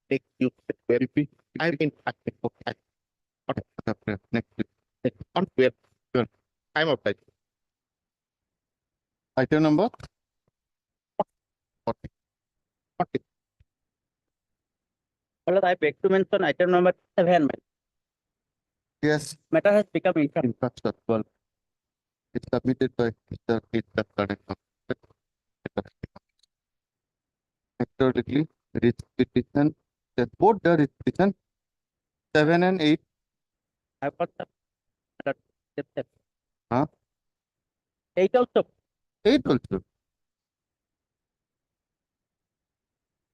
take you very big. I've been acting for time. Okay, next week. On where? Time of time. Item number 40. 40. Well, I beg to mention item number 7. Yes, Matter has become income. infrastructure 12. It's submitted by Mr. Peter Kadeka. Methodically, risk petition. The both the risk petition 7 and 8. I've got the Huh? 8 also. 8 also.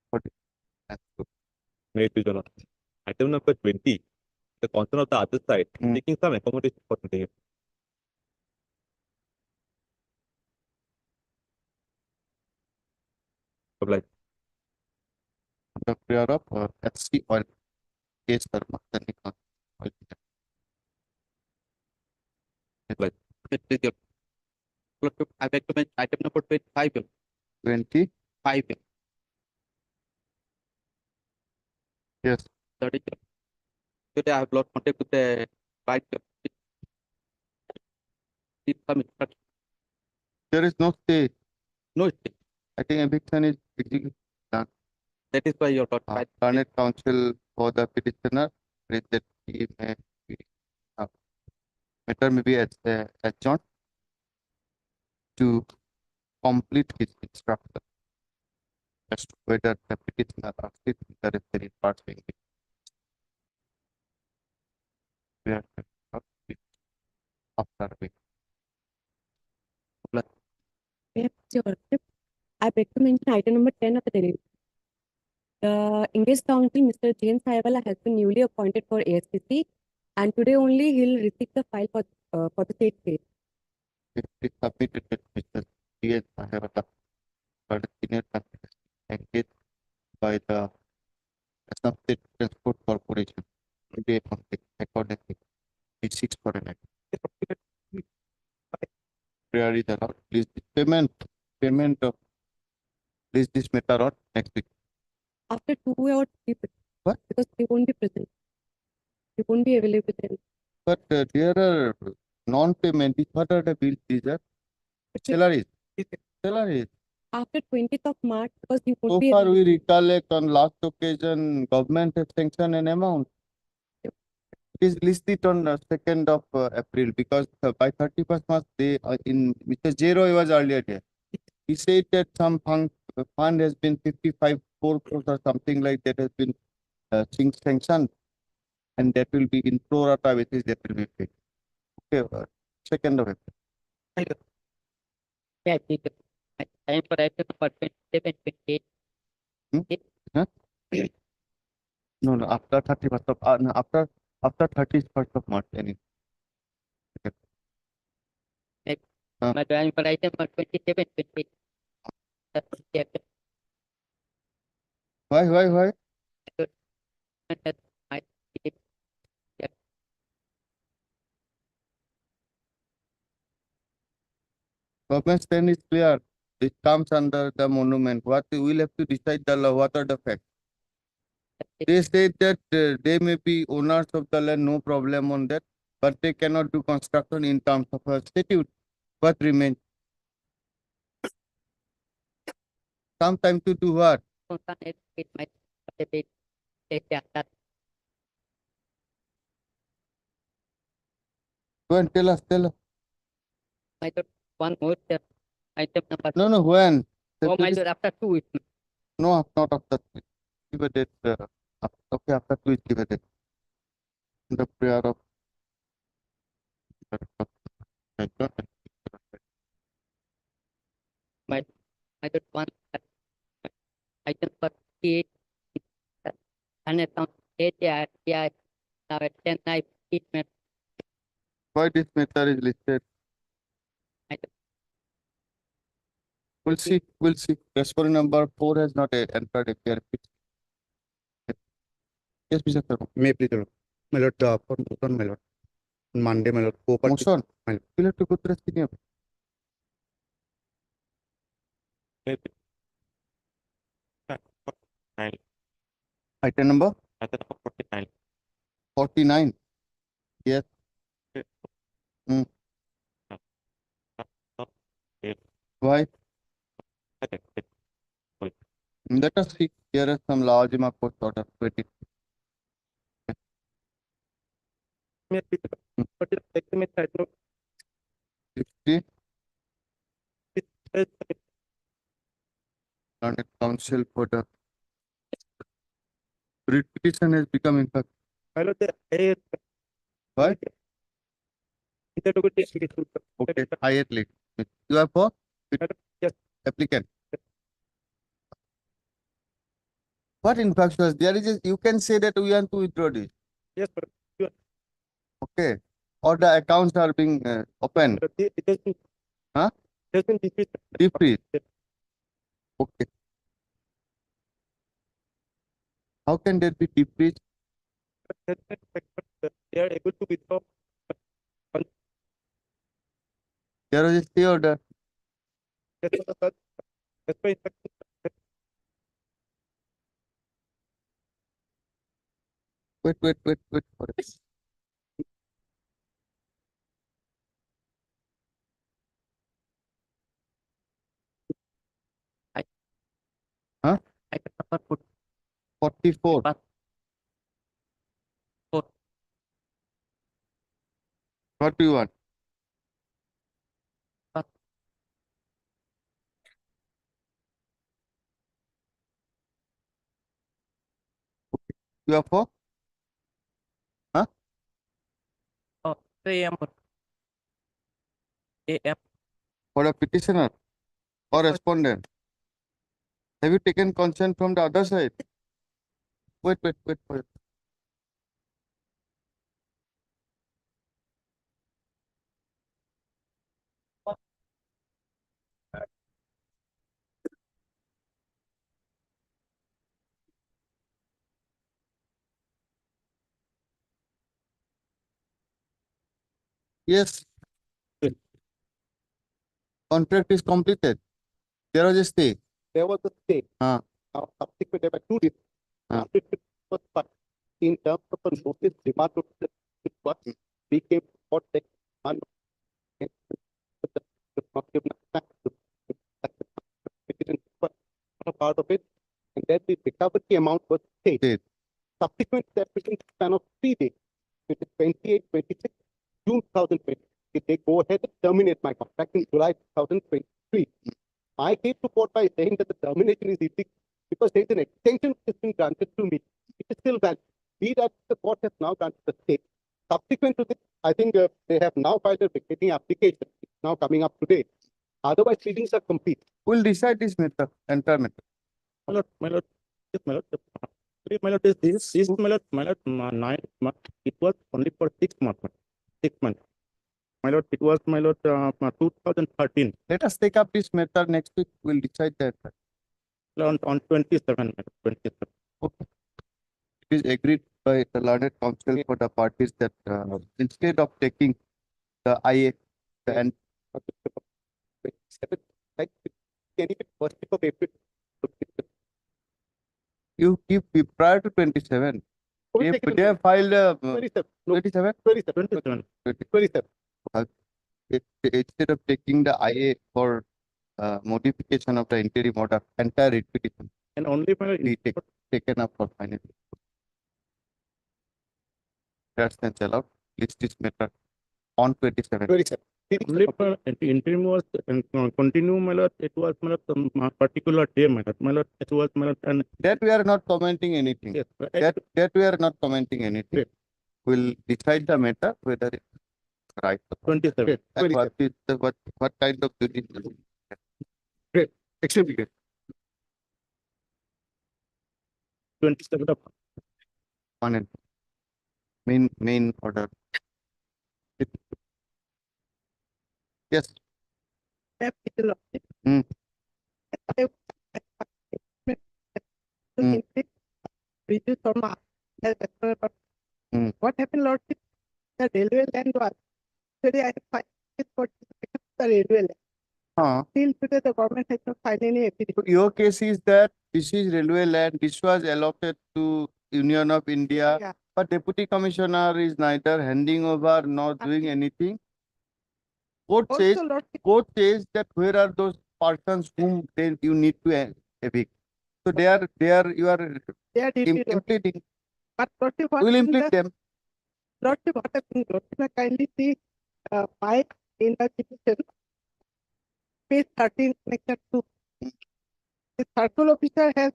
What is that's good. Made to Jonah. Item number 20. The concern of the other side, taking some accommodation for today. Like The prayer of FC oil case karma. Like I beg to mention item number 25. 20. 5. Yes. 30. Today I have lost contact with the right. Some instruction. There is no stay. No stay. I think eviction is executed. That is why you're not right. Garnet counsel for the petitioner read that he may be matter may be adjourned to complete his instruction as to whether the petitioner are fit in the referee parts being after week. Yes, Your Worship. I beg to mention item number 10 of the daily. The English Council, Mr. James Hayawala, has been newly appointed for ASPC, and today only he'll receive the file for the state case. It is submitted with Mr. T.S. Hayawala for the senior consultant engaged by the Assam State Transport Corporation. Today, accordingly, it seeks for an act. Prayer is allowed. Please, payment of please this matter on next week. After 2 or 3 weeks. What? Because they won't be present. They won't be available then. But there are non-payment. What are the bills? These are salaries. Salaries. After 20th of March, because you won't So be far, able we recollect on last occasion, government has sanctioned an amount. It is listed on 2nd of April because by 31st March, they in Mr. Jero was earlier there. He said that some fund has been 55 crores or something like that has been sanctioned, and that will be in pro rata basis that will be paid. Okay, 2nd of April. Yeah, time for item number 27, 28. Huh? No, after 31st of no, after 31st of March. Any. My time for item number 27, 28. Why? Government stand is clear. It comes under the monument. What we will have to decide the law. What are the facts? They state that they may be owners of the land, no problem on that, but they cannot do construction in terms of a statute. What remains? Some time to do what? Go and tell us. One more item number. No, when? Oh, my lord, after 2 weeks. No, not after 3. Give a date. Okay, after 2 give a date. The prayer of My lord, one item for 8. And account 8, now at 10, I treatment. why this matter is listed. We'll see. Response number 4 has not entered a pair. Yes, Mr. Sharma. May please, my lord, for my lord. On Monday, my lord, Motion. my lord. We'll have to go through the senior. Item number item number 49. 49. Yes. Hmm. Why? Okay. Let us see. Here is some large amount of order. Wait it. But it estimate that no, 60. it's London Council for the writ petition has become in fact. pilot a Why? it's a good application. Okay. Higher late. You are for Yes. applicant. What in fact was there is you can say that we want to withdraw this. Yes, but Okay. Or the accounts are being opened. it has been Huh? it has been defeated. Defreeze. Yes. Okay. How can there be defreeze? They are able to withdraw. There was a stay order. That's why Wait for it. Item number 44. 4. What do you want? You are for? Oh, AM. AM. For a petitioner or respondent? Have you taken consent from the other side? Wait for it. Yes. Contract is completed. There was a stay. There was a stay. Ah. Now, subsequent, there were two different. Ah. First part, in terms of a notice, demand notice, it was, we came for the demand notice, the procurement tax, a part of it, and then the recovery amount was paid. Paid. Subsequent to that, within the span of 3 days, which is 28, 26, June 2020, if they go ahead and terminate my contract in July 2023. I came to court by saying that the termination is illegal because there is an extension which has been granted to me. It is still valid. Be that the court has now granted the stay. Subsequent to this, I think they have now filed a vacating application. It's now coming up today. Otherwise, proceedings are complete. We'll decide this matter, entire matter. my lord, yes, my lord. My lord, this my lord, 9 months. It was only for 6 months. 6 months. My lord, it was my lord 2013 Let us take up this matter next week. We'll decide that. on 27. My lord, 27. Okay. It is agreed by the learned counsel for the parties that instead of taking the IA and Like, can you first week of April? you keep prior to 27. We'll They, take it they have filed 27. No, 27. 27. 27. 27. Instead of taking the IA for modification of the interim order, entire writ petition And only my lord, be taken up for final. That's then allowed. List this matter on 27. 27. only for interim was continue, my lord. It was my lord, some particular day, my lord. My lord, it was my lord, and That we are not commenting anything. yes, That we are not commenting anything. Great. We'll decide the matter whether it's right. or not. 27. And what is the what kind of duty? Extremely great. 27 of On and main order. Yes. Hmm. Hmm. Hmm. What happened, Lord? The railway land was today I filed for the railway land. Till today, the government has not filed any affidavit. Your case is that this is railway land, this was allotted to Union of India. Yeah. But deputy commissioner is neither handing over nor doing Nothing. anything. Court Also, Lord, says that where are those persons whom then you need to evict. So they are, you are they are duty, Lord. impleading, But Lordship, what we will happened, implead them. Lordship, what happened, Lordship, may kindly see my in the petition, page 13, section 2. The circle officer has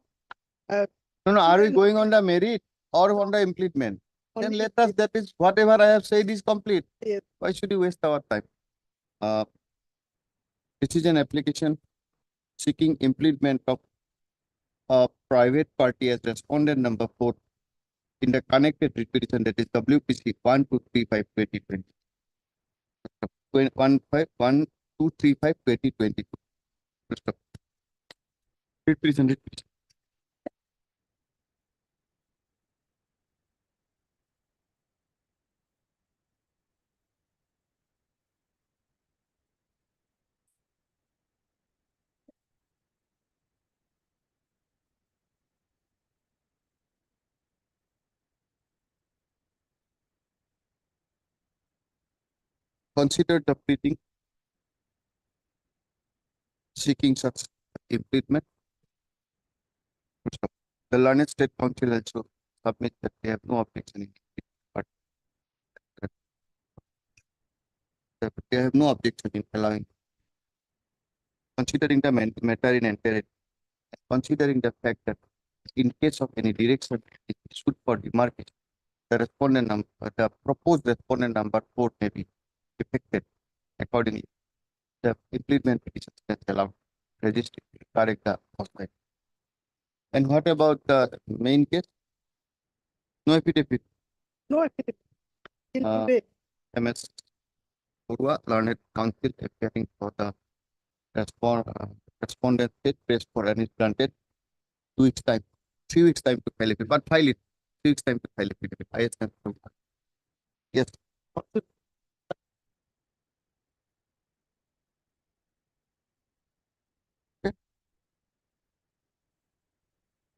No, are we Well, going on the merit or on the impleadment? Then only let us, that is whatever I have said is complete. Yes. Why should you waste our time? This is an application seeking impleadment of a private party as respondent number 4 in the connected repetition, that is WPC 1235/2020. 1235/2022. Repetition. Consider the pleading seeking such impleadment. The learned state council also submit that they have no objection in it, but they have no objection in allowing. Considering the matter in entirety, considering the fact that in case of any direction it is issued for demarcation, the respondent number, the proposed respondent number 4 may be affected accordingly. The impleadment petition is allowed registry to correct the offside. And what about the main case? No affidavit. no affidavit. Till Uh, today, MS Purva learned counsel appearing for the respondent state based for and is granted 2 weeks time, 3 weeks time to file it, but file it, 3 weeks time to file it. Yes. Okay.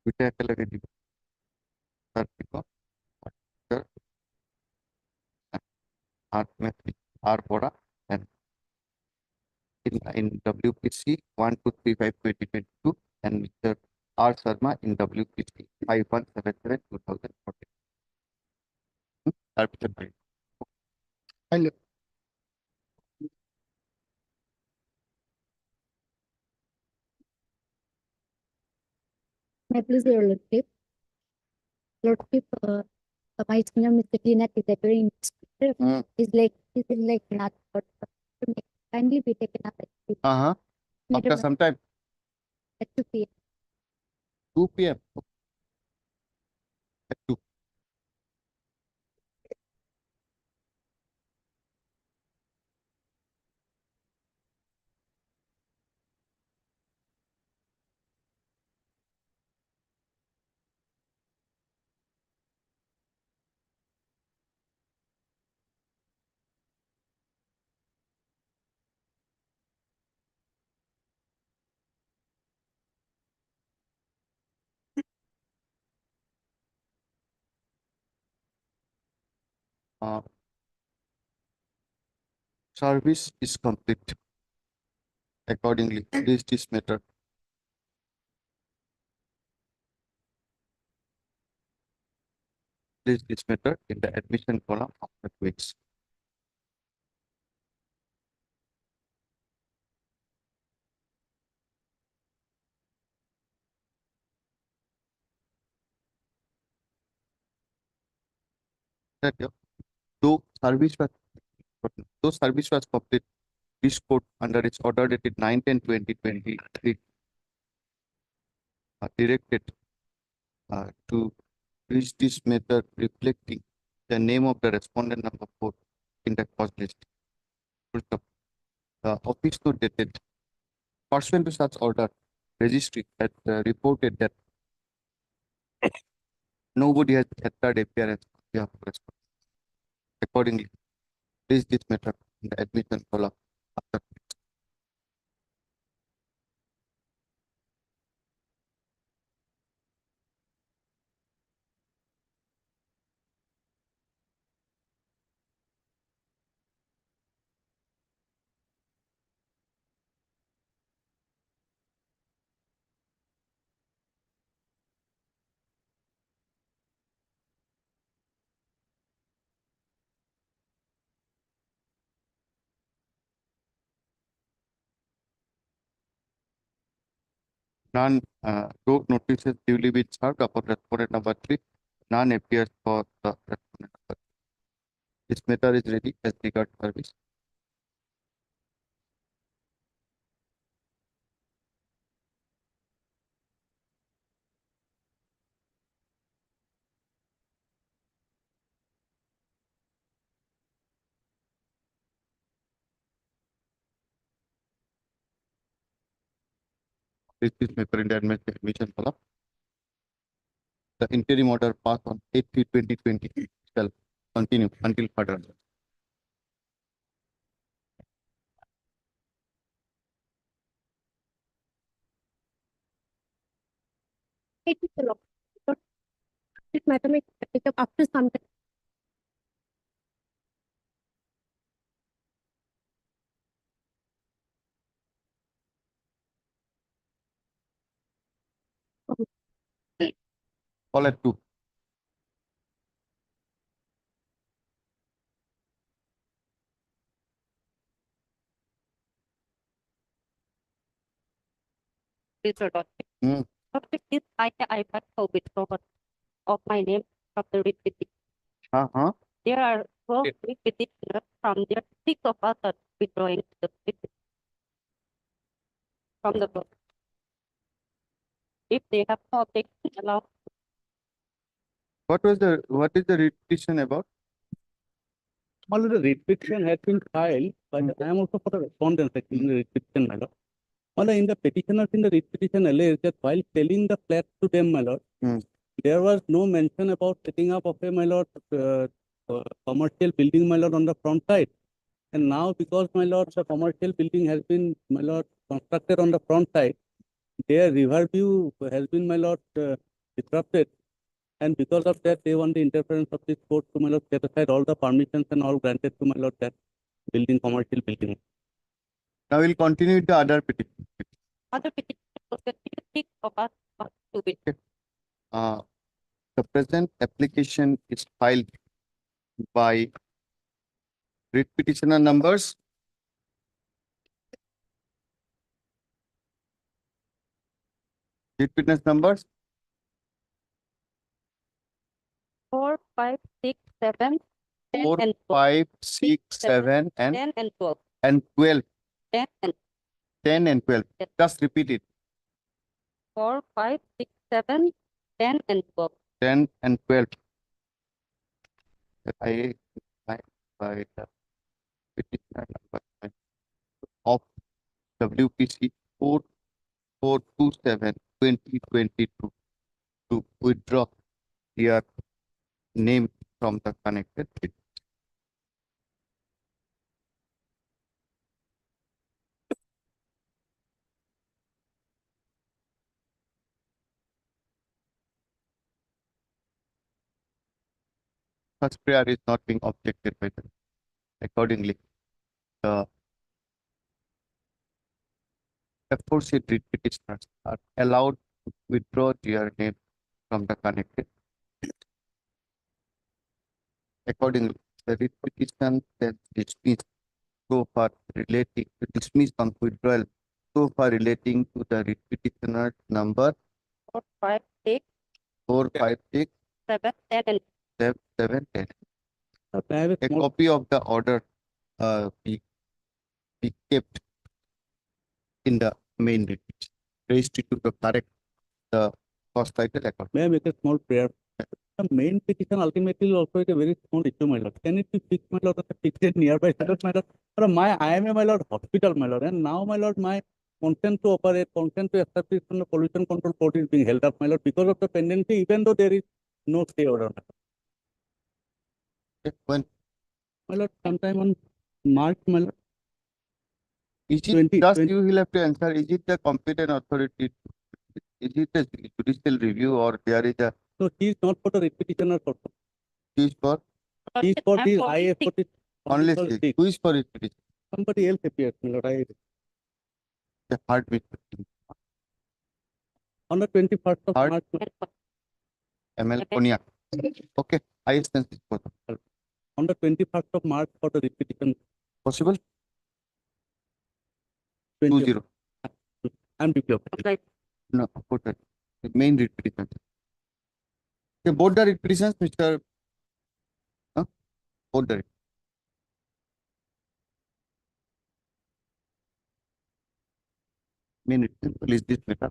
We take a look at it. Sir, because sir, R Bora and in WPC 1235/2022 and Mr. R Sharma in WPC 5177/2014. Arbitration. Hello. May I please your lordship? Lordship, my senior Mr. Cleanup is appearing is like not for kindly be taken up After Madam, some time, at 2 p.m. 2 p.m. At 2. Service is complete. Accordingly, this matter. This matter in the admission column after 2 weeks. That though service was complete, this court under its order dated 9/10/2023 directed to reach this method reflecting the name of the respondent number 4 in the cause list. The office note dated pursuant to such order, registry had reported that nobody has entered appearance on behalf of respondent. Accordingly, place this matter in the admission column after. . None, road notices duly been served upon respondent number 3. None appears for the respondent number 3. This matter is ready as regard service. This is matter in the admission column. The interim order passed on 8/3/2020 shall continue until further. It is a lot. But this matter may take up after some time. Call at 2. Mr. Hmm. After this, I got for withdrawal of my name from the writ petition. Uh-huh. There are 12 writ petitioners from there, 6 of us are withdrawing the writ petition from the book. If they have no objection, allow. What is the repetition about? Already the petition has been filed, but I am also for the respondents actually in the petition, my lord. Well, in the petitioners in the petition alleged that while selling the flat to them, my lord, Hmm. there was no mention about setting up of a, my lord, commercial building, my lord, on the front side. And now because, my lord, the commercial building has been, my lord, constructed on the front side, their river view has been, my lord, disrupted. And because of that, they want the interference of this court to, my lord, set aside all the permissions and all granted to, my lord, that building, commercial building. Now we'll continue with the other petition. Other petitioners, 6 of us are to withdraw. The present application is filed by writ petitioner numbers. Writ petitioner numbers 4, 5, 6, 7, 10, 4, and 12. 5, 6, 7, and 10 and 12. 12. 10 and 10 and 12. Yes. Just repeat it. 4, 5, 6, 7, 10 and 12. 10 and 12. I by the petitioner number of WPC 4427/2022 to withdraw their name from the connected petition. First prayer is not being objected by them. Accordingly, the aforesaid writ petitioners are allowed to withdraw their name from the connected. Accordingly, the writ petition is dismissed so far relating to dismiss on withdrawal so far relating to the writ petitioner number 4, 5, 6, 4, 5, 6, 7, 10 and 7, 10. I have a A small copy of the order be kept in the main writ petition. Raised to the correct the first title account. May I make a small prayer? The main petition ultimately also is a very small issue, my lord. Can it be fixed, my lord, at a fixed nearby center, my lord? Or I am a, my lord, hospital, my lord, and now, my lord, my consent to operate, consent to establish from the pollution control court is being held up, my lord, because of the pendency, even though there is no stay order, When my lord, sometime on March, my lord. is it 20, just 20. you will have to answer, is it the competent authority? Is it a judicial review or there is a So he is not for the writ petitioner also. use for He is for I'm the for IS for six. the only for six? six. Who is for it? It is Somebody else appears, my lord. the heartbeat. On the 21st of Heart- March, ML Konya. Okay, I sense this for on the 21st of March for the writ petition. possible 20. 20. I'm deeply offended. Right. No, border. The main writ petition. The border writ petitions, Mr. Huh? Border. Main writ petition, please this matter.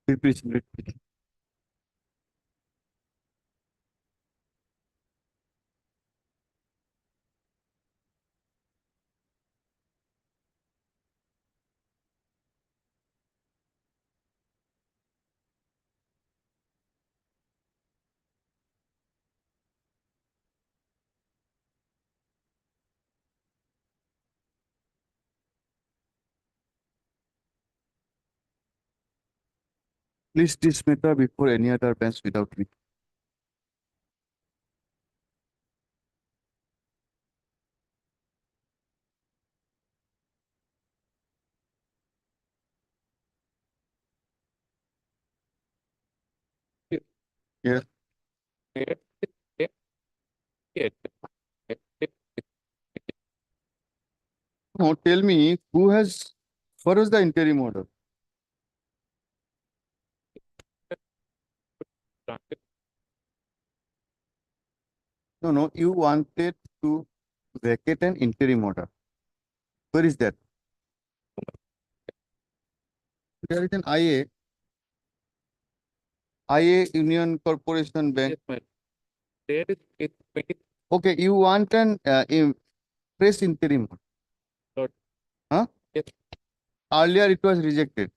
Writ petition, writ petition. Please this matter before any other bench without me. Yes. No, tell me who has, what was the interim order? No, no, you wanted to vacate an interim order. Where is that? There is an IA Union Corporation Bank. There is, Okay, you want an fresh interim. Lord. Huh? Yes. Earlier it was rejected.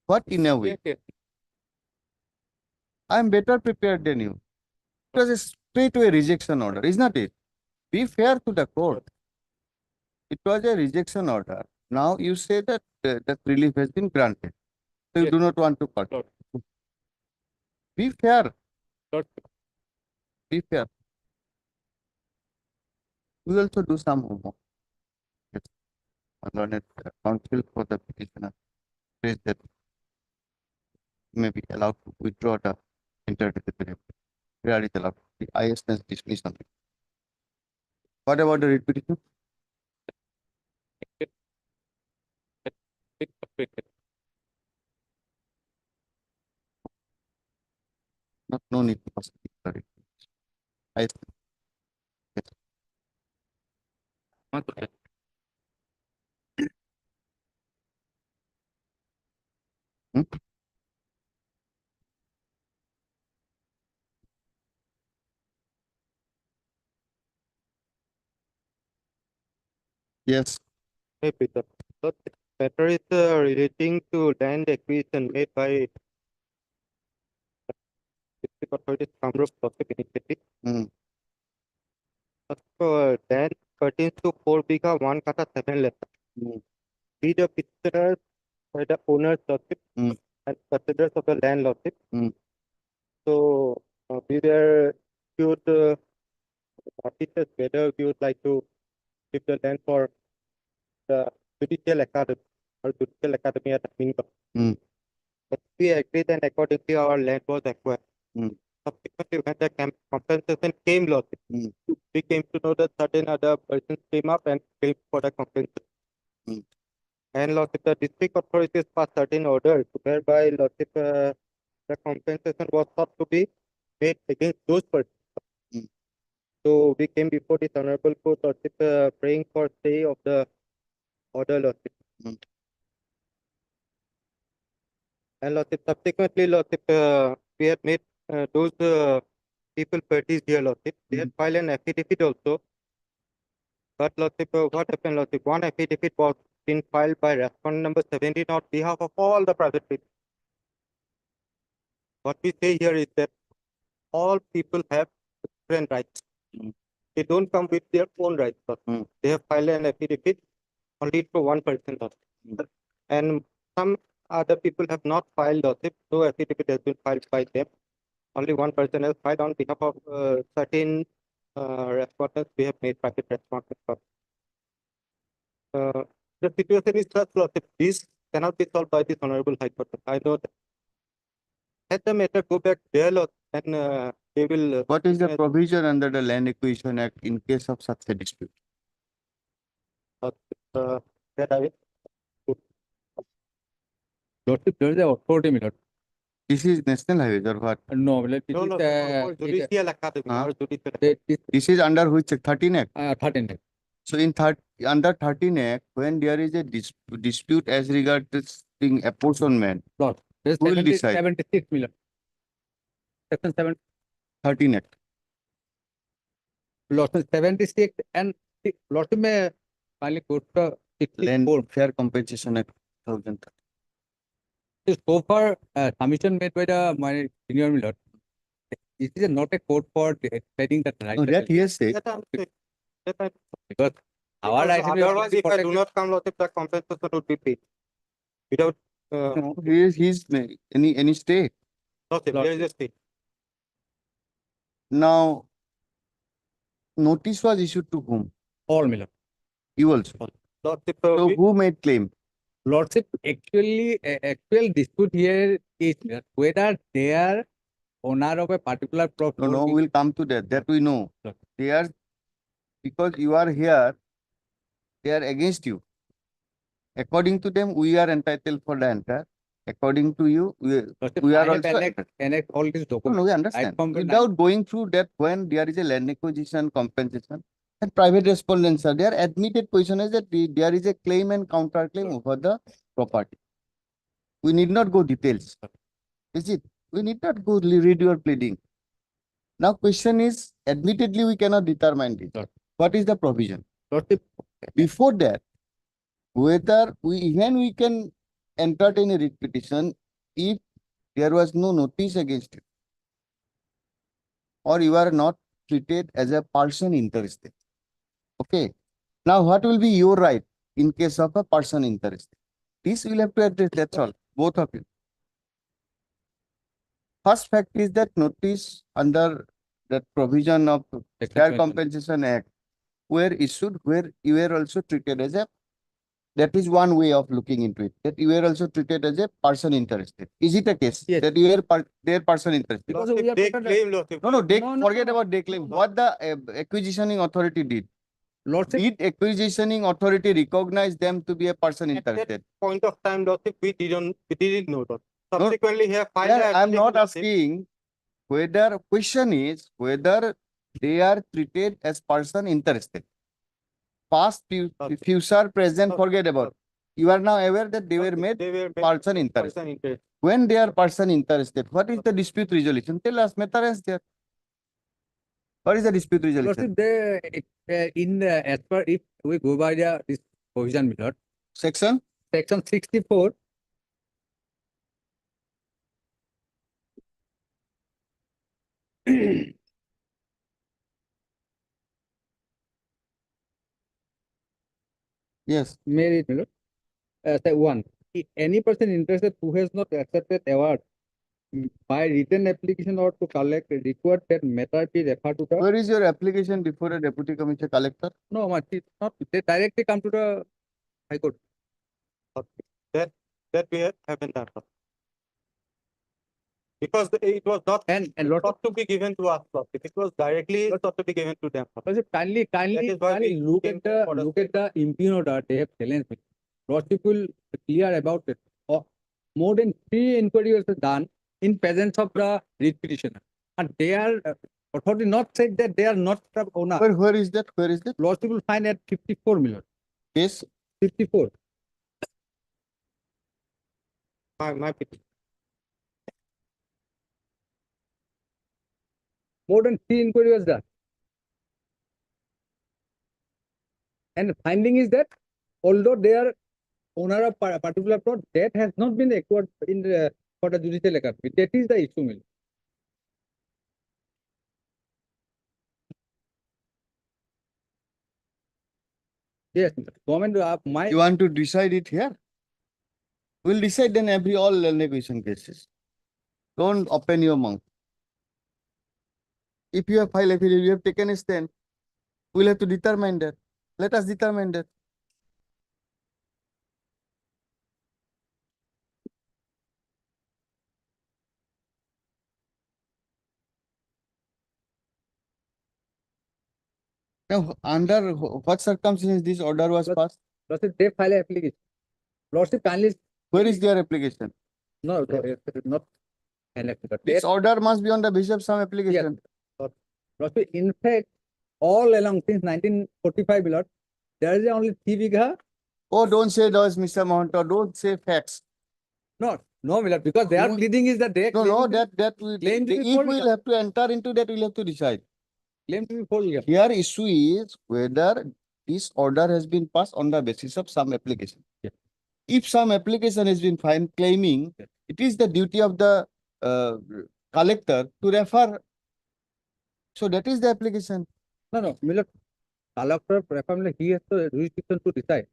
What in a way? I am better prepared than you. It was a straightaway rejection order, is not it? Be fair to the court. It was a rejection order. Now you say that that relief has been granted. So you Yes. do not want to cut. Lord. Be fair. Lord. Be fair. We also do some homework. Yes. Learned counsel for the petitioner says that may be allowed to withdraw the interdisciplinary. Where is allowed. The IS has dismissed on it. What about the writ petition? No need to pass the writ. IS. Yes. Hmm? Yes. Hey, Peter. So this matter is relating to land acquisition made by district authorities Kamrup Project Initiative. Hmm. land pertains to 4 bigha 1 kata 7 leta. Be the petitioners by the owner's lordship Mm. and considerers of the land lordship. Mm. So we were should notices whether we would like to give the land for the judicial academy or judicial academy at the minimum. Mm. But we agreed and accordingly our land was acquired. Mm. Subsequently, when the compensation came, lordship, Mm. we came to know that certain other persons came up and claimed for the compensation. Mm. And lordship, the district authorities passed certain orders whereby lordship, the compensation was thought to be made against those persons. Mm. So we came before this honorable court, lordship, praying for stay of the order, lordship. Mm. And lordship, subsequently, lordship, we had made those people parties here, lordship. They had filed an affidavit also. But lordship, what happened, lordship? One affidavit was been filed by respondent number 17 on behalf of all the private people. What we say here is that all people have different rights. Mm. They don't come with their own rights. Mm. They have filed an affidavit only for one person. Mm. And some other people have not filed lordship. No affidavit has been filed by them. Only one person has filed on behalf of certain respondents. We have made private respondents. The situation is such, lordship. This cannot be solved by this honorable High Court. I know that. Let the matter go back there, Lord, and they will. What is the provision under the Land Acquisition Act in case of such a dispute? That I will. Lordship, there is an authority, my lord. This is national highways or what? No, my lord, it No, is no, for judicial academy Huh? or judicial This is under which 13 Act? 13. So in under 13 Act, when there is a dispute as regards this thing apportionment, Lord, there is who will decide? 76, my lord. Section 7, 13 Act. Lordship 76 and Lordship may finally quote the Land 64. Fair Compensation Act 2013. So far, submission made by the my senior, my lord. This is not a court for deciding that right. No, that hearsay. That I'm saying. That I'm Because our Because rights will be otherwise, if I do protected. not come, Lordship, the compensation would be paid. Without, No, he's any state. Lordship, there is a state. Now, notice was issued to whom? All, my lord. You also. Lordship, So we- who made claim? Lordship, actually, actual dispute here is whether they are owner of a particular plot. No, no, we'll come to that. That we know. Sure. They are, because you are here, they are against you. According to them, we are entitled for the entire. According to you, we are also. Annex all these No, documents. no, we understand. from the Without going through that, when there is a land acquisition compensation and private respondents are there, admitted position is that there is a claim and counter claim over the property. We need not go details. Is it? We need not go read your pleading. Now question is, admittedly, we cannot determine this. Sure. What is the provision? Lordship, Before that, whether we can entertain a writ petition if there was no notice against it, or you are not treated as a person interested. Okay. Now, what will be your right in case of a person interested? This will have to address, that's all, both of you. First fact is that notice under that provision of Fair Compensation Act were issued where you were also treated as a, that is one way of looking into it, that you were also treated as a person interested. Is it a case? Yes. That you were their person interested? Because Lordship, we are they protected. claim, Lordship. No, they No, no, forget no. about they claim. What the acquisitioning authority did? Lordship, Did acquisitioning authority recognize them to be a person At that interested? point of time, Lordship, we didn't know, Lordship. Subsequently, he have filed Yeah, a I'm not affidavit, Lordship. asking whether, question is whether they are treated as person interested. Past, Okay. future, present, Okay. forget about. You are now aware that they were Lordship, made they were made person interested. person interested. When they are person interested, what is the dispute resolution? Tell us, matter is there. What is the dispute resolution? Lordship, they in as per if we go by this provision, my lord, Section? section 64. Yes. May I read, my lord? Say one, any person interested who has not accepted award by written application or to collect required that matter be referred to the. Where is your application before a deputy commissioner collector? No, but it's not. They directly come to the High Court. Okay. That we haven't done. Because it was not And lot of to be given to us. It was directly not to be given to them. kindly That is why we look came at the for the look at the impugn order they have challenged me. Lot people clear about it. More than 3 inquiries are done in presence of the writ petitioner, and they are authority not said that they are not the owner. Where is that? Where is that? Lot people find at 54 million. Yes. 54. My pity. More than 3 inquiries was done. And the finding is that although they are owner of a particular plot, that has not been acquired in the, for the judicial economy. That is the issue, Mill. Yes, government my You want to decide it here? We'll decide then every all negotiation cases. Don't open your mouth. If you have filed affidavit, you have taken a stand. We'll have to determine that. Let us determine that. Now, under what circumstances this order was passed? Lordship, they file an application. Lordship kindly Where is their application? no, it is not an application. This order must be on the basis of some application. Lordship, in fact, all along since 1945, Lord, there is only 3 bigha. Oh, don't say those, Mr. Mohanto. Don't say facts. No, Lord, because their No. pleading is that they No, claim that we, claim to be if full, we'll have to enter into that, we'll have to decide. claim to be full. Here issue is whether this order has been passed on the basis of some application. Yeah. If some application has been found claiming, Yeah. it is the duty of the collector to refer. So that is the application. No, Miller, collector, he has the jurisdiction to decide.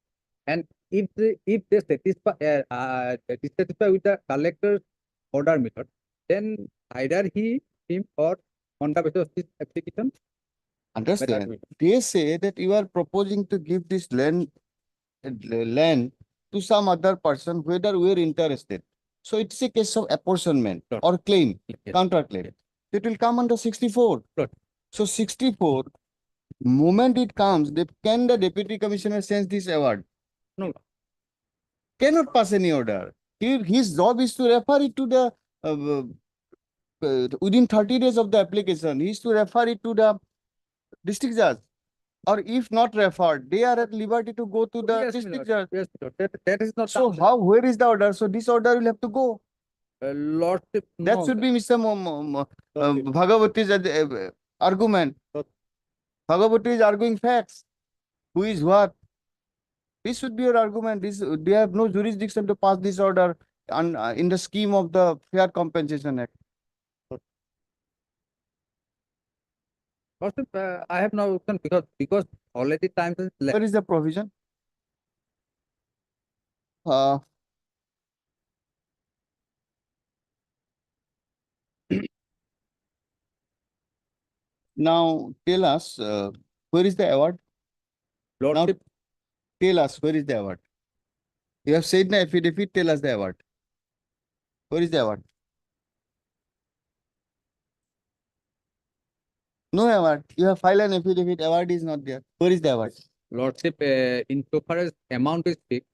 And if they dissatisfy with the collector's order method, then either him or on the basis of his application. Understand? They say that you are proposing to give this land to some other person, whether we are interested. So it's a case of apportionment Sure. or claim, Yes. counter claim. It will come under 64. Sure. So 64, moment it comes, can the deputy commissioner send this award? No. Cannot pass any order. His job is to refer it to the within 30 days of the application. He is to refer it to the district judge. Or if not referred, they are at liberty to go to the Yes, district Lord. judge. Yes, Lord. That is not. So where is the order? So this order will have to go. Lordship, That no. should be Mr. Bhagavati's argument. Bhagavati is arguing facts. Who is what? This should be your argument. They have no jurisdiction to pass this order in the scheme of the Fair Compensation Act. Lordship, I have no option because already time is left. Where is the provision? Now tell us, where is the award? Lordship, Tell us, where is the award? You have said in the affidavit, tell us the award. Where is the award? No award. You have filed an affidavit, award is not there. Where is the award? Lordship, insofar as amount is fixed,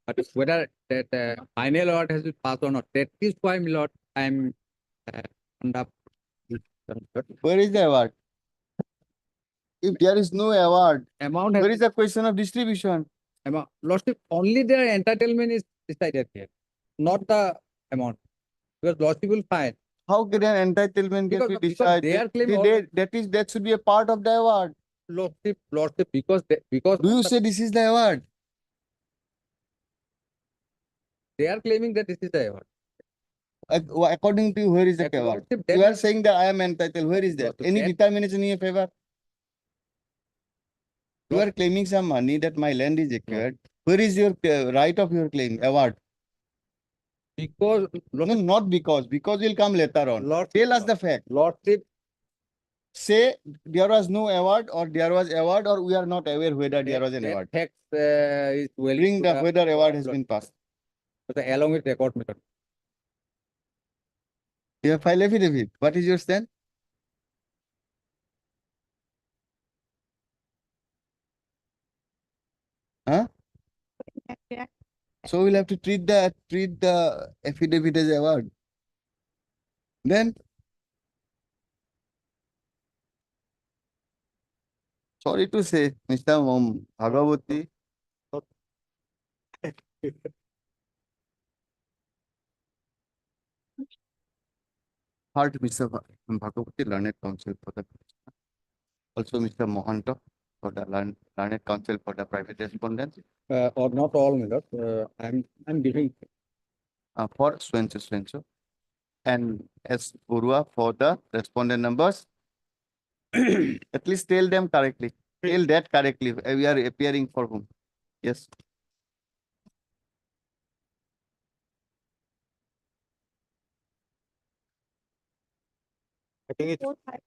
but whether that final award has been passed or not, that is why, my Lord, I am on the. Where is the award? If there is no award, Amount where has is the question of distribution? amount. Lordship, only their entitlement is decided here, not the amount. Because Lordship will find. How can an entitlement get to Because decide? they are claiming That should be a part of the award. Lordship, because Do you say this is the award? they are claiming that this is the award. According to you, where is the award? Lordship, that You are is- saying that I am entitled. Where is that? Lordship, Any that- determination in your favor? You are claiming some money that my land is acquired. Where is your right of your claim, award? Because No, not because will come later on. Lordship, Tell us the fact. Lordship, Say there was no award or there was award or we are not aware whether there was an that award. fact is well Bring the whether award has been passed. along with record method. You have filed affidavit. What is your stand? Huh? Yeah. So we'll have to treat the affidavit as award. Then sorry to say, Mr. Bhagavati, heard Mr. Bhagavati learned counsel for the also Mr. Mohanta for the learned counsel for the private respondents Or not all, my lord. I'm giving for Swenso and S. Burua for the respondent numbers. At least tell them correctly. Tell that correctly. We are appearing for whom? Yes. I think it's 4, 5.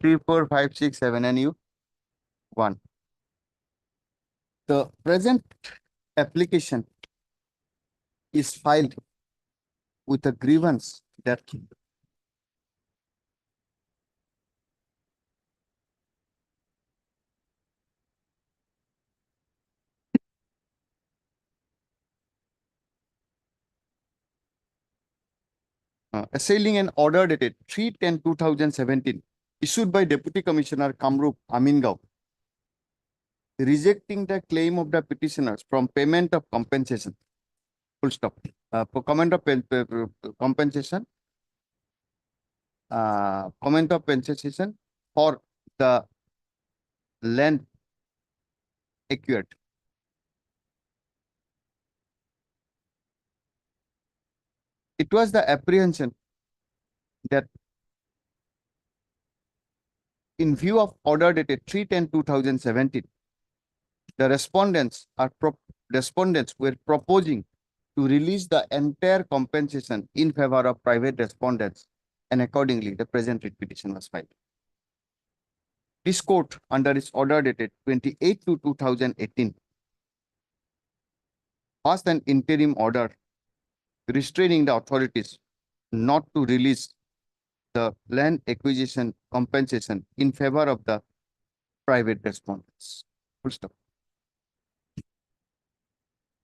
3, 4, 5, 6, 7, and you? 1. The present application is filed with a grievance that assailing an order dated 3/10/2017 issued by Deputy Commissioner Kamrup Amingao, rejecting the claim of the petitioners from payment of compensation. Full stop. For comment of compensation, comment of compensation for the land acquired. It was the apprehension that in view of order dated 3/10/2017, the respondents were proposing to release the entire compensation in favor of private respondents, and accordingly, the present writ petition was filed. This court, under its order dated 28/2018, passed an interim order restraining the authorities not to release the land acquisition compensation in favor of the private respondents. Full stop.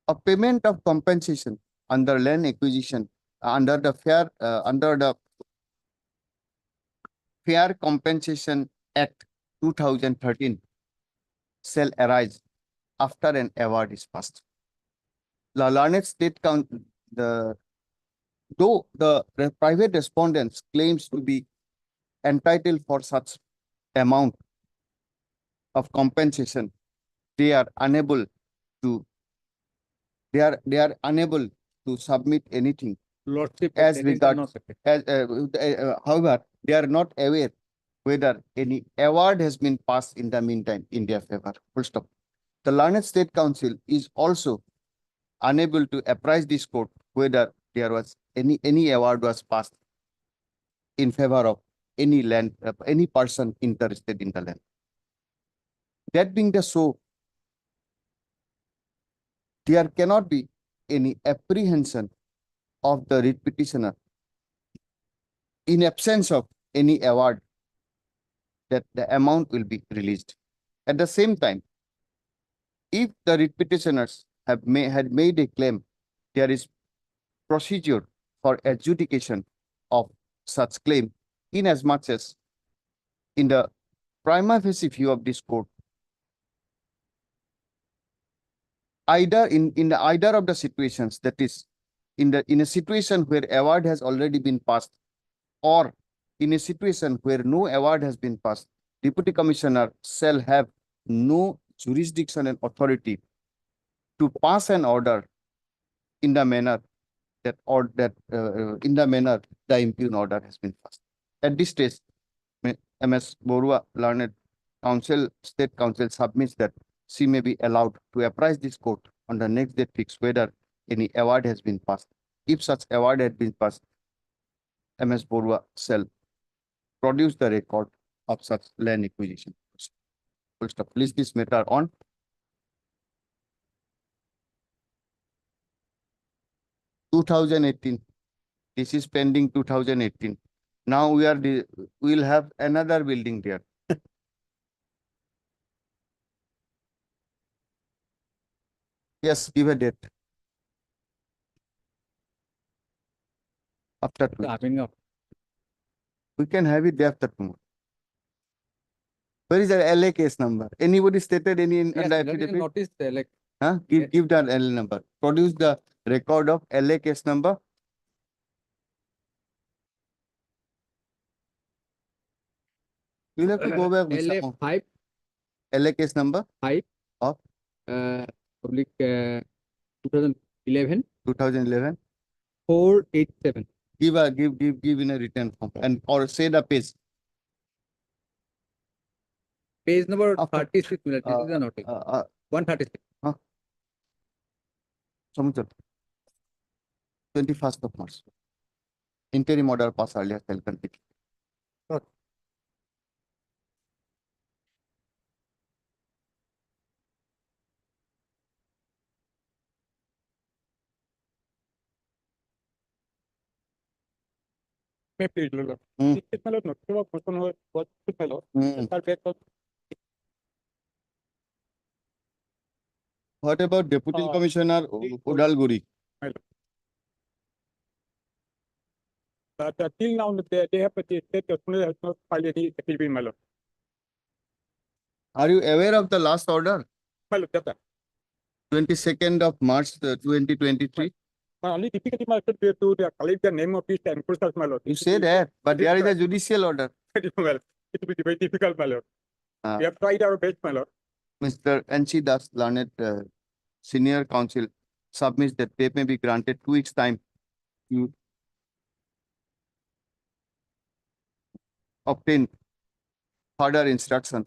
A payment of compensation under land acquisition under the Fair Compensation Act 2013 shall arise after an award is passed. The learned state though the private respondents claims to be entitled for such amount of compensation, they are unable to submit anything Lordship as that is regards not okay. however, they are not aware whether any award has been passed in the meantime in their favor. Full stop. The learned state council is also unable to apprise this court whether there was any award was passed in favor of any land, any person interested in the land. That being the so, there cannot be any apprehension of the writ petitioner in absence of any award that the amount will be released. At the same time, if the writ petitioners had made a claim, there is procedure for adjudication of such claim, inasmuch as in the prima facie view of this court, either in either of the situations, that is in a situation where award has already been passed, or in a situation where no award has been passed, Deputy Commissioner shall have no jurisdiction and authority to pass an order in the manner that the impugn order has been passed. At this stage, MS Borua, learned counsel, state counsel submits that she may be allowed to apprise this court on the next date fixed whether any award has been passed. If such award had been passed, MS Borua shall produce the record of such land acquisition. Full stop. List this matter on 2018. This is pending 2018. Now we'll have another building there. Yes, give a date. After two. Coming up. We can have it day after tomorrow. Where is the LA case number? Anybody stated any in Yes, the that is affidavit? notice, like, Huh? Give that LA number. Produce the record of LA case number. You'll have to go back with LA some more. 5, LA case number 5, of public 2011, 2011. 487. Give in a written form and or say the page. Page number After- 36, this is the notice. 136. Samuchal. 21st of March. Interim order pass earlier shall continue. May please, my lord. Hmm. This is my lord, not to work, person who was with my lord. Hmm. Sir, back of What about Deputy Uh, Commissioner Udalguri? that till now, they have, the state attorney has not filed any appeal with my lord. Are you aware of the last order? My lord, that's that. 22nd of March 2023? My only difficulty, my lord, is to collect the name of this enforcers, my lord. You say that, but there is a judicial order. It will be very difficult, my lord. Ah. We have tried our best, my lord. Mr. N.C. Das, learned senior counsel, submits that they may be granted 2 weeks time to obtain further instruction,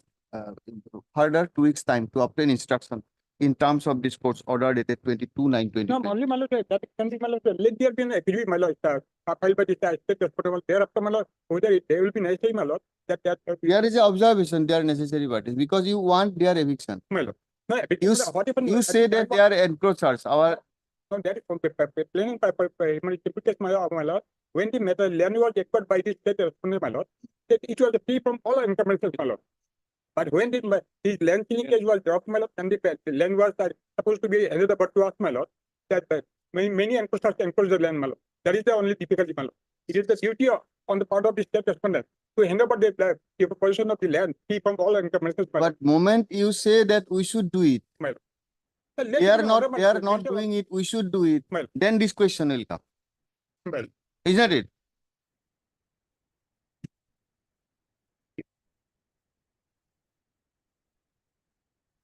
further 2 weeks time to obtain instruction in terms of this court's order dated 22/9/2020. No, only, my lord, that can be, my lord, let there be an agreement, my lord, filed by the state protocol. Thereafter, my lord, whether they will be necessary, my lord, that There is an observation, they are necessary parties because you want their eviction. my lord. No, what if You say that they are encroachers. Our no, that is from planning by my lord. When the matter land was acquired by the state my lord, that it was free from all encumbrances, my lord. But when the land linkage was dropped, my lord, and the land was supposed to be handed over to us, my lord, that many encroachers encroach the land, my lord. That is the only difficulty, my lord. It is the duty on the part of the state respondent to hand over the possession of the land free from all encumbrances, my lord. but moment you say that we should do it, they are not doing it, we should do it, Well. then this question will come. Well. Isn't it?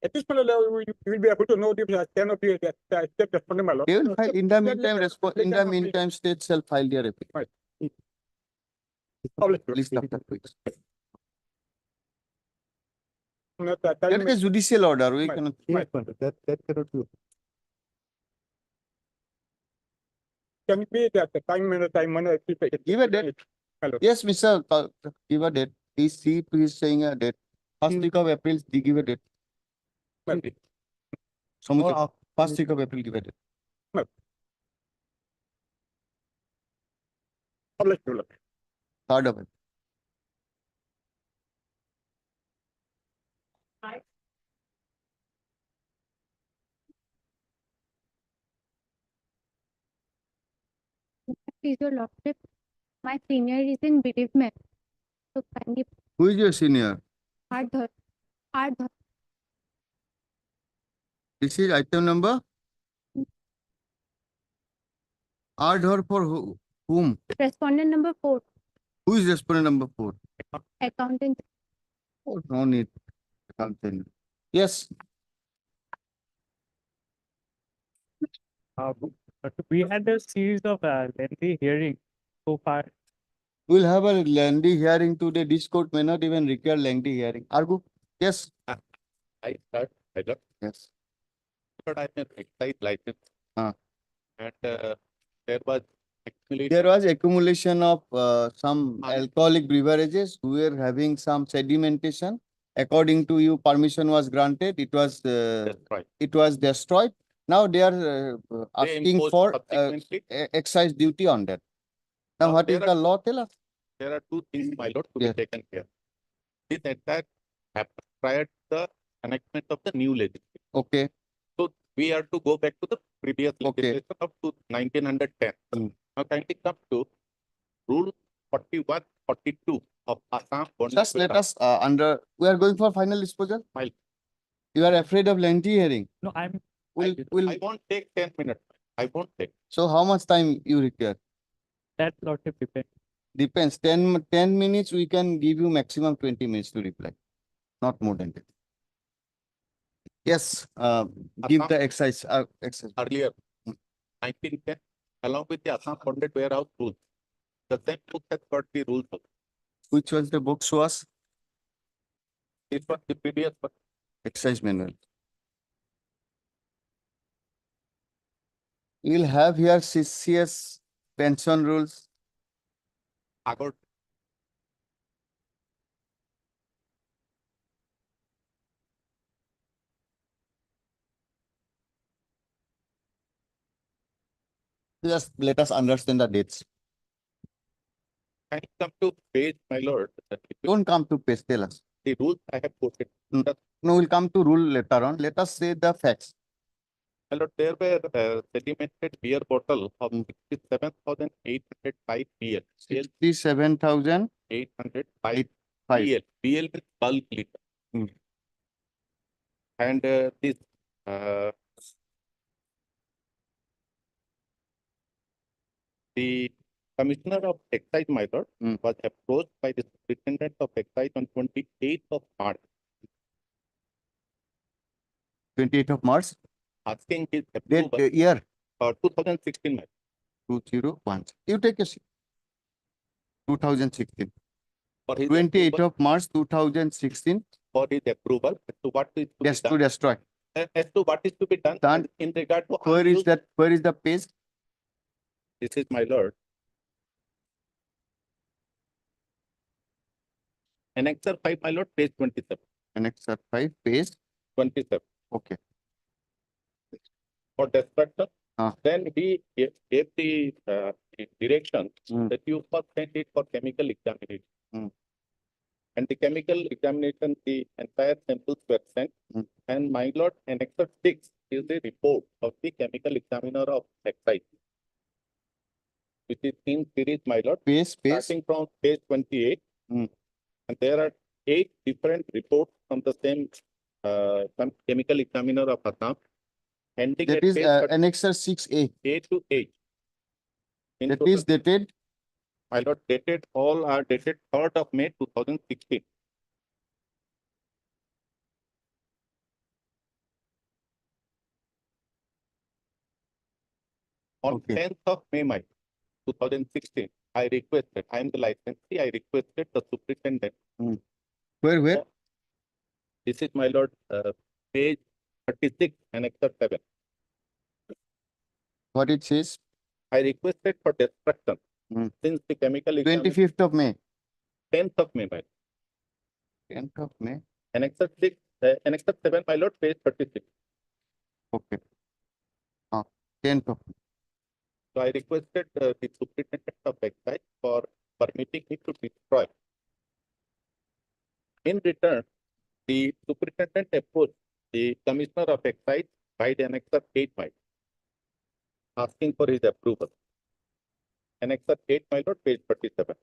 At this point, you will be able to know the stand of the state respondent, my lord. They will file in the meantime, let in the them meantime, state shall file their appeal. Right. Publish. List after 2 weeks. No, That is judicial order, we Right. cannot. Right. That cannot be. Can it be that the time Give a date. Hello. Yes, Mr. Give a date. He is saying a date. First week of April, give a date. Well, Samuchal, first week of April, give a date. publish. 3rd of April. Please, your lordship, my senior is in bereavement. So kindly Who is your senior? hard This is item number? Ardhar for whom? respondent number 4, Who is respondent number 4? accountant. Oh, no need. Accountant. Yes. We had a series of lengthy hearings so far. We'll have a lengthy hearing today. This court may not even require lengthy hearing. Argu? Yes. I start, my lord, Yes. but I have excise license. Ah. And there was actually There was accumulation of some Ah. alcoholic beverages. We were having some sedimentation. According to you, permission was granted. destroyed. It was destroyed. Now they are They asking imposed for subsequently. excise duty on that. Now, Now, what is there the are- law? Tell us. There are two things, my lord, to Yes. be taken care. This entire happened prior to the enactment of the new legislation. Okay. So we have to go back to the previous Okay. legislation up to 1910. Now kindly come to Rule 41, 42 of Assam. Just let us we are going for final disposal. File. You are afraid of lengthy hearing. No, I We'll, won't take 10 minutes. I won't take. so how much time you require? That lordship depends. Depends. 10 minutes, we can give you maximum 20 minutes to reply. Not more than that. Yes, give the exercise. Earlier, 1910, along with the Assam Funded Warehouse Rules, the same book has got the rules of Which was the book was? this was the previous one. Exercise manual. We'll have here CCS pension rules. Agot. Just let us understand the dates. Can you come to page, my lord? Don't come to page, tell us. The rules I have quoted. No, we'll come to rule later on. Let us say the facts. My lord, there were sedimented beer bottle of 67,805 BL. 67,000. 805 Five. BL. BL means bulk liter. Hmm. And this the Commissioner of Excise, my lord, was approached by the Superintendent of Excise on 28th of March, 28th of March. asking his Date, approval year. for 2016, my lord, 201. You take a seat. 2016. for his 28th approval, of March 2016. for his approval as to what is to be Yes, to done, destroy. as to what is to be done Done. in regard to Where is unused- that? Where is the page? This is my lord. Annexure 5, my lord, page 27. Annexure 5, page 27. Okay. For destruction, Ah. then he gave the direction that you first send it for chemical examination. And the chemical examination, the entire samples were sent. And my lord, Annexure 6 is the report of the chemical examiner of Excise, which is in series, my lord, Page. starting from page 28. And there are 8 different reports from the same chemical examiner of Assam. Ending That at is page Annexure 6A. A to H. In That total, is dated. my lord, dated, all are dated 3rd of May 2016. On Okay. 10th of May, 2016, I requested, I am the licensee, I requested the superintendent. Where? This is, my lord, page 36, Annexure 7. What it says? I requested for destruction since the chemical examiner, 25th of May. 10th of May, 10th of May. Annexure 6, Annexure 7, my lord, page 36. Okay. 10th of May. So I requested the superintendent of Excise for permitting me to destroy. In return, the superintendent approached the commissioner of Excise by the Annexure 8, asking for his approval. Annexure 8, my lord, page 37.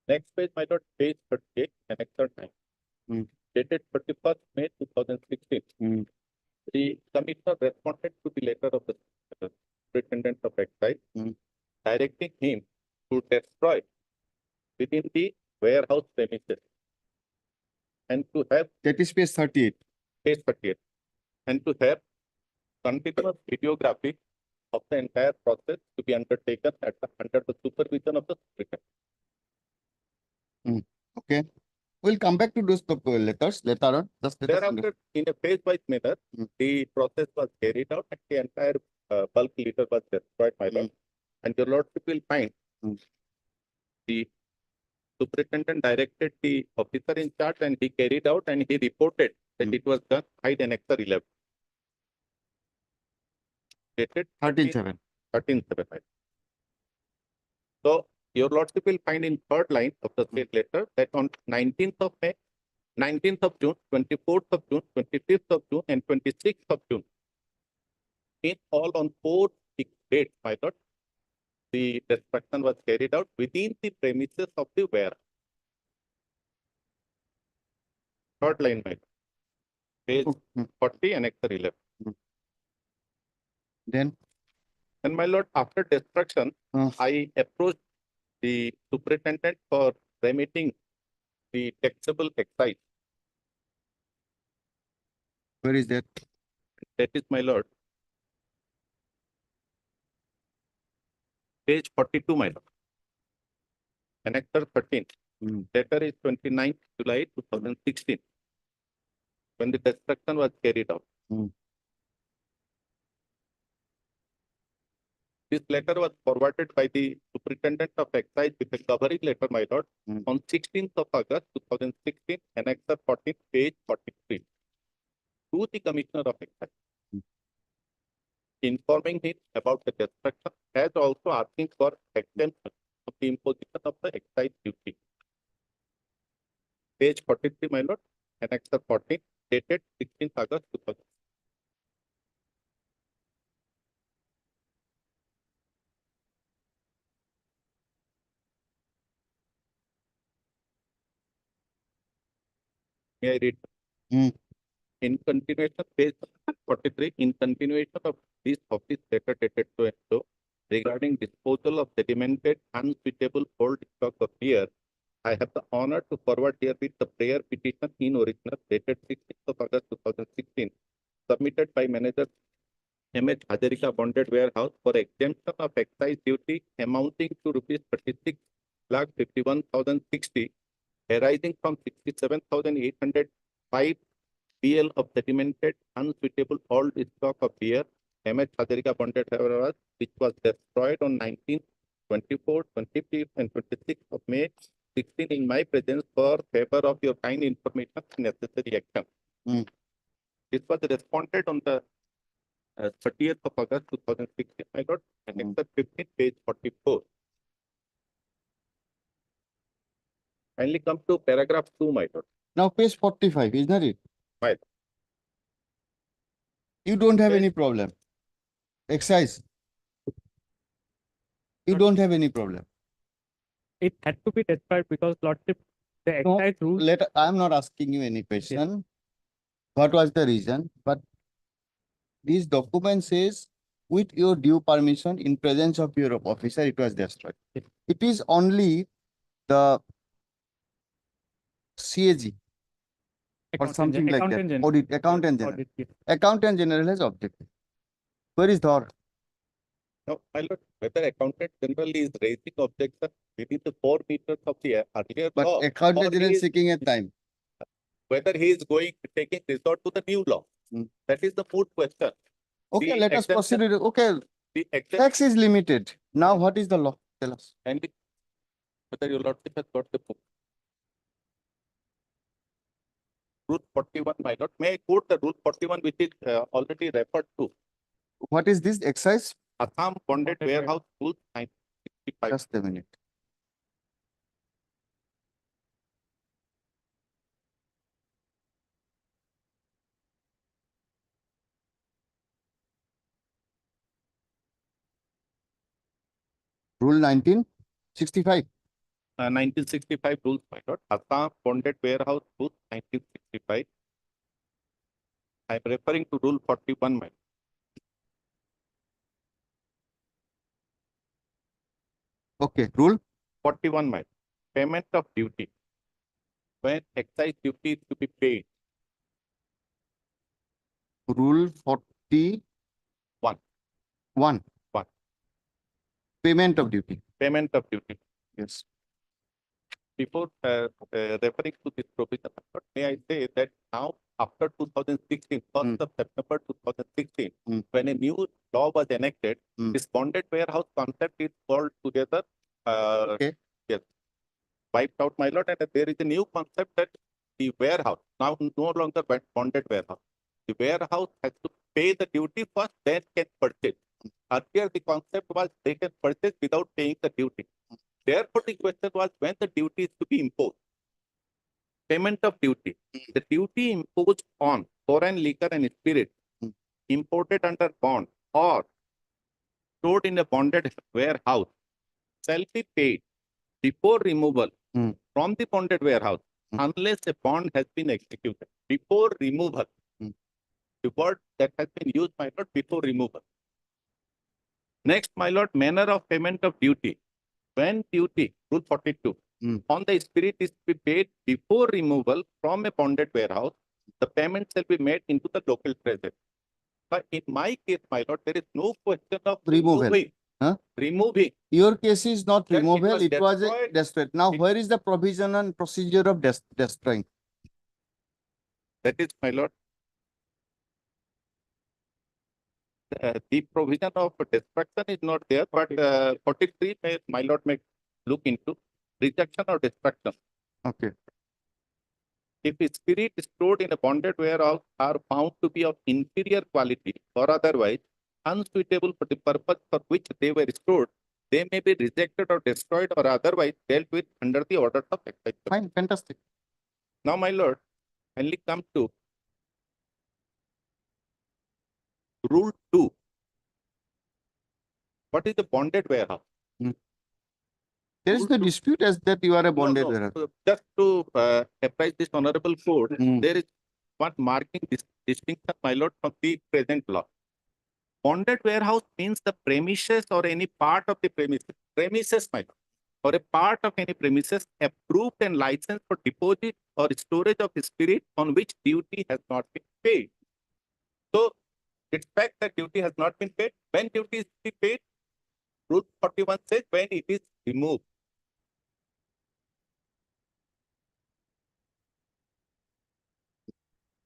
Next page, my lord, page 38, Annexure 9. Dated 31st May 2016. The commissioner responded to the letter of the superintendent of Excise, directing him to destroy within the warehouse premises and to have That is page 38. page 38. and to have continuous videography of the entire process to be undertaken under the supervision of the superintendent. Okay. We'll come back to those letters later on. Just let us Thereafter, in a phase-wise manner, Mm. the process was carried out and the entire bulk litter was destroyed, my lord. And your lordship will find Mm. the superintendent directed the officer in charge and he carried out and he reported that Mm. it was done by the Annexer 11. Dated 13/7. 13/7. my lord. So, your lordship will find in third line of the state letter that on 19th of May, 19th of June, 24th of June, 25th of June, and 26th of June, in all on 4 fixed dates, my lord, the destruction was carried out within the premises of the warehouse. Third line, my lord. Page Mm. 40, Annexer 11. Then And my lord, after destruction, uh, I approached the superintendent for remitting the taxable excise. where is that? That is, my lord, page 42, my lord. Annexer 13. Mm. Letter is 29th July 2016, when the destruction was carried out. Mm. This letter was forwarded by the superintendent of excise with a covering letter, my lord, Mm. on 16th of August 2016, Annexer 14, page 43, to the Commissioner of Excise, Mm. informing him about the destruction, as also asking for exemption of the imposition of the excise duty. Page 43, my lord, Annexer 14, dated 16th August 2000. May I read? Mm. In continuation, page 43, in continuation of this office letter dated so and so, regarding disposal of sedimented unsuitable old stock of beer, I have the honor to forward herewith the prayer petition in original dated 16th of August 2016, submitted by manager M.H. Hajarika Bonded Warehouse for exemption of excise duty amounting to rupees 36,51,060, arising from 67,805 BL of sedimented unsuitable old stock of beer, M.H. Hajarika Bonded Warehouse, which was destroyed on 19th, 24th, 25th, and 26th of May 16 in my presence for favor of your kind information and necessary action. Mm. This was responded on the 30th of August 2016, my lord, and Mm. it's 15th, page 44. Kindly come to paragraph 2, my lord. Now page 45, isn't it? Right. You don't have Page- any problem. Excise. You Not- don't have any problem. It had to be destroyed because lordship, the No, excise rules. I'm not asking you any question. What was the reason? But this document says, with your due permission, in presence of your officer, it was destroyed. Yes. It is only the CAG or something like that. Audit, accountant general. Audit, yes. Accountant general has objected. Where is the order? Now, my lord, whether accountant general is raising objection within the 4 meters of the earlier But law, accountant or general he is is- seeking a time. whether he is taking resort to the new law. Hmm. That is the moot question. Okay, The let us exemption- proceed. Okay, The exemption tax is limited. Now, what is the law? Tell us. and whether your lordship has got the book. Rule 41, my lord. May I quote the rule 41, which is already referred to? What is this excise? Assam Bonded Bonded Warehouse Rules 1965. Just a minute. Rule 1965. 1965 rules, my lord. Assam Bonded Warehouse Rules 1965. I am referring to Rule 41, my lord. Okay, rule 41, my lord. Payment of duty. When excise duty is to be paid, Rule 41. One. Payment of duty. Payment of duty. Yes. Before referring to this provision, may I say that now after 2016, 1st of September 2016, when a new law was enacted, this bonded warehouse concept is called together. Okay. Yes, wiped out, my lord, and there is a new concept that the warehouse now no longer bonded warehouse. The warehouse has to pay the duty first, then can purchase. Earlier, the concept was they can purchase without paying the duty. Therefore, the question was when the duty is to be imposed. Payment of duty. The duty imposed on foreign liquor and spirit imported under bond or stored in a bonded warehouse shall be paid before removal from the bonded warehouse unless a bond has been executed. Before removal. The word that has been used, my lord, before removal. Next, my lord, manner of payment of duty. When duty, Rule 42, on the spirit is to be paid before removal from a bonded warehouse, the payment shall be made into the local treasury. But in my case, my lord, there is no question of Removal. removing. Huh? Removing. Your case is not That it removal, was it was a destroyed. destroyed. Now, where is the provision and procedure of destroying? That is, my lord, the provision of destruction is not there, but 43 may, my lord, may look into rejection or destruction. Okay. If a spirit stored in a bonded warehouse are found to be of inferior quality or otherwise unsuitable for the purpose for which they were stored, they may be rejected or destroyed or otherwise dealt with under the orders of excise. Fine, fantastic. Now, my lord, finally come to Rule 2. What is the bonded warehouse? There is no dispute as that you are a bonded warehouse. Just to apprise this honorable court, there is one marking distinction, my lord, from the present law. Bonded warehouse means the premises or any part of the premises. Premises, my lord, or a part of any premises approved and licensed for deposit or storage of spirit on which duty has not been paid. So, it's fact that duty has not been paid. When duty is to be paid, Rule 41 says when it is removed.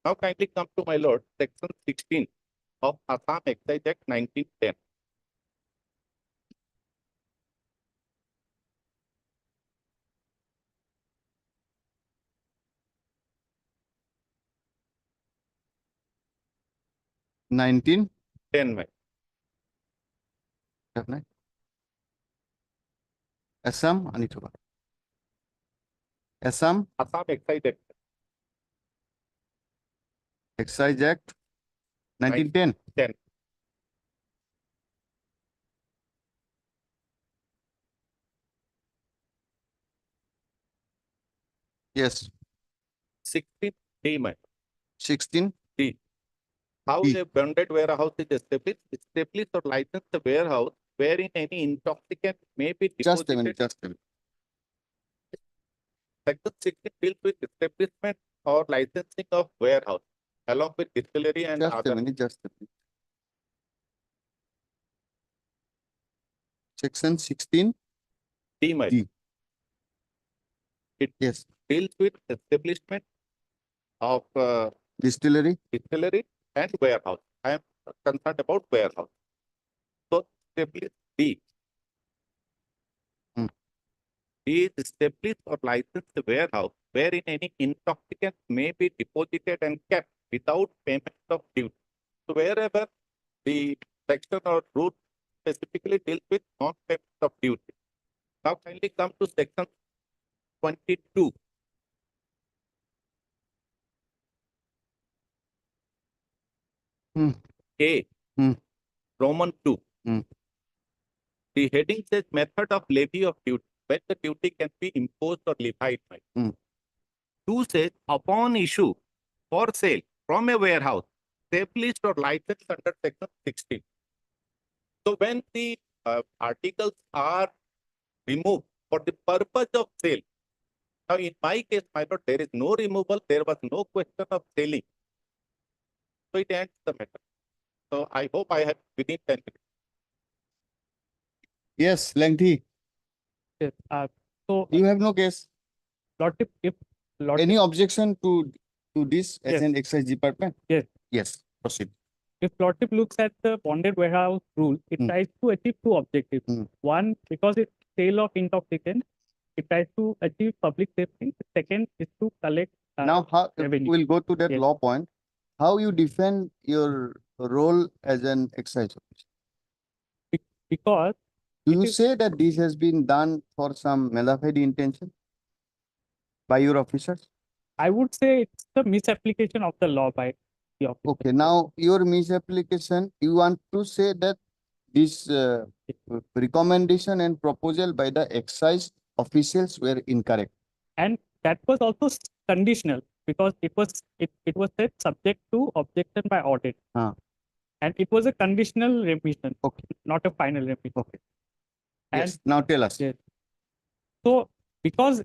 Now kindly come to my lord, section 16 of Assam Excise Act 1910. Nineteen. 10, my. Assam, Anitoba. Assam Assam Excise Act. Excise Act 1910. 10. Yes. 16 D, my. 16. D. How D. a bonded warehouse is established? Establish or license the warehouse wherein any intoxicant may be Just a deposited. minute, just a minute. Section 16 deals with establishment or licensing of warehouse along with distillery and Just a other. minute, just a minute. Section 16. D, my. D. It Yes. deals with establishment of Distillery. distillery and warehouse. I am concerned about warehouse. So, establish D. D is establish or license the warehouse wherein any intoxicant may be deposited and kept without payment of duty. So, wherever the section or rule specifically deals with non-payment of duty. Now, kindly come to section 22. A. Roman 2. The heading says method of levy of duty, when the duty can be imposed or levied by. 2 says upon issue for sale from a warehouse established or licensed under section 16. So when the articles are removed for the purpose of sale, now in my case, my lord, there is no removal, there was no question of selling. So it ends the matter. So I hope I have within 10 minutes. Yes, lengthy. Yes. So You have no case. Lordship, if Lordship, Any objection to this as Yes. an excise department? Yes. Yes, proceed. if Lordship looks at the bonded warehouse rule, it Hmm. tries to achieve two objectives. Hmm. One, because it's sale of intoxicants, it tries to achieve public safety. The second is to collect Now, how revenue. we'll go to that Yes. law point. How you defend your role as an excise officer? Because Do it you is- say that this has been done for some malafide intention by your officers? I would say it's the misapplication of the law by the officer. Okay, now your misapplication, you want to say that this recommendation and proposal by the excise officials were incorrect. And that was also conditional because it was said subject to objection by audit. Ah. And it was a conditional remission, Okay. not a final remission. Okay. And Yes, now tell us. Yes. So because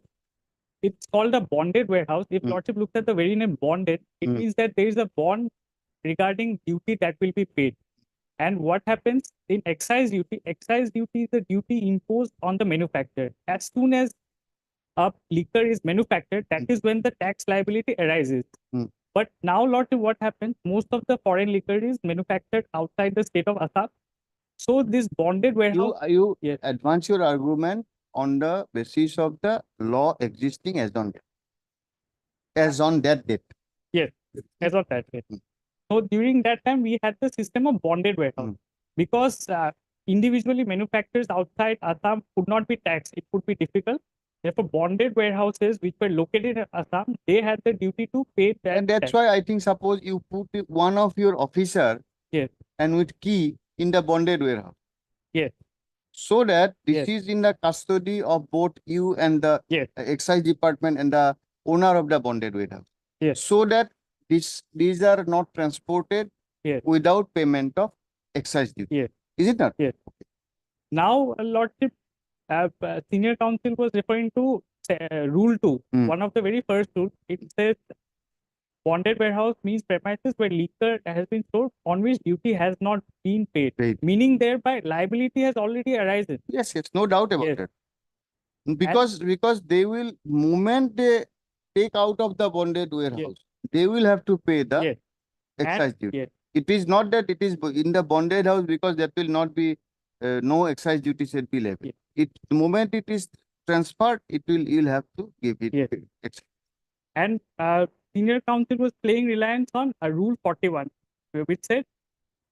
it's called a bonded warehouse, if Hmm. Lordship looks at the very name bonded, it Hmm. means that there is a bond regarding duty that will be paid. And what happens in excise duty? Excise duty is the duty imposed on the manufacturer. As soon as a liquor is manufactured, that is when the tax liability arises. Hmm. But now, Lordship, what happens? Most of the foreign liquor is manufactured outside the state of Assam. So this bonded warehouse, You Yes. advance your argument on the basis of the law existing as on that date. as of that way. Hmm. So during that time, we had the system of bonded warehouse Hmm. because individually manufacturers outside Assam could not be taxed. It would be difficult. Therefore, bonded warehouses which were located in Assam, they had the duty to pay that And that's tax. why I think suppose you put one of your officer Yes. and with key in the bonded warehouse. Yes. So that this Yes. is in the custody of both you and the Yes. excise department and the owner of the bonded warehouse. Yes. So that these are not transported Yes. without payment of excise duty. Yes. Is it not? Yes. Now, Lordship, senior counsel was referring to rule 2, Hmm. one of the very first rules. It says bonded warehouse means premises where liquor has been stored on which duty has not been paid. Meaning thereby liability has already arisen. Yes, yes, no doubt about Yes. it. Because they will, moment they take out of the bonded warehouse, they will have to pay the Yes. excise And- duty. yes. It is not that it is in the bonded house because that will not be, no excise duty shall be levied. Yes. The moment it is transferred, you'll have to give it. Yes. Excise. And senior counsel was playing reliance on rule 41, which said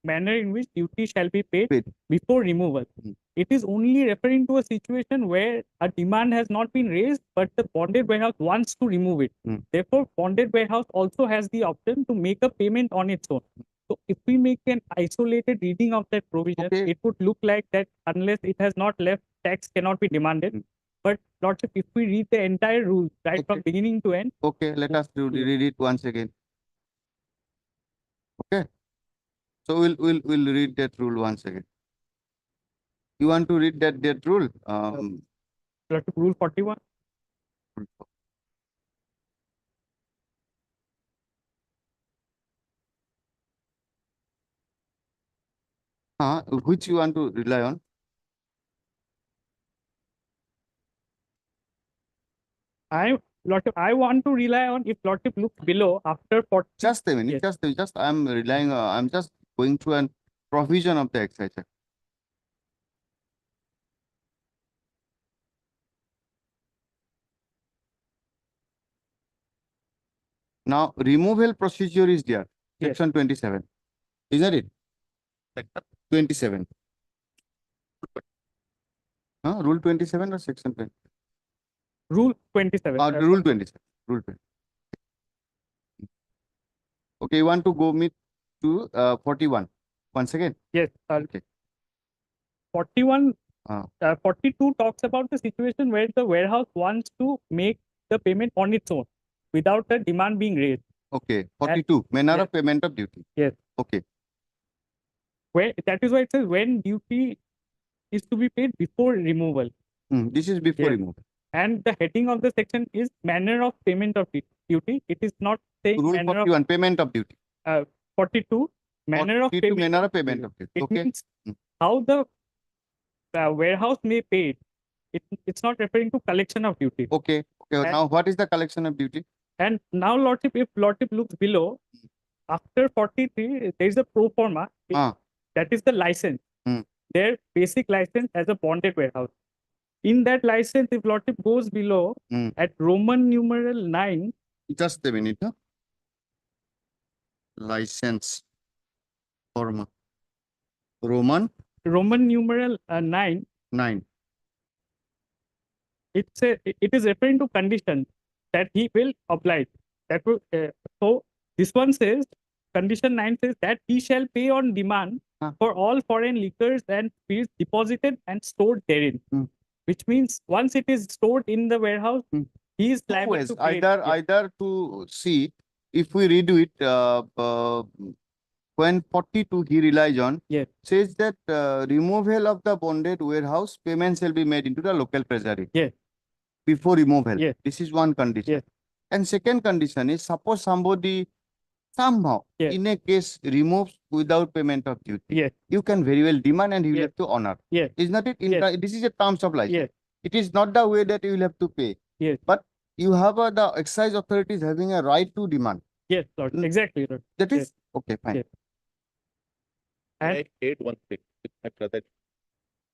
manner in which duty shall be paid before removal. Hmm. It is only referring to a situation where a demand has not been raised, but the bonded warehouse wants to remove it. Hmm. Therefore, bonded warehouse also has the option to make a payment on its own. So if we make an isolated reading of that provision, Okay. it would look like that unless it has not left, tax cannot be demanded. Hmm. But Lordship, if we read the entire rule right from Okay. beginning to end, Okay, let us read it once again. Okay. So we'll read that rule once again. You want to read that rule? Lordship, rule 41. Which you want to rely on? Lordship, I want to rely on if Lordship looks below after 40. Just a minute. Yes. Just I'm relying. I'm just going through an provision of the Excise Act. Now, removal procedure is there. Yes. Section 27. Isn't it? Section 27. Rule 27 or section 20? Rule 27. Rule 27. Rule 20. Okay, you want to go meet to 41 once again? Yes. Okay. 41, Ah. 42 talks about the situation where the warehouse wants to make the payment on its own without the demand being raised. Okay. 42. Manner yes. of payment of duty. Yes. Okay. Where that is why it says when duty is to be paid before removal. This is before Yes. removal. And the heading of the section is manner of payment of duty. It is not saying Rule manner 41. Payment of duty. of 42, manner of 42 payment. manner of payment of duty. It Okay. means Mm. how the warehouse may pay it. It's not referring to collection of duty. Okay. Okay. And- Now, what is the collection of duty? And now, Lordship, if Lordship looks below, after 43, there is a pro forma. Ah. That is the license. Hmm. Their basic license as a bonded warehouse. In that license, if Lordship goes below, Hmm. at Roman numeral 9, Just a minute. Huh? License form. Roman numeral 9, 9. it is referring to condition that he will oblige. That will, so this one says, condition 9 says that he shall pay on demand Huh. for all foreign liquors and spirits deposited and stored therein. Hmm. Which means once it is stored in the warehouse, Hmm. he is Two liable ways. to pay. it. Either Yeah. either to see if we redo it, when 42 he relies on, Yes. says that removal of the bonded warehouse, payment shall be made into the local treasury. Yes. Before removal. Yes. This is one condition. Yes. And second condition is, suppose somebody somehow Yes. in a case removes without payment of duty. Yes. You can very well demand and you will Yes. have to honor. Yes. Is not it? Yes. This is a terms of license. Yes. It is not the way that you will have to pay. Yes. But you have the excise authorities having a right to demand. Yes, Lord. Hmm. Exactly, Lord. That Yes. is okay, fine. Yes. And I hate one thing with my brother.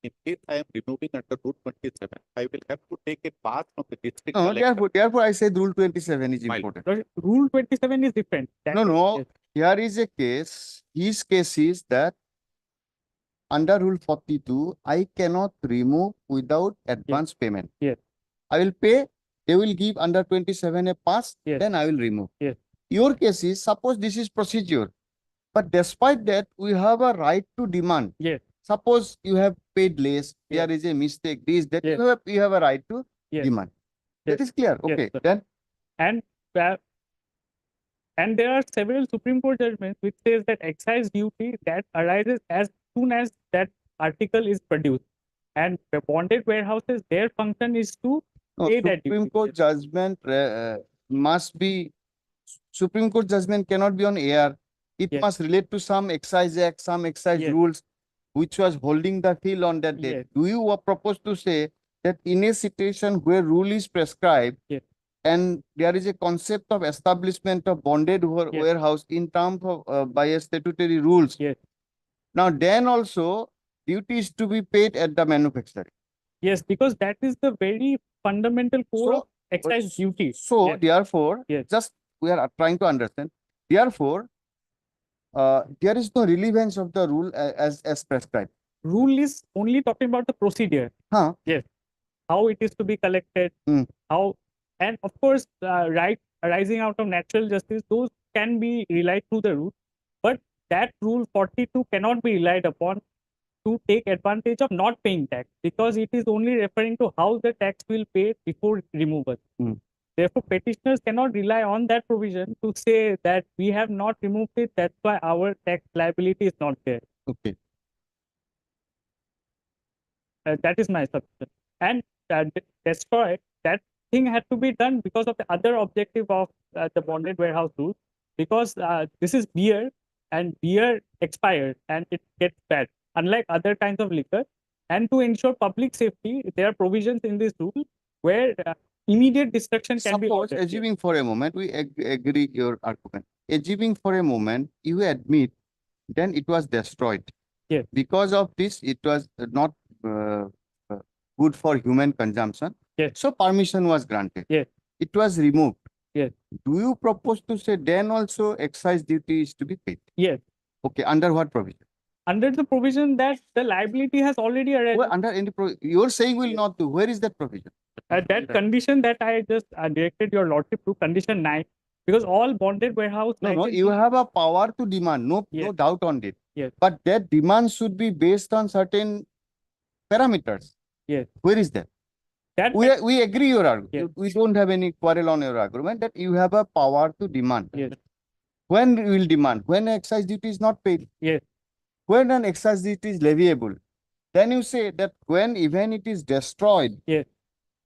In case I am removing under Rule 27, I will have to take a pass from the district No, collector. therefore I said Rule 27 is Fine. important. Lord, Rule 27 is different. That No, is- no. yes. Here is a case. His case is that under Rule 42, I cannot remove without advance payment. Yes. I will pay. They will give under 27 a pass. Yes. Then I will remove. Yes. Your case is, suppose this is procedure, but despite that, we have a right to demand. Yes. Suppose you have paid less, Yes. there is a mistake, this, that, Yes. you have a right to Yes. demand. Yes. That is clear. Yes, Okay. sir. Then And and there are several Supreme Court judgments which says that excise duty that arises as soon as that article is produced. And the bonded warehouses, their function is to no, pay that Supreme duty. Court judgment must be, Supreme Court judgment cannot be on air. It Yes. must relate to some excise act, some excise Yes. rules, which was holding the field on that date. Yes. Do you propose to say that in a situation where rule is prescribed, Yes. and there is a concept of establishment of bonded Yes. warehouse in terms of by a statutory rules. Yes. Now then also duty is to be paid at the manufacturer. Yes, because that is the very fundamental core So- of excise duty. So Yes. therefore, Yes. just we are trying to understand. Therefore, there is no relevance of the rule as prescribed. Rule is only talking about the procedure. Huh? Yes. How it is to be collected, Hmm. how, and of course, right arising out of natural justice, those can be relied through the rule. But that rule 42 cannot be relied upon to take advantage of not paying tax, because it is only referring to how the tax will pay before removal. Hmm. Therefore, petitioners cannot rely on that provision to say that we have not removed it, that's why our tax liability is not there. Okay. That is my submission. And destroy, that thing had to be done because of the other objective of the bonded warehouse rule, because this is beer, and beer expires and it gets bad, unlike other kinds of liquor. And to ensure public safety, there are provisions in this rule where immediate destruction can be Suppose, ordered. Yes. assuming for a moment, we agree your argument. Assuming for a moment, you admit, then it was destroyed. Yes. Because of this, it was not good for human consumption. Yes. So permission was granted. Yes. It was removed. Yes. Do you propose to say then also excise duty is to be paid? Yes. Okay, under what provision? Under the provision that the liability has already arisen. Well, under any you're saying will not do. Where is that provision? That condition that I just directed your lordship to, condition 9, because all bonded warehouse No, licenses- you have a power to demand. No Yes. doubt on it. Yes. But that demand should be based on certain parameters. Yes. Where is that? that We agree your argument. Yes. We don't have any quarrel on your argument that you have a power to demand. Yes. When you will demand? When excise duty is not paid. Yes. When an excise duty is leviable, then you say that when even it is destroyed, Yes.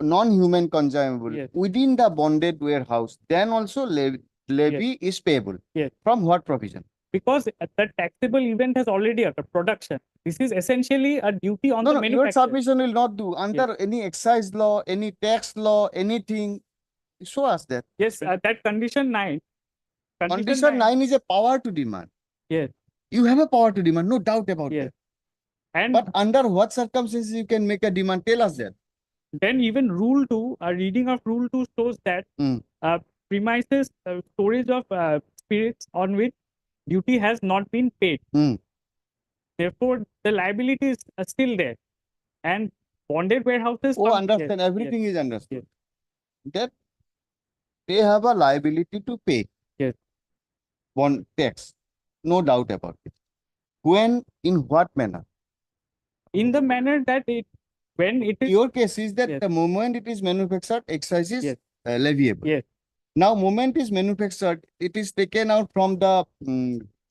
non-human consumable Yes. within the bonded warehouse, then also levy is payable. Yes. From what provision? because the taxable event has already occurred, production. This is essentially a duty on No, the no, your manufacturer. submission will not do. Under any excise law, any tax law, anything, show us that. Yes, that condition 9. Condition 9 is a power to demand. Yes. You have a power to demand, no doubt about Yes. that. And But under what circumstances you can make a demand? Tell us that. then even rule 2, a reading of rule 2 shows that Mm. premises storage of spirits on which duty has not been paid. Mm. Therefore, the liability is still there. And bonded warehouses. Oh, come- understand, yes, everything is understood. Yes. That they have a liability to pay. Yes. Bond tax, no doubt about it. When, in what manner? In the manner that it, when it is. Your case is that Yes. the moment it is manufactured, excise is Yes. leviable. Yes. Now, moment is manufactured, it is taken out from the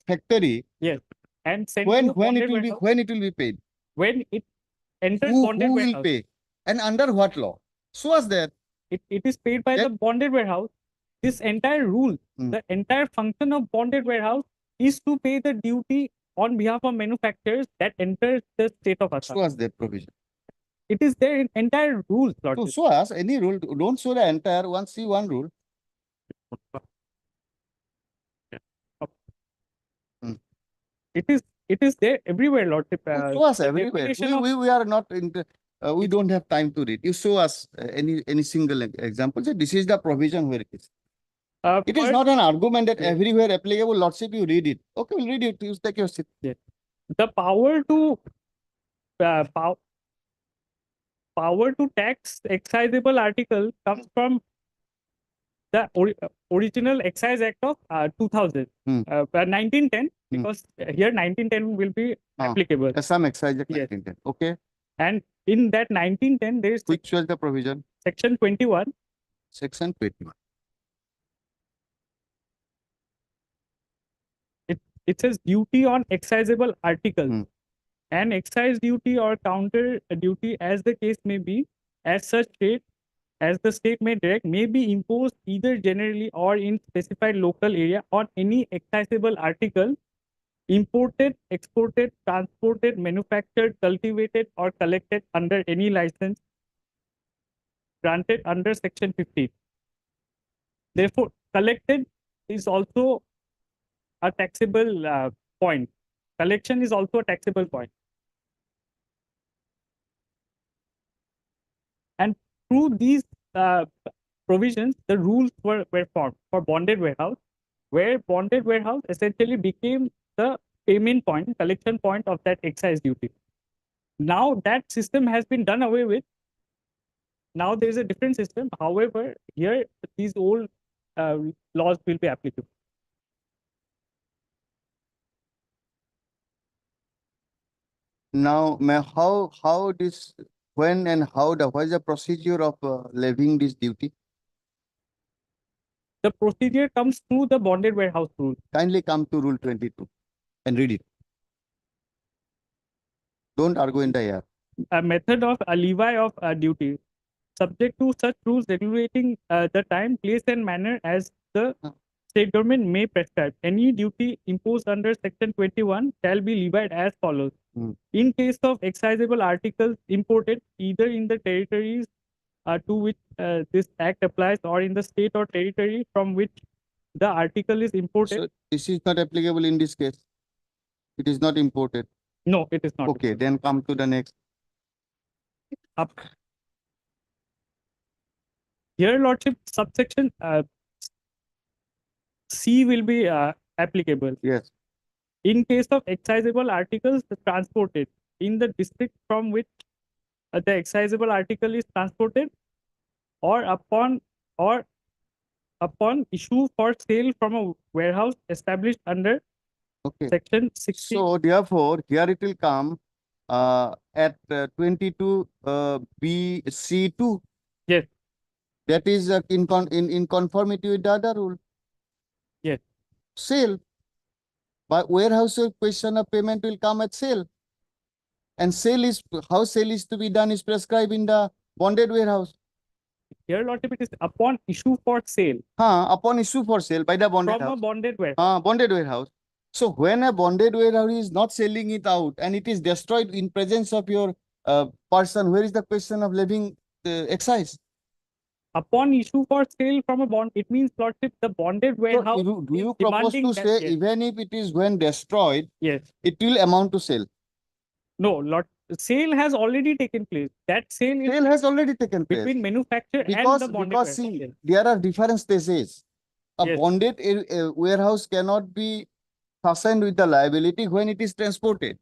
factory. Yes. And sent When to a bonded it will be warehouse. paid? When it enters Who bonded will warehouse. pay? And under what law? Show us that. It is paid by That- the bonded warehouse. This entire rule, Mm. the entire function of bonded warehouse is to pay the duty on behalf of manufacturers that enters the state of Assam. Show us that provision. It is there in entire rules, So Lordship. show us any rule. Don't show the entire one. See one rule. It is there everywhere, Lordship. Show us the everywhere. definition of- We are not in the, we don't have time to read. You show us any single example. Say this is the provision where it is. It is first, not an argument that Yeah. everywhere applicable. Lordship, you read it. Okay, we'll read it. You take your seat. the power to power to tax excisable article comes from the original Excise Act of 2000, Hmm. 1910, Hmm. because here 1910 will be Ah. applicable. Some excise act Yes. 1910. Okay. And in that 1910, there is Which was the provision? section 21. Section 21. It says duty on excisable articles. Hmm. And excise duty or counter duty, as the case may be, as such state as the state may direct, may be imposed either generally or in specified local area on any excisable article imported, exported, transported, manufactured, cultivated, or collected under any license granted under section 15. Therefore, collected is also a taxable point. Collection is also a taxable point. And through these provisions, the rules were formed for bonded warehouse, where bonded warehouse essentially became the payment point, collection point of that excise duty. Now that system has been done away with. Now there is a different system. However, here these old laws will be applicable. Now, how this, when and how what is the procedure of levying this duty? The procedure comes through the bonded warehouse rule. Kindly come to Rule 22 and read it. Don't argue in the air. A method of a levy of duty, subject to such rules regulating the time, place, and manner as the state government may prescribe. Any duty imposed under section 21 shall be levied as follows. Hmm. In case of excisable articles imported either in the territories to which this act applies or in the state or territory from which the article is imported. So this is not applicable in this case. It is not imported. No, it is not. Okay, then come to the next. Up. Here, Lordship, subsection C will be applicable. Yes. In case of excisable articles transported in the district from which the excisable article is transported, or upon issue for sale from a warehouse established under Okay. section 60. So therefore, here it will come at 22 BC2. Yes. That is in conformity with the other rule. Yes. Sale. By warehouse question of payment will come at sale. And sale is, how sale is to be done is prescribed in the bonded warehouse. Here, Lordship, it is upon issue for sale Upon issue for sale by the bonded from a house. bonded warehouse. Bonded warehouse. So when a bonded warehouse is not selling it out and it is destroyed in presence of your person, where is the question of levying excise? Upon issue for sale from a bond, it means lordship, the bonded So warehouse do is you propose demanding to that- say yes, even if it is when destroyed, yes. it will amount to sale? No, Lord, sale has already taken place. That sale is Sale has already taken place. between manufacturer and Because, the bonded because warehouse. see, Yes. there are different stages. A Yes. bonded warehouse cannot be fastened with the liability when it is transported.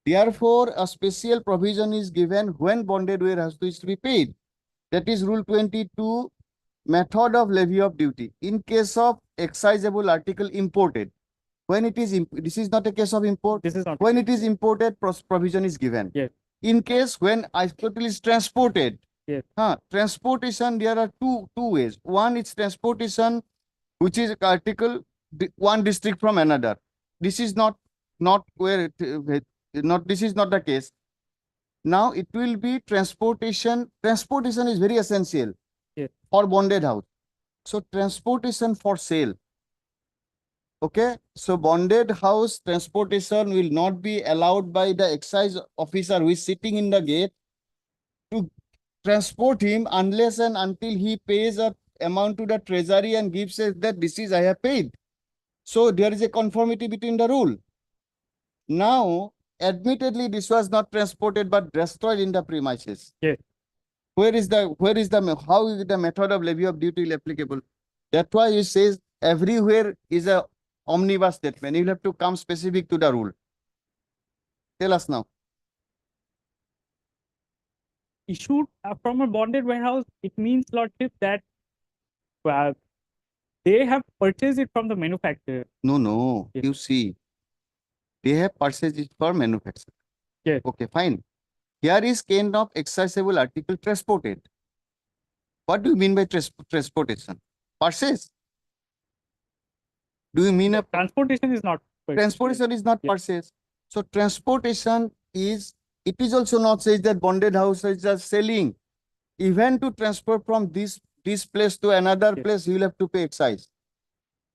Therefore, a special provision is given when bonded warehouse is to be paid. That is Rule 22, method of levy of duty. In case of excisable article imported, when it is, this is not a case of import. This is not. When it is imported, provision is given. Yes. In case when article is transported, Yes. transportation, there are two ways. One is transportation, which is article one district from another. This is not where this is not the case. Now it will be transportation. Transportation is very essential. Yes. For bonded house. So transportation for sale. Okay, so bonded house transportation will not be allowed by the excise officer who is sitting in the gate to transport him unless and until he pays a amount to the treasury and gives us that this is I have paid. So there is a conformity between the rule. Now, admittedly, this was not transported but destroyed in the premises. Yes. How is the method of levy of duty applicable? That's why it says everywhere is a omnibus statement. You'll have to come specific to the rule. Tell us now. Issued from a bonded warehouse, it means lordship that they have purchased it from the manufacturer. No. Yes. You see, they have purchased it for manufacture. Yes. Okay, fine. Here is kind of excisable article transported. What do you mean by transportation? Purchase? Do you mean a Transportation is not purchased. transportation is not Yes. purchase? So transportation is, it is also not says that bonded house is just selling. Even to transfer from this place to another Yes. place, you will have to pay excise.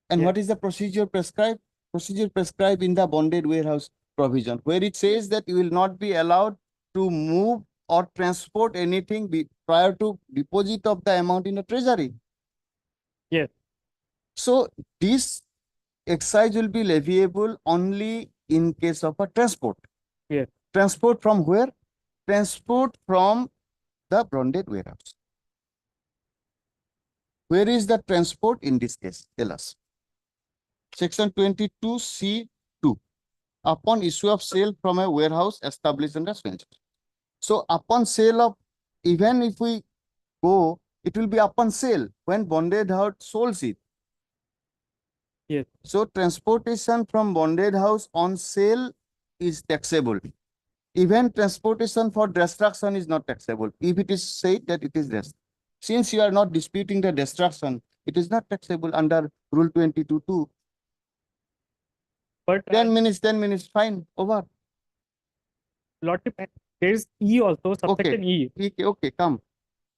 And Yes. what is the procedure prescribed? Procedure prescribed in the bonded warehouse provision, where it says that you will not be allowed to move or transport anything prior to deposit of the amount in the treasury. Yes. So this excise will be leviable only in case of a transport. Yes. Transport from where? Transport from the bonded warehouse. Where is the transport in this case? Tell us. Section 22C2. Upon issue of sale from a warehouse established under venture. So upon sale of, even if we go, it will be upon sale when bonded house sells it. Yes. So transportation from bonded house on sale is taxable. Even transportation for destruction is not taxable. If it is said that it is destruction. Since you are not disputing the destruction, it is not taxable under Rule 22(2). But 10 minutes, fine, over. lordship, there is E also, subsection E. Okay, come.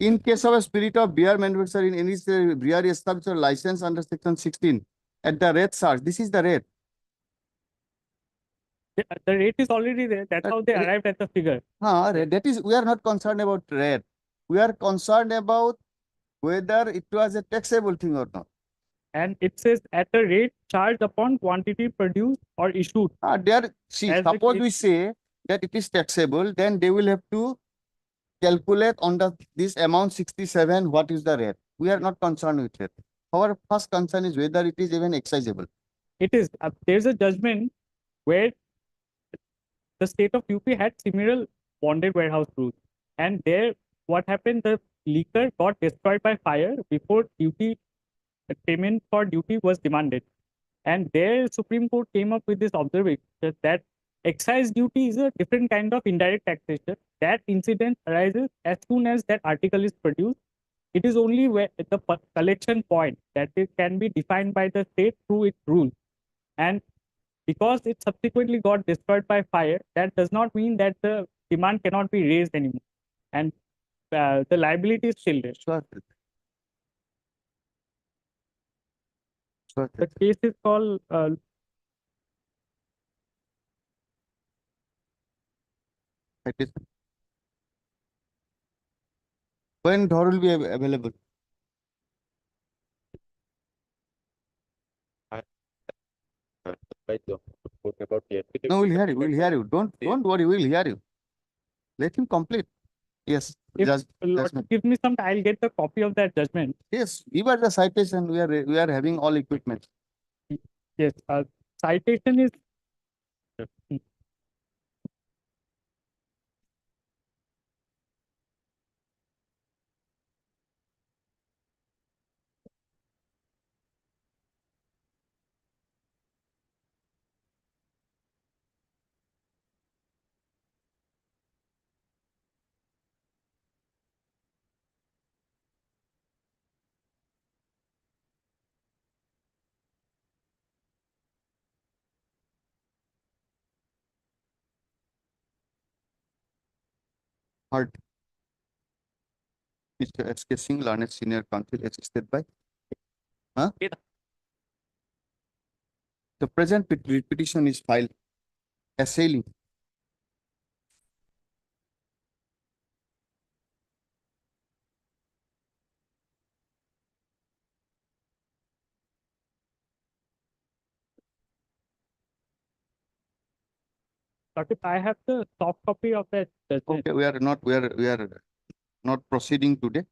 In case of a spirit of beer manufacturer in any brewery established or license under section 16, at the rate charge, this is the rate. The rate is already there. That's how they arrived at the figure. That is, we are not concerned about rate. We are concerned about whether it was a taxable thing or not. And it says at the rate charged upon quantity produced or issued. Suppose we say that it is taxable, then they will have to calculate on this amount 67, what is the rate. We are not concerned with it. Our first concern is whether it is even excisable. It is. There's a judgment where the state of UP had similar bonded warehouse rules. And there, what happened, the liquor got destroyed by fire before duty, payment for duty was demanded. And there, Supreme Court came up with this observation that excise duty is a different kind of indirect taxation. That incident arises as soon as that article is produced. It is only where the collection point that it can be defined by the state through its rules. And because it subsequently got destroyed by fire, that does not mean that the demand cannot be raised anymore. And the liability is still there. The case is called Citation. When Dhar will be available? No, we'll hear you. We'll hear you. Don't worry. We'll hear you. Let him complete. Yes. if Just Lord judgment. give me some, I'll get the copy of that judgment. Yes. Give us the citation. We are having all equipment. Yes, citation is Heard. Mr. S.K. Singh, learned senior counsel, assisted by. Huh? The present petition is filed assailing but if I have the soft copy of that judgment. Okay, we are not proceeding today.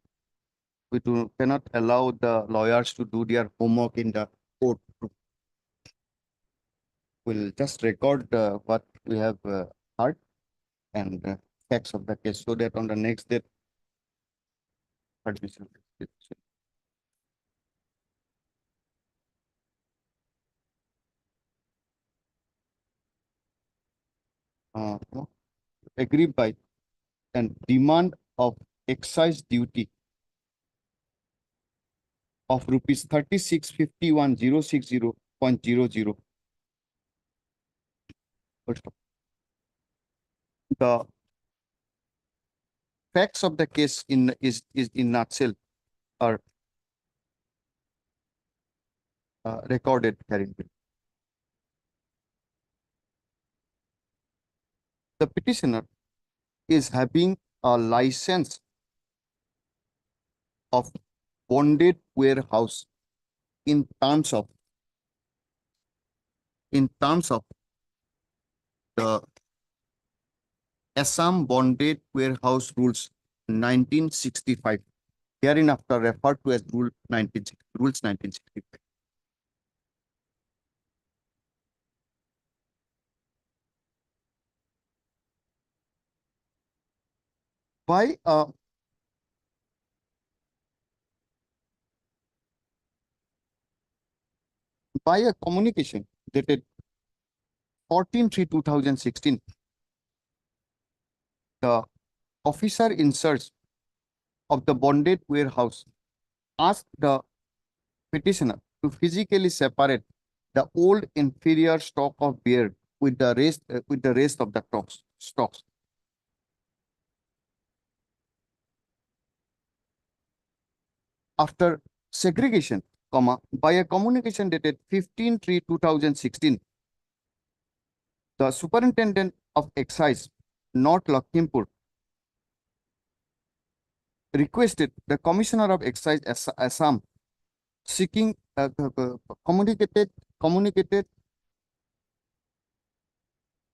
We cannot allow the lawyers to do their homework in the court. We'll just record what we have heard and facts of the case so that on the next day. Admission. Agree by and demand of excise duty of rupees 3651,060.00. The facts of the case is in nutshell are recorded herein. The petitioner is having a license of bonded warehouse in terms of the Assam Bonded Warehouse Rules 1965, hereinafter referred to as Rules 1965. By a communication dated 14/3/2016, the officer in search of the bonded warehouse asked the petitioner to physically separate the old inferior stock of beer with the rest of the stocks. After segregation, by a communication dated 15/3/2016, the Superintendent of Excise, North Lakhimpur, requested the Commissioner of Excise Assam seeking communicated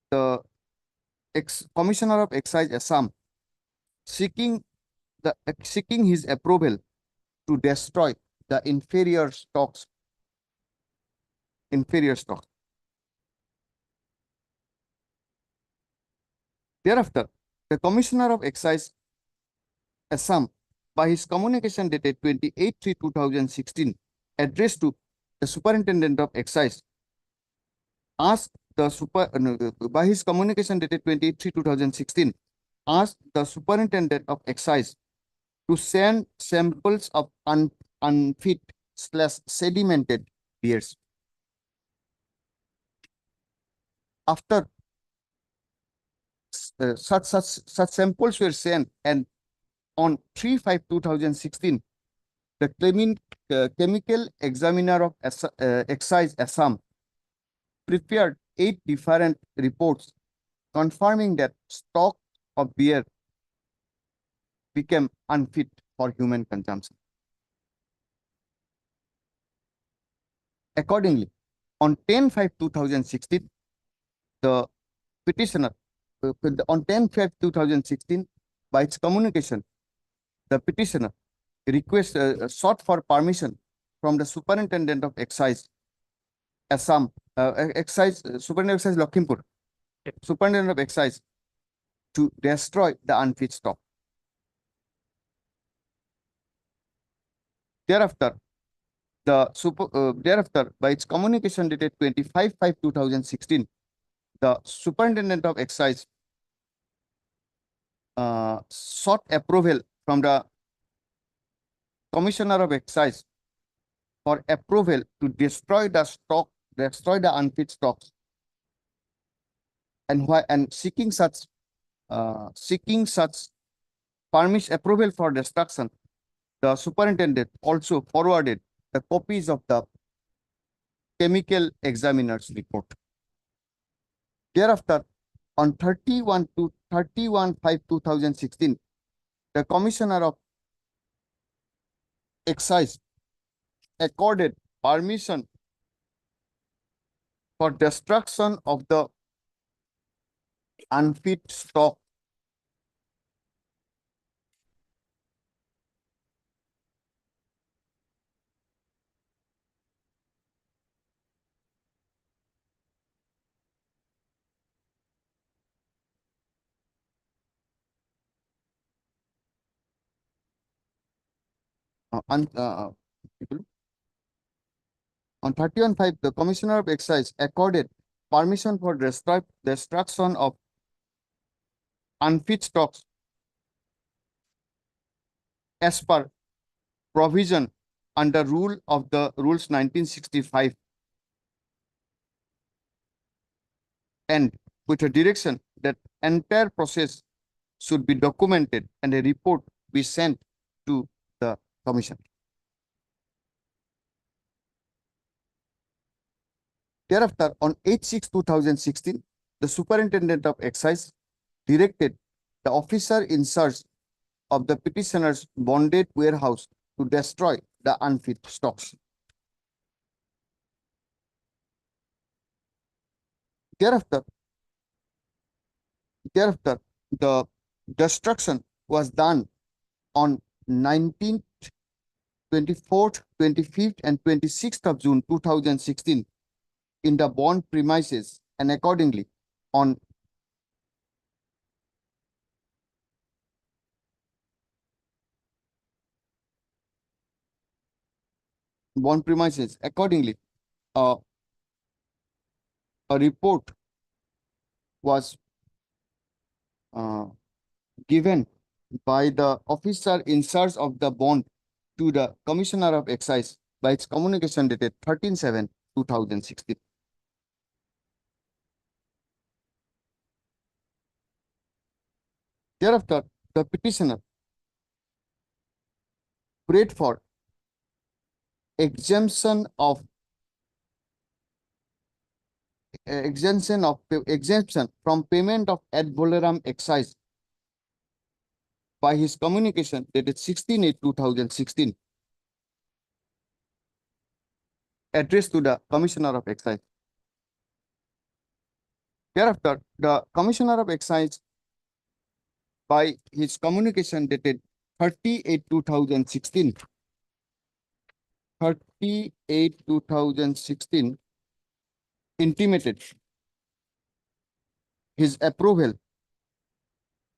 the Commissioner of Excise Assam seeking his approval to destroy the inferior stocks. Thereafter, the Commissioner of Excise Assam, by his communication dated 28/3/2016, addressed to the Superintendent of Excise, asked by his communication dated 28/3/2016, asked the Superintendent of Excise to send samples of unfit/sedimented beers. After such samples were sent, and on 3/5/2016, the chemical examiner of Excise Assam prepared 8 different reports confirming that stock of beer became unfit for human consumption. Accordingly, on 10/5/2016, the petitioner, on 10/5/2016, by its communication, the petitioner sought for permission from the Superintendent of Excise Assam, Superintendent of Excise Lakhimpur, Superintendent of Excise, to destroy the unfit stock. Thereafter, by its communication dated 25/5/2016, the Superintendent of Excise sought approval from the Commissioner of Excise for approval to destroy the unfit stocks, and seeking such permission approval for destruction. The superintendent also forwarded the copies of the chemical examiner's report. Thereafter, on 31/5/2016, the Commissioner of Excise accorded permission for destruction of the unfit stock on 31/5, the Commissioner of Excise accorded permission for destruction of unfit stocks as per provision under rule of the rules 1965, and with a direction that entire process should be documented and a report be sent to the commission. Thereafter, on 8/6/2016, the Superintendent of Excise directed the officer in charge of the petitioner's bonded warehouse to destroy the unfit stocks. Thereafter, the destruction was done on 19th, 24th, 25th, and 26th of June 2016 in the bond premises, and accordingly on bond premises. Accordingly, a report was given by the officer in charge of the bond to the Commissioner of Excise by its communication dated 13/7/2016. Thereafter, the petitioner prayed for exemption from payment of ad valorem excise by his communication dated 16/8/2016, addressed to the Commissioner of Excise. Thereafter, the Commissioner of Excise, by his communication dated 30/8/2016, 30/8/2016, intimated his approval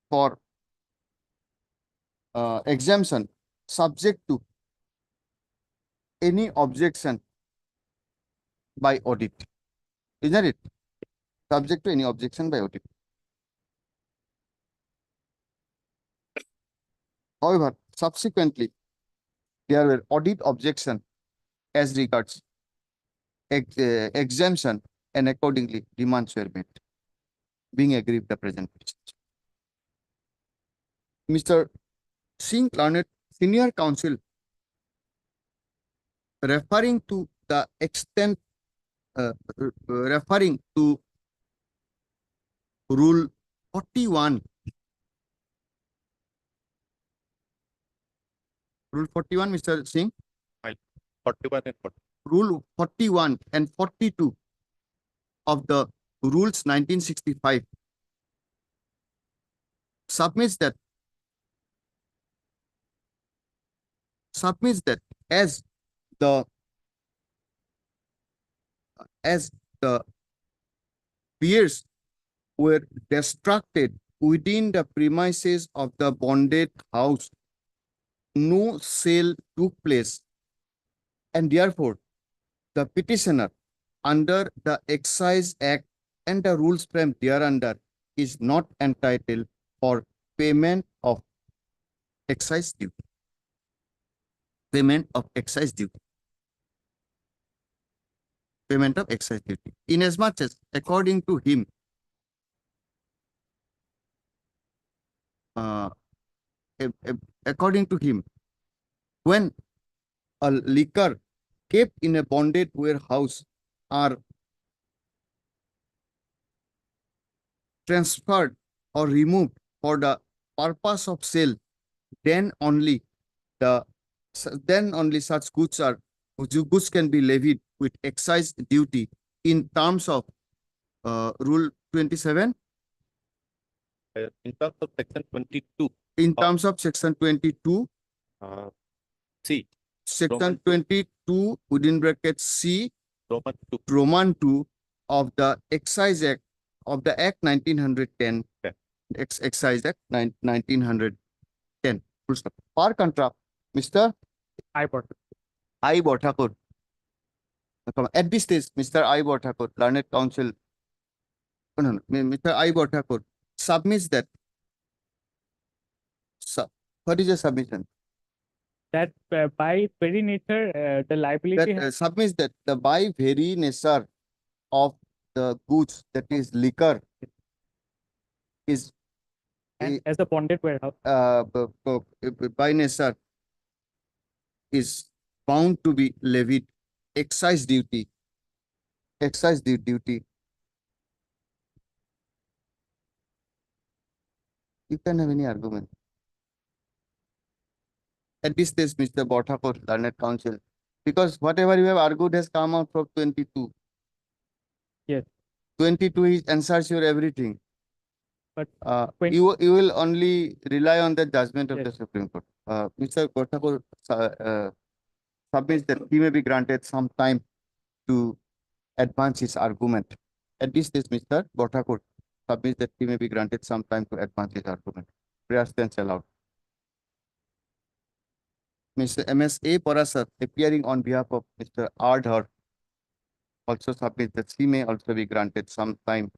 for exemption subject to any objection by audit. Isn't it? Subject to any objection by audit. However, subsequently, there were audit objections as regards exemption, and accordingly demands were made, being agreed the present petition. Mr. Singh, learned senior counsel referring to the extent, referring to Rule 41. Rule 41, Mr. Singh. 41 and 40. Rule 41 and 42 of the Rules 1965 submits that as the peers were destructed within the premises of the bonded house, no sale took place, and therefore the petitioner under the Excise Act and the rules framed thereunder is not entitled for payment of excise duty. Payment of excise duty. Payment of excise duty. Inasmuch as, according to him, when a liquor kept in a bonded warehouse are transferred or removed for the purpose of sale, then only such goods can be levied with excise duty in terms of Rule 27. In terms of section 22, In terms of section 22, C, section Roman 22 within bracket C, Roman 2. Roman 2 of the Excise Act of the Act 1910, Okay. Excise Act 1910. Full stop. Par contra, Mr. I bought it. I. Bhattakur. At this stage, Mr. I. Bhattakur, Learned Counsel, no, Mr. I. Bhattakur submits that. What is the submission? That by very nature, the liability That has submits that the by very nature of the goods, that is liquor, is and as a bonded warehouse. by nature is bound to be levied excise duty. Excise duty. You can have any argument. At this stage, Mr. Bhattakur, Learned Counsel, because whatever you have argued has come out from 22. Yes. 22 is answers your everything. But you will only rely on the judgment of Yes. the Supreme Court. Mr. Bhattakur submits that he may be granted some time to advance his argument. At this stage, Mr. Bhattakur submits that he may be granted some time to advance his argument. Prayer stands allowed. Mr. M.S.A. Parasar, appearing on behalf of Mr. Ardhar, also submits that he may also be granted some time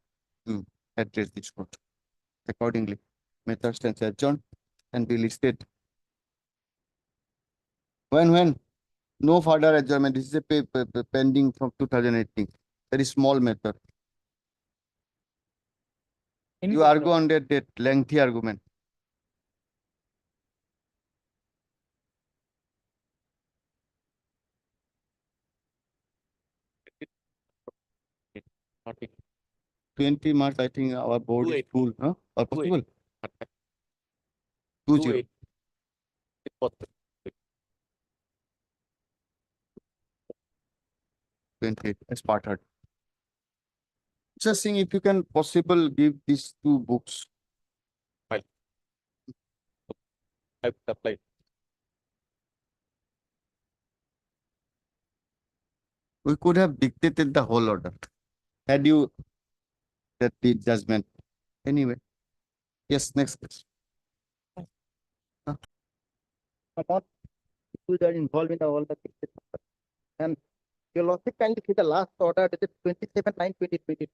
to address this court. Accordingly, matter stands adjourned and be listed. When? No further adjournment. This is a pending from 2018. Very small matter. You argue on that lengthy argument. Not it. 20 March, I think our board is 28. full. Huh? Or possible? 28. 20. It's possible. 28 as part heard. Just seeing if you can possible give these two books. I've applied. We could have dictated the whole order. Had you that the judgment. Anyway. Yes, next question. About people that are involved in all the cases. And your lordship kindly see the last order, that is 27/9/2020.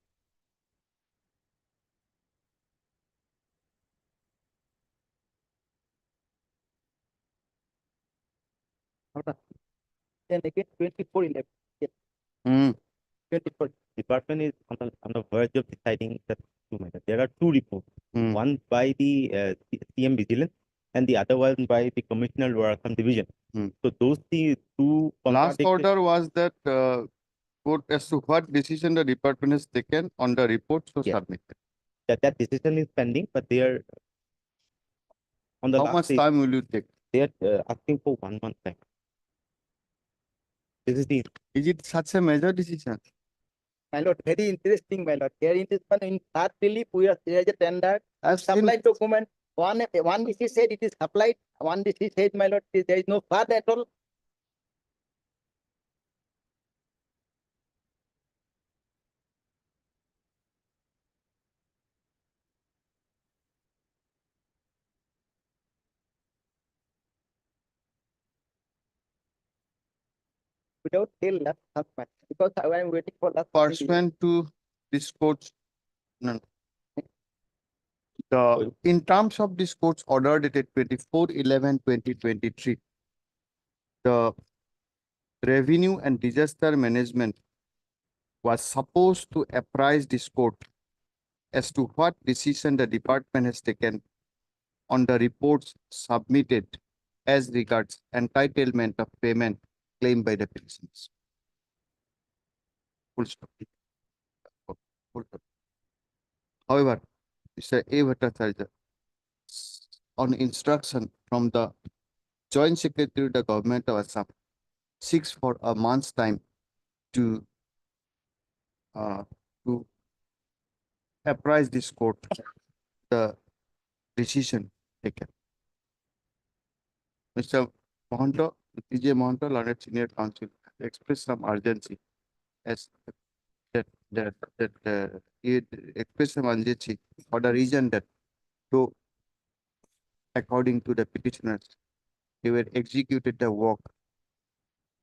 Then again 24/11. Yes, Hmm. 24. Department is on the verge of deciding that two matters. There are two reports. Hmm. One by the CM Vigilance and the other one by the Commissioner Work and Division. Hmm. So those the two Last contradictory- order was that court as to what decision the department has taken on the report so Yes. submitted. that decision is pending, but they are on the How last much stage, time will you take? they are asking for 1 month time. This is the Is it such a major decision? My lord, very interesting, my lord. Here in this one, in that relief, we are there is a tender, I've seen supplied document. One DC said it is applied, one DC said, my lord, there is no fraud at all. Without till last month, because I am waiting for last. pursuant to this court's no. The in terms of this court's order dated 24/11/2023, the revenue and disaster management was supposed to apprise this court as to what decision the department has taken on the reports submitted as regards entitlement of payment claimed by the petitioners. Full stop. Full stop. However, Mr. A. Bhattacharya, on instruction from the Joint Secretary of the Government of Assam, seeks for a month's time to apprise this court the decision taken. Mr. Mohanto, T.J. Mohanto, Learned Senior Counsel, expressed some urgency as it expressed some urgency for the reason that though according to the petitioners, they were executed the work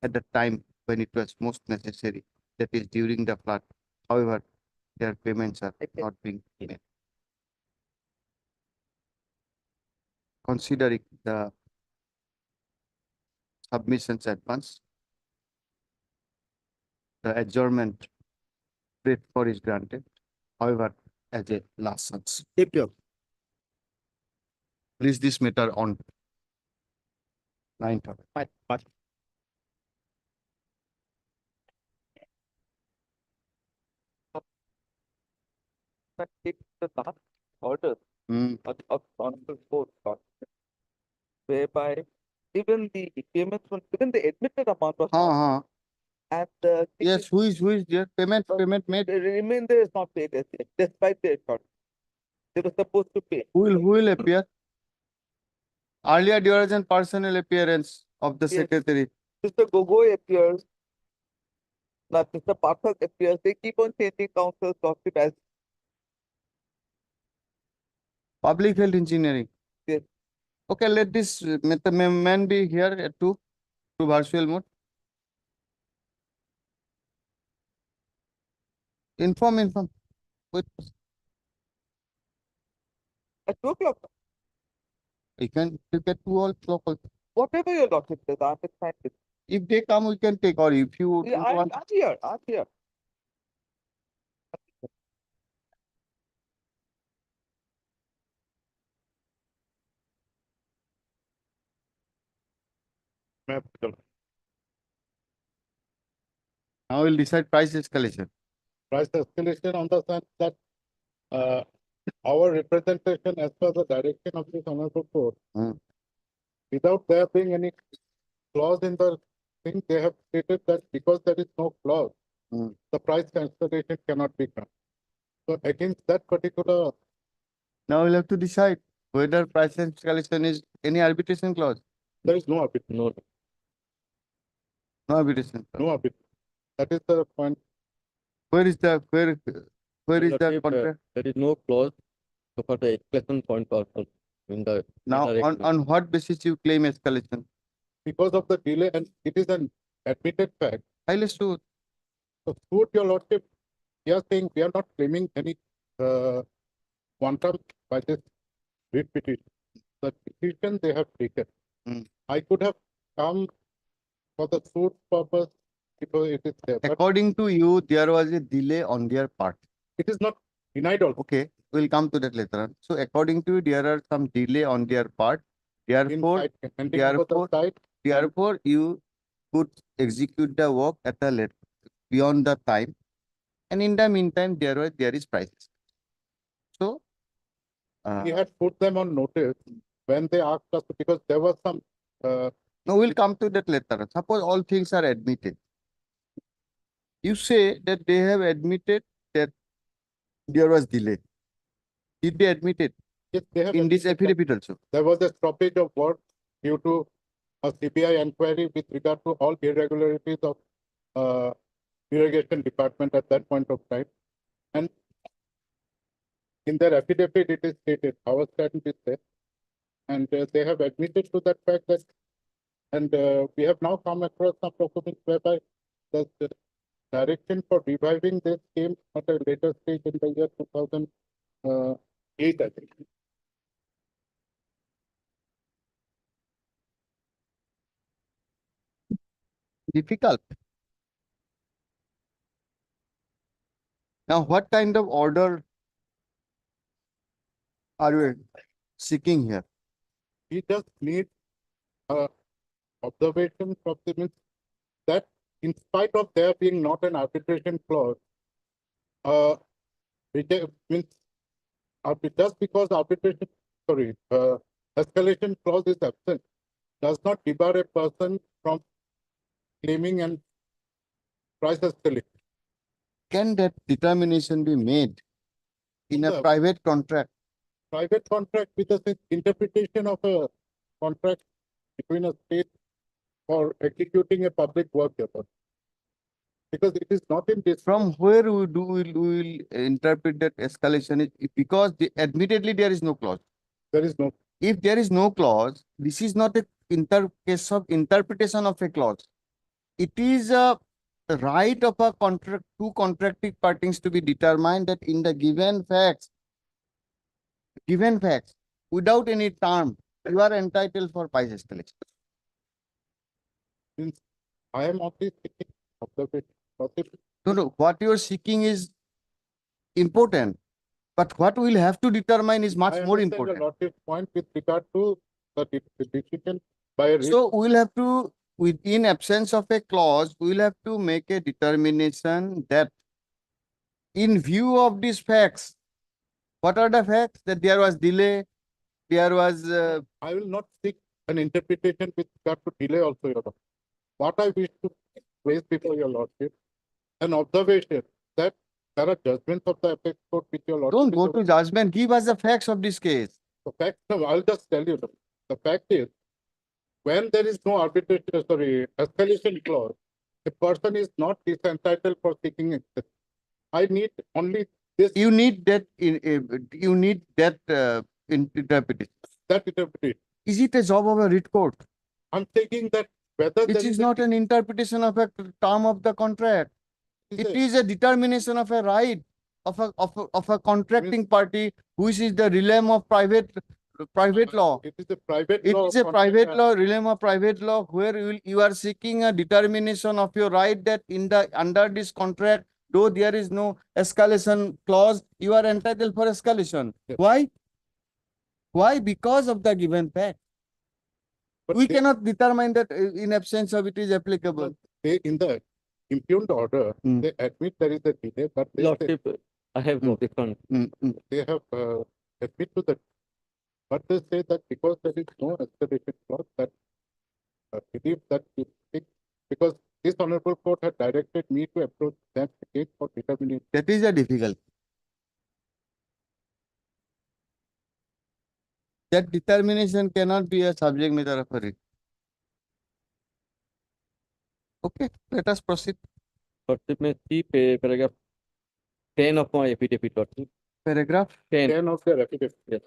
at the time when it was most necessary, that is during the flood. However, their payments are not being made. Considering the submissions advance, the adjournment prayed for is granted. However, as a last chance. Please this matter on 9th. But it's the last order of honorable court, lord, whereby even the payments, even the admitted amount was not, and Yes, who is there? Payment made. the remainder is not paid as yet, despite the effort. They were supposed to pay. Who will appear? Earlier there was a personal appearance of the Yes. secretary. Mr. Gogoi appears, not Mr. Pathak appears, they keep on changing council's docket as Public health engineering. Yes. Okay, let this man be here to virtual mode. Inform. Wait, at 2 o'clock. you can get 2 o'clock. Whatever your lordship says, I understand it. If they come, we can take, or if you Yeah, don't want. I'm here, I'm here. Now we'll decide price escalation. Price escalation on the sense that our representation as per the direction of this honorable court, without there being any clause in the thing, they have stated that because there is no clause, the price escalation cannot be done. So against that particular, Now we'll have to decide whether price escalation is any arbitration clause. there is no arbitration. No arbitration clause. No arbitration. That is the point. Where is the contract? There is no clause for the escalation point also in the. Now on what basis you claim escalation? Because of the delay, and it is an admitted fact. Highly suit. So, suit your lordship, we are saying we are not claiming any quantum by this writ petition. The petition they have taken. I could have come for the suit purpose because it is there. But According to you, there was a delay on their part. it is not denied also. Okay, we'll come to that later on. So according to you, there are some delay on their part Therefore, handing over the site. therefore, you could execute the work at a late beyond the time, and in the meantime, there is prices. So, We had put them on notice when they asked us, because there was some. no, we'll come to that later. Suppose all things are admitted. You say that they have admitted that there was delay. Did they admit it Yes, they have in this admitted affidavit also? there was a stoppage of work due to a CBI inquiry with regard to all irregularities of irrigation department at that point of time. And in their affidavit, it is stated, our stand is there. And they have admitted to that fact that, and we have now come across some documents whereby the direction for reviving this came at a later stage in the year 2008, I think. Difficult. Now, what kind of order are you seeking here? We just need observation from the means that in spite of there being not an arbitration clause, which means just because escalation clause is absent, does not debar a person from claiming and price escalation. Can that determination be made in a private contract? Private contract with the interpretation of a contract between a state for executing a public work, because it is not in this. From where we will interpret that escalation is because admittedly there is no clause. There is no. If there is no clause, this is not a case of interpretation of a clause. It is a right of a contract, two contracting parties to be determined that in the given facts, without any term, you are entitled for price escalation. Since I am only seeking observation. No, what you are seeking is important, but what we will have to determine is much more important. Your point with regard to the decision by a So we will have to, in absence of a clause, we will have to make a determination that in view of these facts, what are the facts? That there was delay, there was... I will not seek an interpretation with regard to delay also, Your Honor. What I wish to raise before Your Lordship, an observation that there are judgments of the apex court which Your Lordship... Don't go to judgment, give us the facts of this case. The fact, no, I'll just tell you, the fact is, when there is no escalation clause, a person is not entitled for seeking access. I need only this. You need that interpretation. That interpretation. Is it a job of a writ court? I'm taking that whether it is not an interpretation of a term of the contract. It is a determination of a right of a contracting party, which is the realm of private law. It is a private It law. is a private law, realm of private law, where you are seeking a determination of your right that under this contract, though there is no escalation clause, you are entitled for escalation. Yes. Why? Why? Because of the given fact. But we cannot determine that in absence of it is applicable. They, in the impugned order, they admit there is a delay, but they say, I have no different. they have admit to that, but they say that because there is no escalation clause, that believe that because this honorable court had directed me to approach that case for determination. That is a difficult. That determination cannot be a subject matter of a writ. Okay, let us proceed. Paragraph 10 of my affidavit. Paragraph 10 of the affidavit. Yes,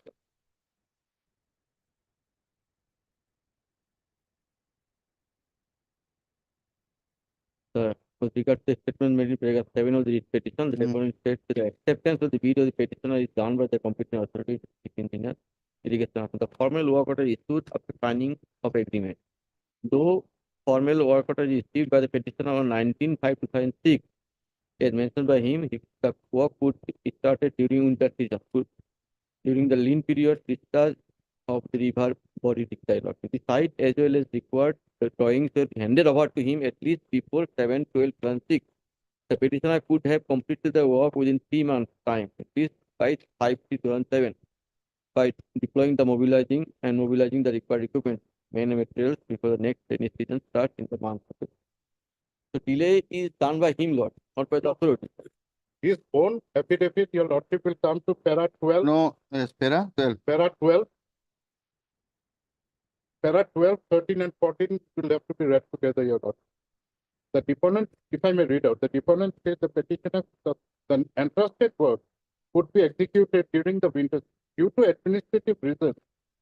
sir. With regard to the statement made in paragraph 7 of the writ petition, the deponent states that the acceptance of the bid of the petitioner is done by the competent authority in irrigation. The formal work order issued after signing of agreement. Though formal work order is received by the petitioner on 19/5/2006, as mentioned by him, the work would be started during winter season. During the lean period, discharge of the river body decide. The site as well as required drawings were handed over to him at least before 7/12/2006. The petitioner could have completed the work within 3 months' time, at least by 5/3/2007, by deploying the mobilizing the required equipment, men and materials before the next rainy season starts in the month of April. So delay is done by him, Lord, not by the authority. His own affidavit, your lordship, will come to para 12. No, yes, para 12. Para 12. Para 12, 13 and 14 will have to be read together, your lordship. The deponent, if I may read out, the deponent says the petitioner, the entrusted work would be executed during the winter. Due to administrative reasons,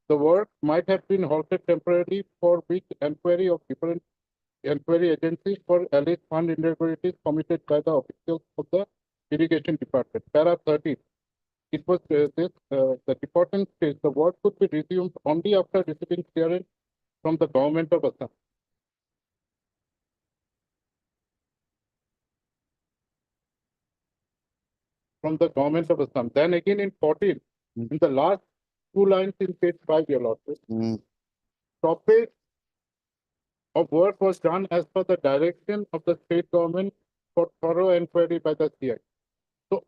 the work might have been halted temporarily, for which inquiry of different inquiry agencies for alleged fund irregularities committed by the officials of the irrigation department. Para 13. It was the department says the work could be resumed only after receiving clearance from the government of Assam. From the government of Assam. Then again in 14, in the last 2 lines in page 5, your lordship, stoppage of work was done as per the direction of the state government for thorough inquiry by the CI. So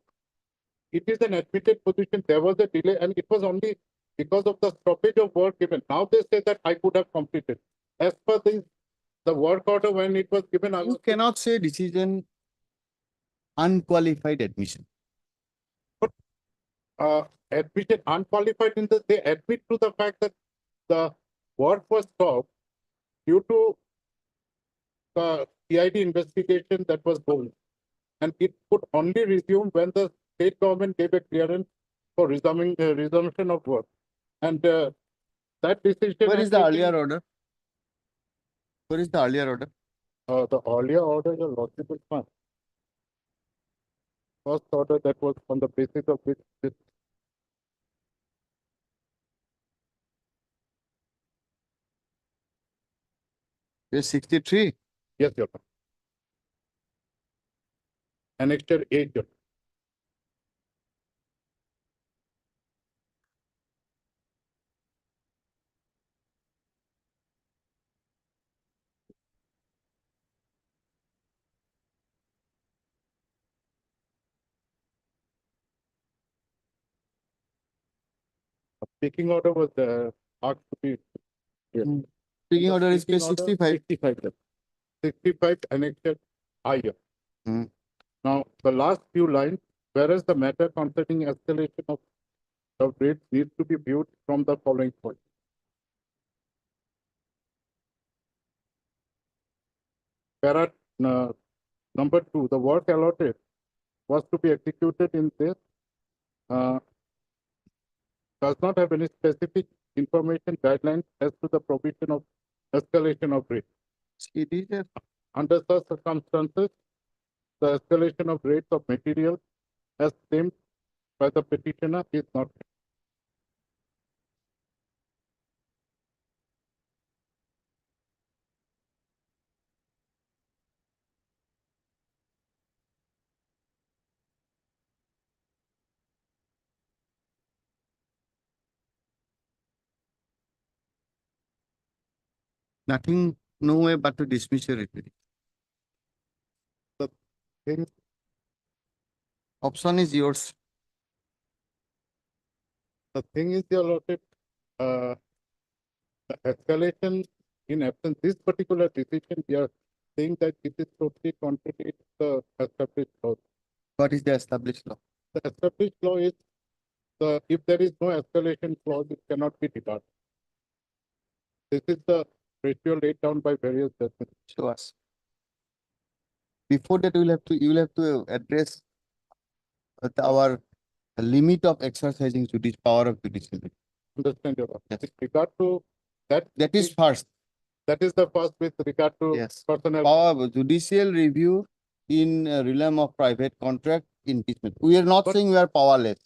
it is an admitted position. There was a delay, and it was only because of the stoppage of work given. Now they say that I could have completed. As per the work order when it was given, I You was cannot say this is an unqualified admission. admitted unqualified in the, they admit to the fact that the work was stopped due to the CID investigation that was going. And it could only resume when the state government gave a clearance for resumption of work. And that decision. Where is the earlier order? Where is the earlier order? The earlier order, your lordship will find. First order that was on the basis of which this. Page 63. Yes, your Honor. Annexure 8, your Honor. A speaking order was asked to be. Yes. Speaking order is page Speaking order, 65. 65, yes. 65 annexure I. Yes. Hmm. Now, the last few lines, whereas the matter concerning escalation of rates needs to be viewed from the following point. Para number 2, the work allotted was to be executed in this does not have any specific information guidelines as to the provision of escalation of rates. It is a Under such circumstances, the escalation of rates of materials as claimed by the petitioner is not. nothing, no way but to dismiss your reply. The thing, Option is yours. the thing is, your lordship, the escalation in absence, this particular decision, we are saying that it is totally contrary to the established law. What is the established law? The established law is if there is no escalation clause, it cannot be debarred. This is the ratio laid down by various judgments. Show us. Before that, you will have to address our limit of exercising power of judicial review. Understand your Honor. Yes. With regard to that. That is first. That is the first with regard to Yes. personnel. Power of judicial review in realm of private contract in dismissal. We are not saying we are powerless,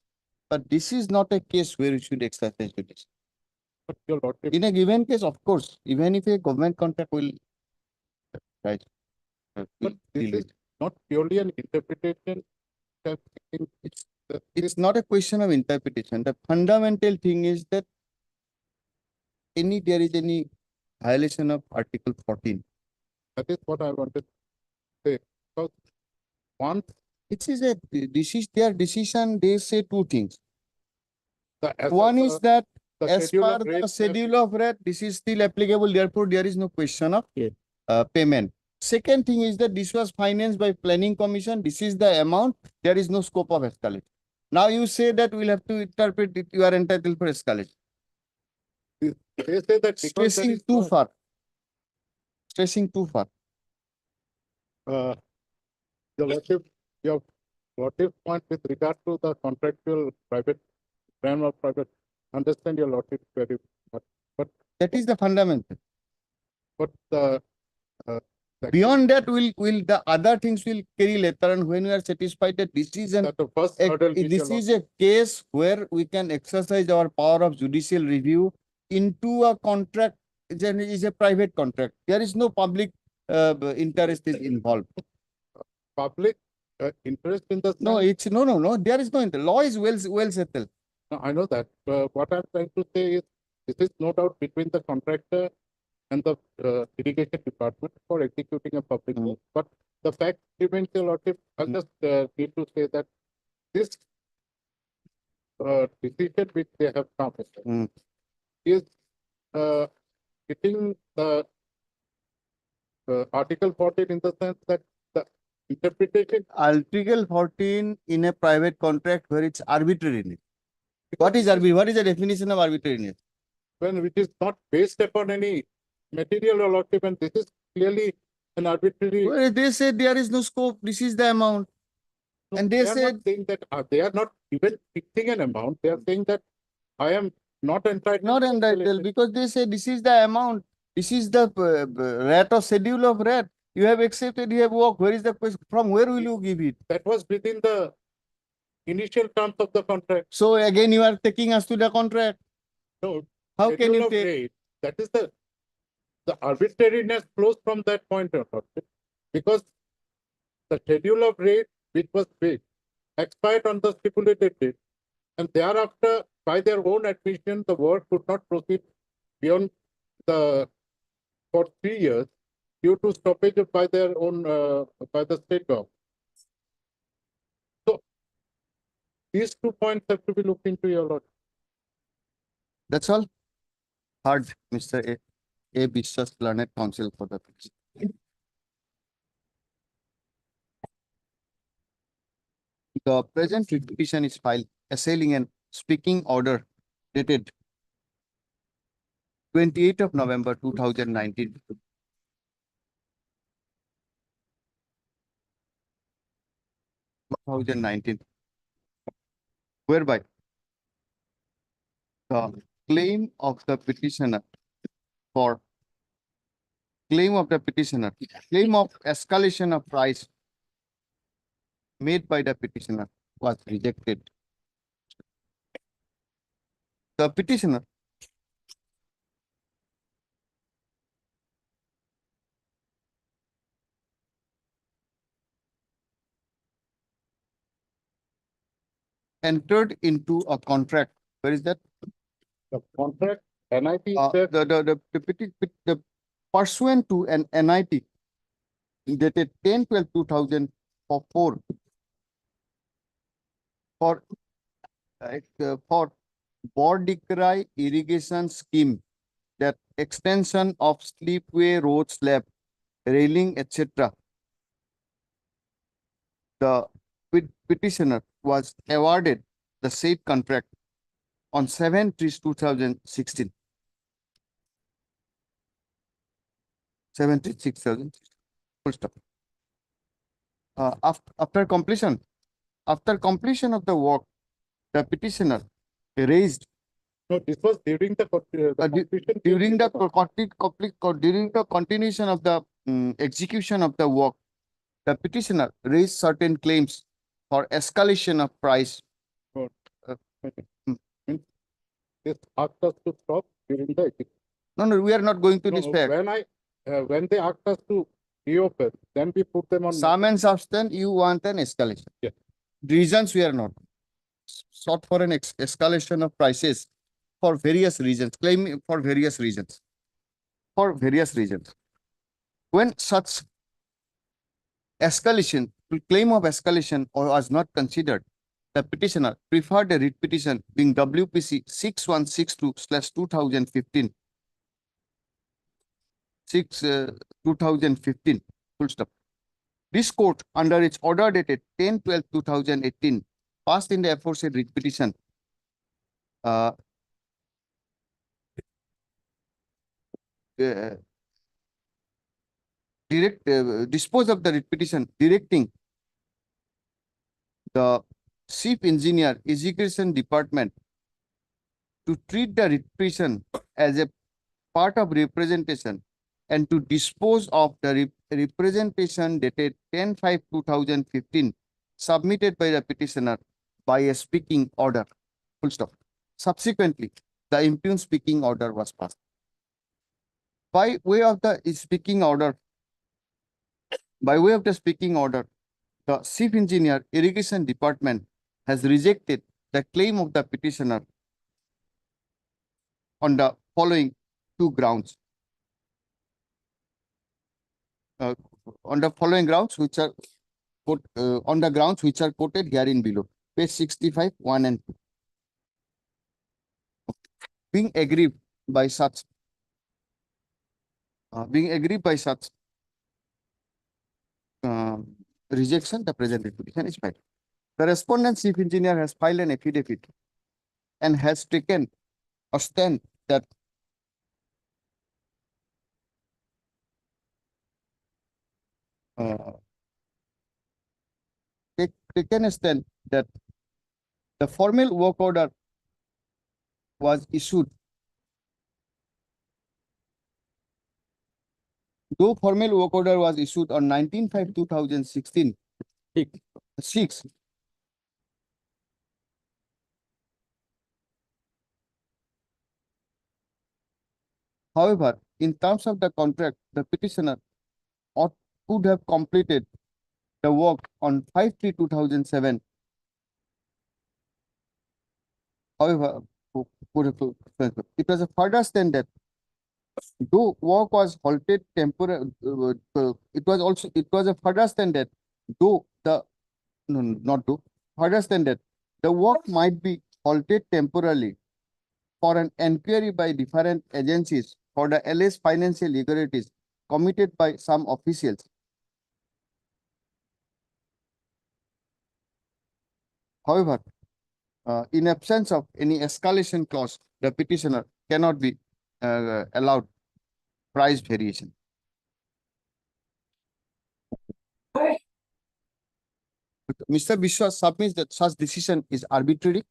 but this is not a case where we should exercise judicial. But your lordship, In a given case, of course, even if a government contract will right. but this is not purely an interpretation. It's not a question of interpretation. The fundamental thing is that there is any violation of Article 14. That is what I wanted to say. Because once It is their decision, they say two things. as One of, is that the as schedule per of the rates, schedule of rate, this is still applicable, therefore there is no question of Yes. payment. Second thing is that this was financed by planning commission, this is the amount, there is no scope of escalation. Now you say that we'll have to interpret it, you are entitled for escalation. they say that because there Stressing is too no, far. Stressing too far. Your lordship point with regard to the contractual private, realm of private, understand your lordship very much. But That is the fundamental. the Beyond that, will the other things will carry later on when we are satisfied that this is an that the first hurdle which this your is a case where we can exercise our power of judicial review into a contract. Then it is a private contract. There is no public interest is involved. public interest in the No, sense- it's no. There is no interest. Law is well settled. No, I know that. What I'm trying to say is this is no doubt between the contractor and the irrigation department for executing a public work. But the fact remains, your lordship, I'll just need to say that this decision which they have come is hitting the Article 14 in the sense that the interpretation. Article 14 in a private contract where it's arbitrariness. What is arbitrary? What is the definition of arbitrariness? When which is not based upon any material or lordship, and this is clearly an arbitrary. Well, they said there is no scope. This is the amount. No, and they are said- not saying that they are not even fixing an amount. They are saying that I am not entitled. Not to entitled escalation. because they say this is the amount. This is the rate of schedule of rate. You have accepted, you have worked. Where is the question? From where will you give it? That was within the initial terms of the contract. So again, you are taking us to the contract. No, How can schedule you of take? rate, that is the arbitrariness flows from that point of view. Because the schedule of rate which was paid expired on the stipulated date, and thereafter, by their own admission, the work could not proceed beyond for 3 years due to stoppage by their own by the state government. So these 2 points have to be looked into, your lord. That's all. Hard, Mr. A. Biswas, Planet Council for the Peace. The present petition is filed assailing an speaking order dated 28th of November 2019. Whereby the claim of the petitioner claim of escalation of price made by the petitioner was rejected. The petitioner entered into a contract. Where is that? The contract, NIT is there. The pursuant to an NIT dated 10/12/2004 for Bordikrai irrigation scheme, that extension of slipway, road slab, railing, etc. The petitioner was awarded the said contract on 7/3/2016. 7/3/2016. Full stop. After completion of the work, the petitioner raised No, this was during the completion. during the continuation of the execution of the work. The petitioner raised certain claims for escalation of price. This asked us to stop during the execution. No, we are not going to this No, fact. when they asked us to reopen, then we put them on. Sum and substance, you want an escalation. Yes. Reasons we are not. Sought for an escalation of prices for various reasons, claim for various reasons. For various reasons. When such escalation, claim of escalation was not considered, the petitioner preferred a writ petition being WPC 6162/2015. 2015, full stop. This court, under its order dated 10/12/2018, passed in the aforesaid writ petition, dispose of the writ petition directing the chief engineer execution department to treat the writ petition as a part of representation and to dispose of the representation dated 10/5/2015 submitted by the petitioner by a speaking order. Full stop. Subsequently, the impugned speaking order was passed. By way of the speaking order, the chief engineer irrigation department has rejected the claim of the petitioner on the following two grounds. On the following grounds, which are on the grounds which are quoted herein below, page 65, 1 and 2. Being aggrieved by such, rejection, the present petition is filed. The respondent chief engineer has filed an affidavit and has taken a stand that taken a stand that the formal work order was issued. Though formal work order was issued on 19/5/2016, 6. However, in terms of the contract, the petitioner could have completed the work on 5/3/2007. However, it was a further stand that though work was halted temporarily, it was a further stand that though the no, not though further stand that the work might be halted temporarily for an inquiry by different agencies for the alleged financial irregularities committed by some officials. However, in absence of any escalation clause, the petitioner cannot be allowed price variation. Mr. Biswas submits that such decision is arbitrary,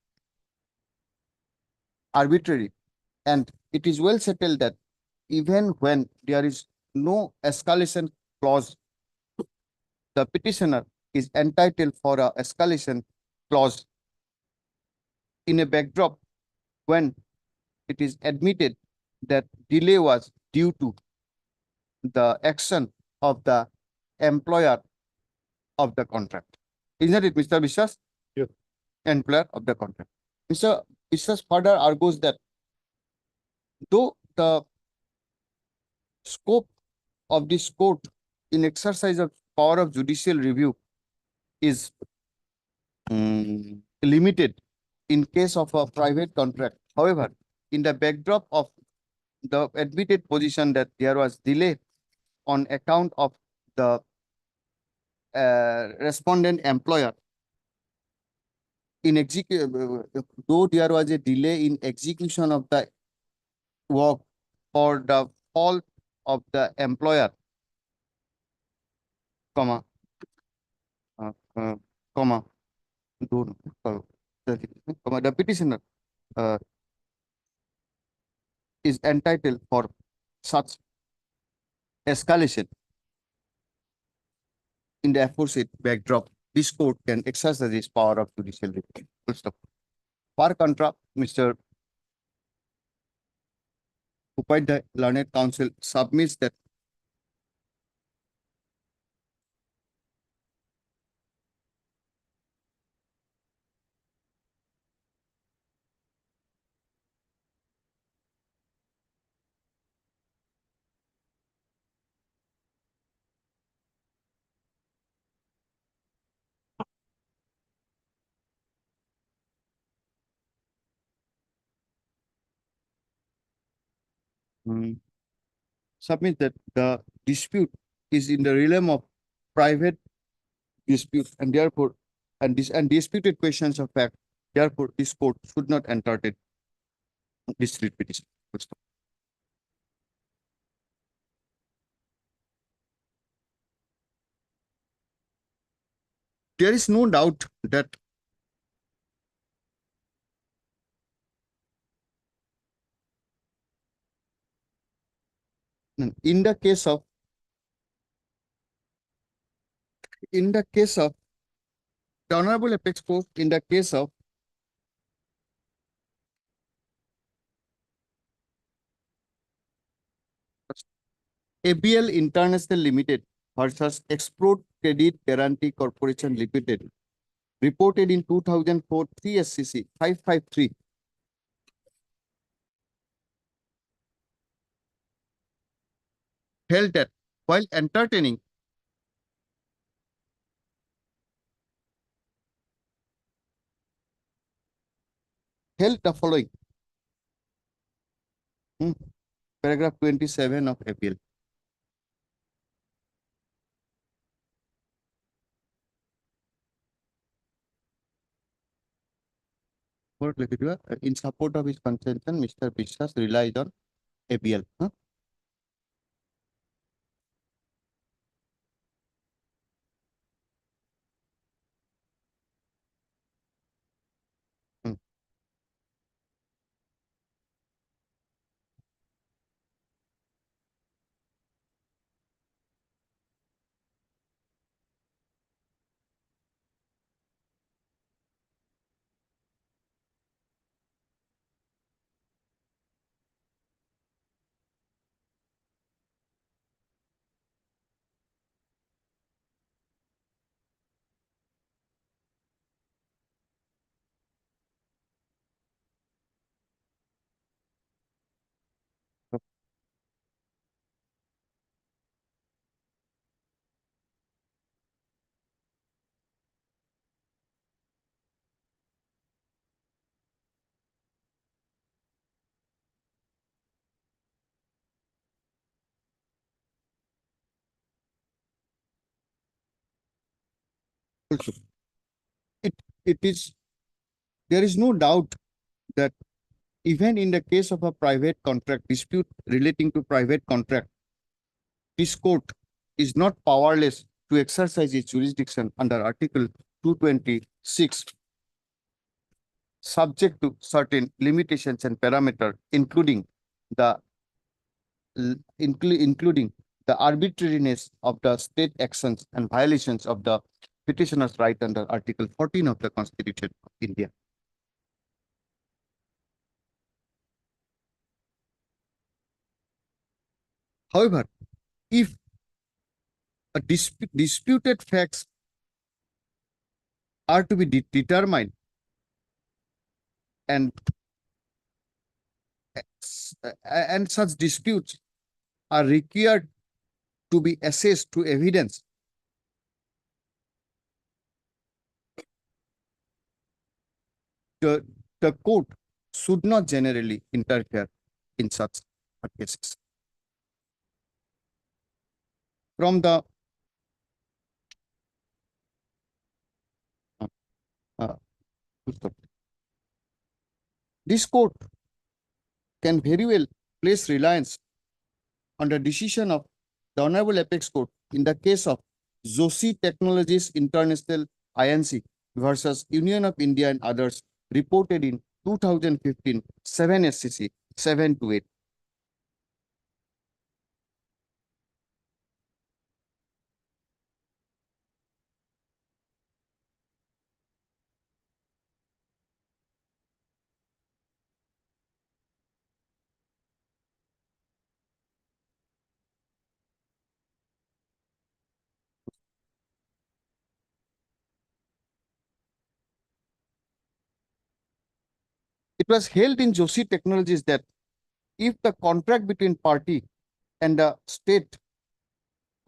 and it is well settled that even when there is no escalation clause, the petitioner is entitled for a escalation clause in a backdrop when it is admitted that delay was due to the action of the employer of the contract. Isn't it, Mr. Biswas? Yes. Employer of the contract. Mr. Biswas further argues that though the scope of this court in exercise of power of judicial review is limited in case of a private contract. However, in the backdrop of the admitted position that there was delay on account of the respondent employer in though there was a delay in execution of the work or the fault of the employer, comma, the petitioner is entitled for such escalation in the aforesaid backdrop. This court can exercise its power of judicial review. Full stop. Par contra, Mr. Upadhyay, learned counsel, submits that submit that the dispute is in the realm of private dispute and therefore and disputed questions of fact, therefore this court should not entertain this writ petition. Full stop. There is no doubt that in the case of the Honorable Apex Court, in the case of ABL International Limited versus Export Credit Guarantee Corporation Limited, reported in 2004 3 SCC 553, held that while entertaining held the following. Paragraph 27 of ABL. In support of his contention, Mr. Bishas relies on ABL. Also, it is, there is no doubt that even in the case of a private contract dispute relating to private contract, this court is not powerless to exercise its jurisdiction under Article 226, subject to certain limitations and parameters, including the arbitrariness of the state actions and violations of the petitioner's right under Article 14 of the Constitution of India. However, if a disputed facts are to be determined and such disputes are required to be assessed to evidence, the court should not generally interfere in such cases. From the this court can very well place reliance on the decision of the Honorable Apex Court in the case of Joshi Technologies International INC versus Union of India and others, reported in 2015 7 SCC 728. It was held in Joshi Technologies that if the contract between party and the state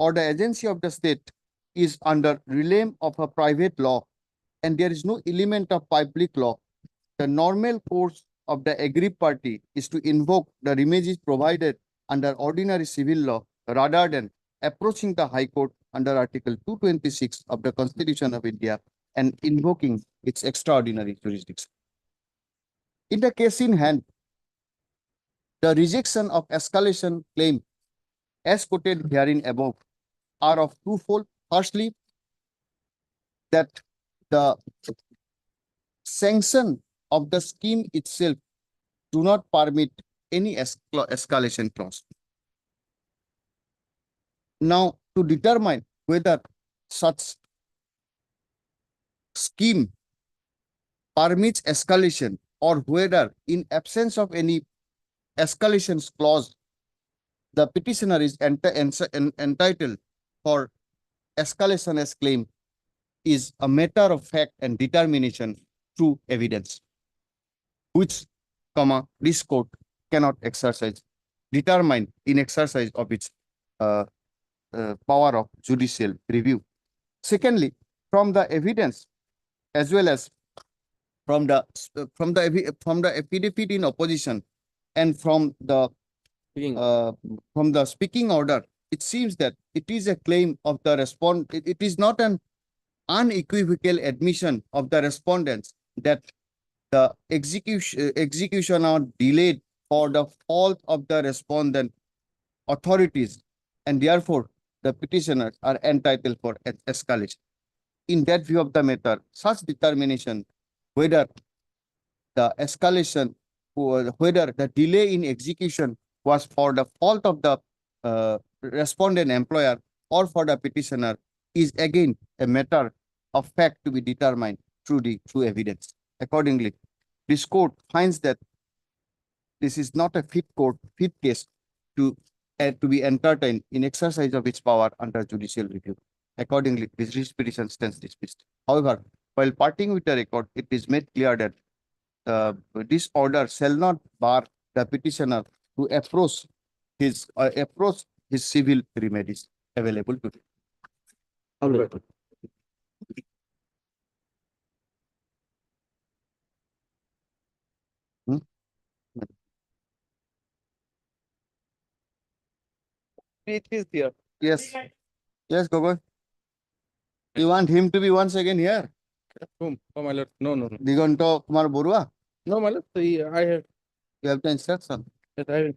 or the agency of the state is under realm of a private law and there is no element of public law, the normal course of the aggrieved party is to invoke the remedies provided under ordinary civil law rather than approaching the High Court under Article 226 of the Constitution of India and invoking its extraordinary jurisdiction. In the case in hand, the rejection of escalation claim as quoted herein above are of twofold. Firstly, that the sanction of the scheme itself do not permit any escalation clause. Now, to determine whether such scheme permits escalation or whether in absence of any escalation clause, the petitioner is entitled for escalation as claim is a matter of fact and determination through evidence, which, this court cannot determine in exercise of its power of judicial review. Secondly, from the evidence as well as from the affidavit in opposition and from the speaking order, it seems that it is a claim of the respondent. It is not an unequivocal admission of the respondents that the execution are delayed for the fault of the respondent authorities, and therefore the petitioners are entitled for escalation. In that view of the matter, such determination whether the escalation or whether the delay in execution was for the fault of the respondent employer or for the petitioner is again a matter of fact to be determined through evidence. Accordingly, this court finds that this is not a fit case to be entertained in exercise of its power under judicial review. Accordingly, this petition stands dismissed. However, while parting with the record, it is made clear that this order shall not bar the petitioner to approach his civil remedies available to him. PhD is here. Yes. Yes, Gogoi. You want him to be once again here? Whom? Oh, my lord. No, no, no. Diganto Kumar Borua? No, my lord. I have. You have the instruction. Yes, I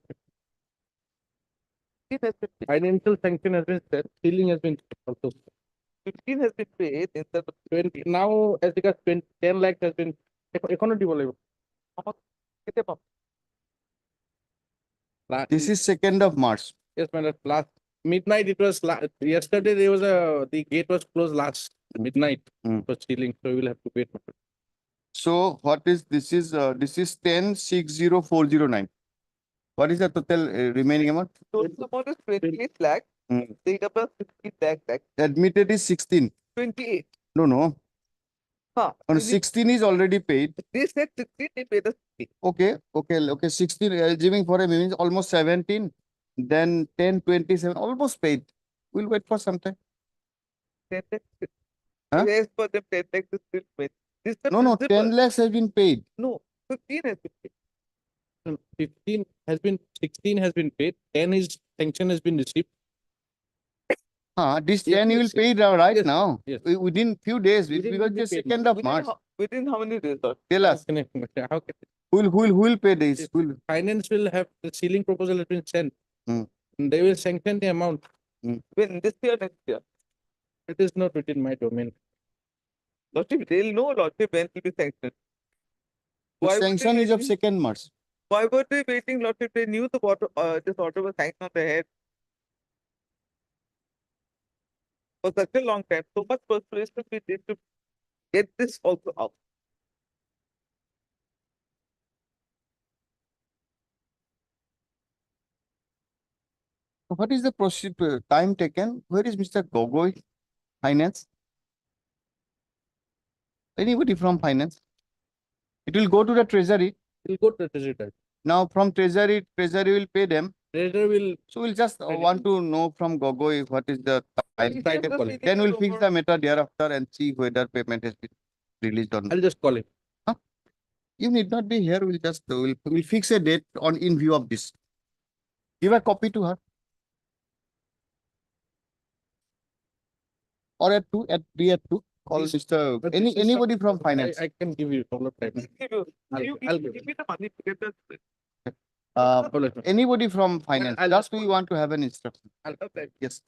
have. Financial sanction has been set. Sealing has been also. 15 has been paid instead of 20. Now, as regards 10 lakhs has been. Economy. This is 2nd of March. Yes, my lord. Last midnight it was. Yesterday there was the gate was closed last midnight for stealing, so we will have to wait. So what is this? Is 10,60,409. What is the total remaining amount? total amount is 28 lakh. They double 15 lakh. Admitted is 16. 28. No. Huh. On 16 is already paid. They said 16, they paid us 16. Okay. 16 giving for a means almost 17. Then 10, 27, almost paid. We'll wait for some time. 10 lakhs. Huh? Yes, for them 10 lakhs is still paid. This is the No, principal. 10 lakhs has been paid. No, 15 has been paid. 15 has been, 16 has been paid, 10 is sanction has been received. This Yes, 10 you will yes, pay right yes, now. yes. Within few days, Within because will the be paid 2nd of March. Within how many days, sir? Tell us, How can who will pay this? finance will have the sealing proposal has been sent. Hmm. And they will sanction the amount. When this year, next year? It is not within my domain. Lordship, they'll know, Lordship, when it will be sanctioned. The Why would they sanction is of waiting? 2nd March. Why were they waiting, Lordship? They knew the water, this order was sanctioned on their head for such a long time. So much perspiration we did to get this also out. What is the procedure time taken? Where is Mr. Gogoi? Finance? Anybody from finance? It will go to the treasury. It will go to the treasury. Now from treasury will pay them. Treasury will. So we'll just want to know from Gogoi what is the time. Then we'll fix the matter thereafter and see whether payment has been released or not. I'll just call him. You need not be here. We'll fix a date in view of this. Give a copy to her. Or at two, at two. Call Mr. Anybody from finance. I can give you a couple of time. I'll give Give me the money to get the. Anybody from finance. Just we want to have an instruction. Yes.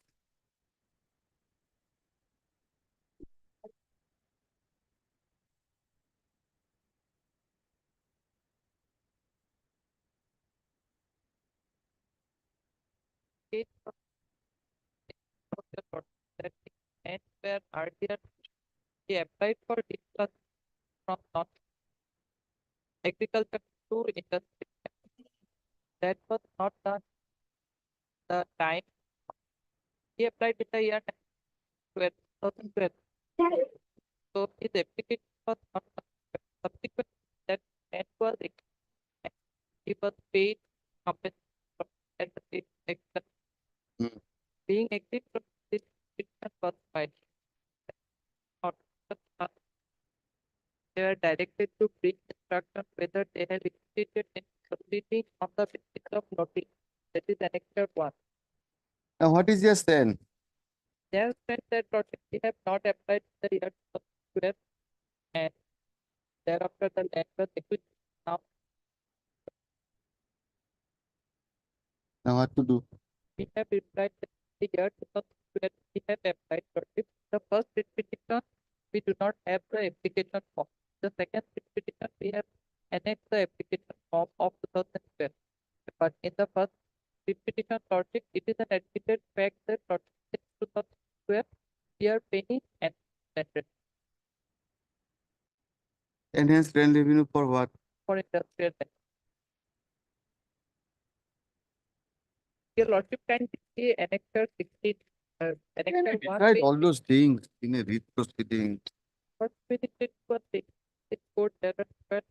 That and where earlier he applied for discharge from non agriculture to industry. That was not the time he applied in the year 2012. So his application was not subsequent that and was he was paid compensation at the extent. Being exit from this treatment was filed. They are directed to bring instruction whether they have instituted in proceeding on the basis of notice. That is annexure 1. Now what is your stand? They have said that project they have not applied the year 2012 and thereafter the land was equipped. Now what to do? We have replied that the year 2012 we have applied for it. The first petition we do not have the application form. The second petition we have annexed the application form of 2012. But in the first petition project, it is an admitted fact that project in 2012 we are paying and rented Enhanced land revenue for what? for industrial land. Your Lordship can see annexure 16, annexure 1. Right, all those things in a read proceeding. First visit was the court where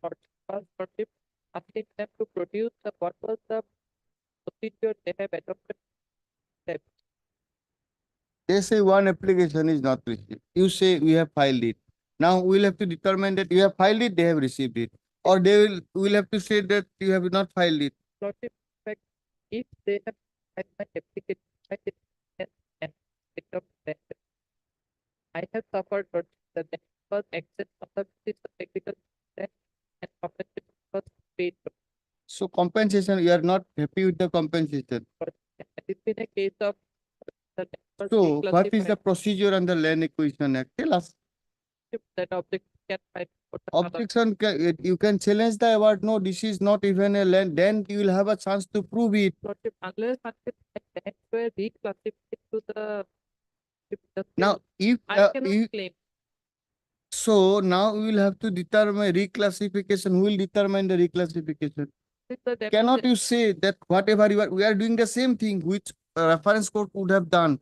Lordship asking them to produce what was the procedure they have adopted. They say one application is not received. You say we have filed it. Now we'll have to determine that you have filed it, they have received it. Or they will have to say that you have not filed it. Lordship, fact, if they have had my application, and pick up that I have suffered but the net was excess of the basis of technical debt and compensation was paid. So compensation, you are not happy with the compensation. It's been a case of the net was So what is the reclassified. procedure under Land Acquisition Act? Tell us. That object can fight for the Objection, you can challenge the award. No, this is not even a land. Then you will have a chance to prove it. Lordship, unless until the net were reclassified to the Now, if I cannot claim. so, now we will have to determine reclassification. Who will determine the reclassification? Cannot you say that whatever we are doing the same thing which a reference court would have done?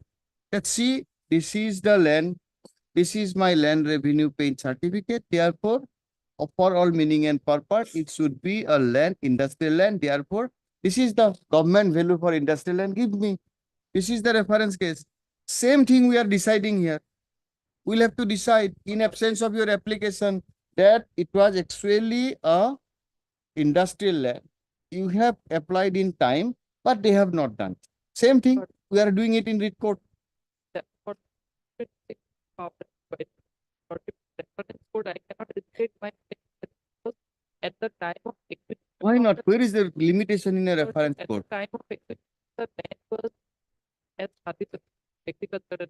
That see, this is the land. This is my land revenue paying certificate. Therefore, for all meaning and purpose, it should be a land, industrial land. Therefore, this is the government value for industrial land. Give me. This is the reference case. Same thing we are deciding here. We'll have to decide in absence of your application that it was actually a industrial land. You have applied in time, but they have not done. Same thing. We are doing it in writ court. I cannot restrict my at the time of execution. Why not? Where is the limitation in a reference At court? the time of execution, the land was as agricultural.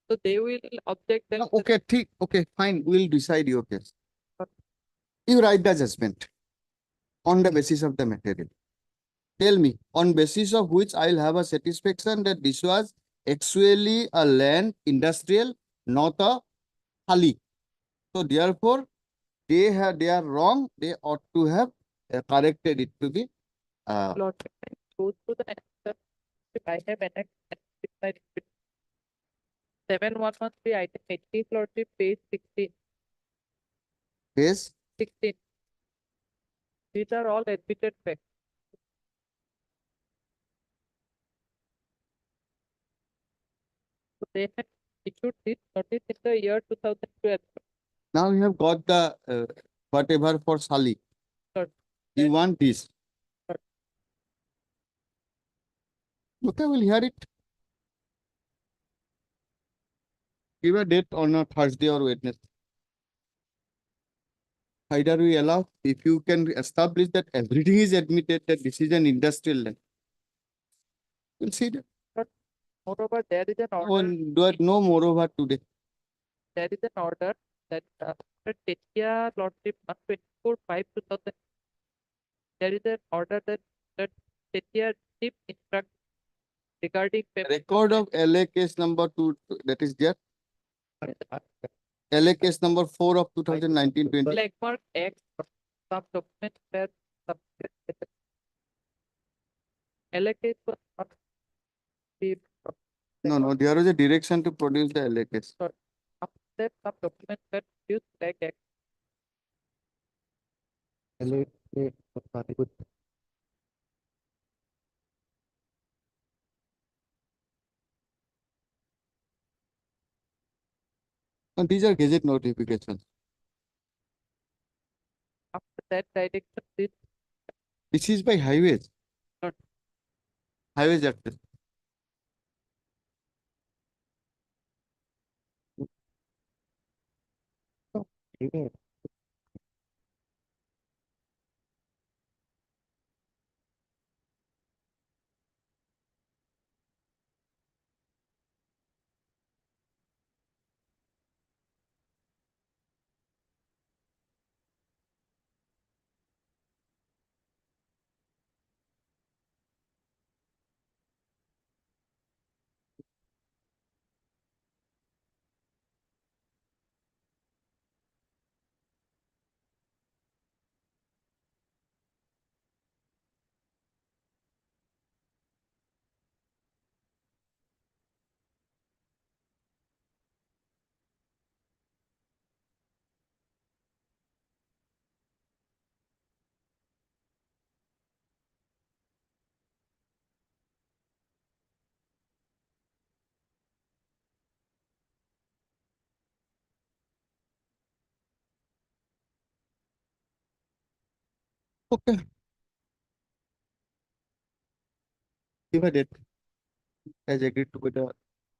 So they will object that. Okay, okay, fine. We'll decide your case. You write the judgment on the basis of the material. Tell me, on basis of which I'll have a satisfaction that this was actually a land industrial, not a hali. So therefore, they are wrong. They ought to have corrected it to be. Lordship, goes to the answer. If I have annexed 7113 item 80, Lordship, page 16. Yes. 16. These are all admitted facts. So they have issued this notice in the year 2012. Now you have got the whatever for Sali. Sir, You want this. Sir. Okay, we'll hear it. Give a date on a Thursday or Wednesday. Either we allow, if you can establish that everything is admitted, that this is an industrial land. We'll see that. Moreover, there is an Oh, order. no moreover today. There is an order that Tetia Lordship 124/5/2000. There is an order that Tetia Chief instruct regarding Record of LA case number 2, that is there. LA case number 4 of 2019-20. Blackmark X, some documents were submitted. LA case was not be No, there was a direction to produce the LA case. after some documents were produced like X. And these are gazette notifications. After that direction, This is by highways. Not- Highways access. Okay. Give a date. As agreed to by the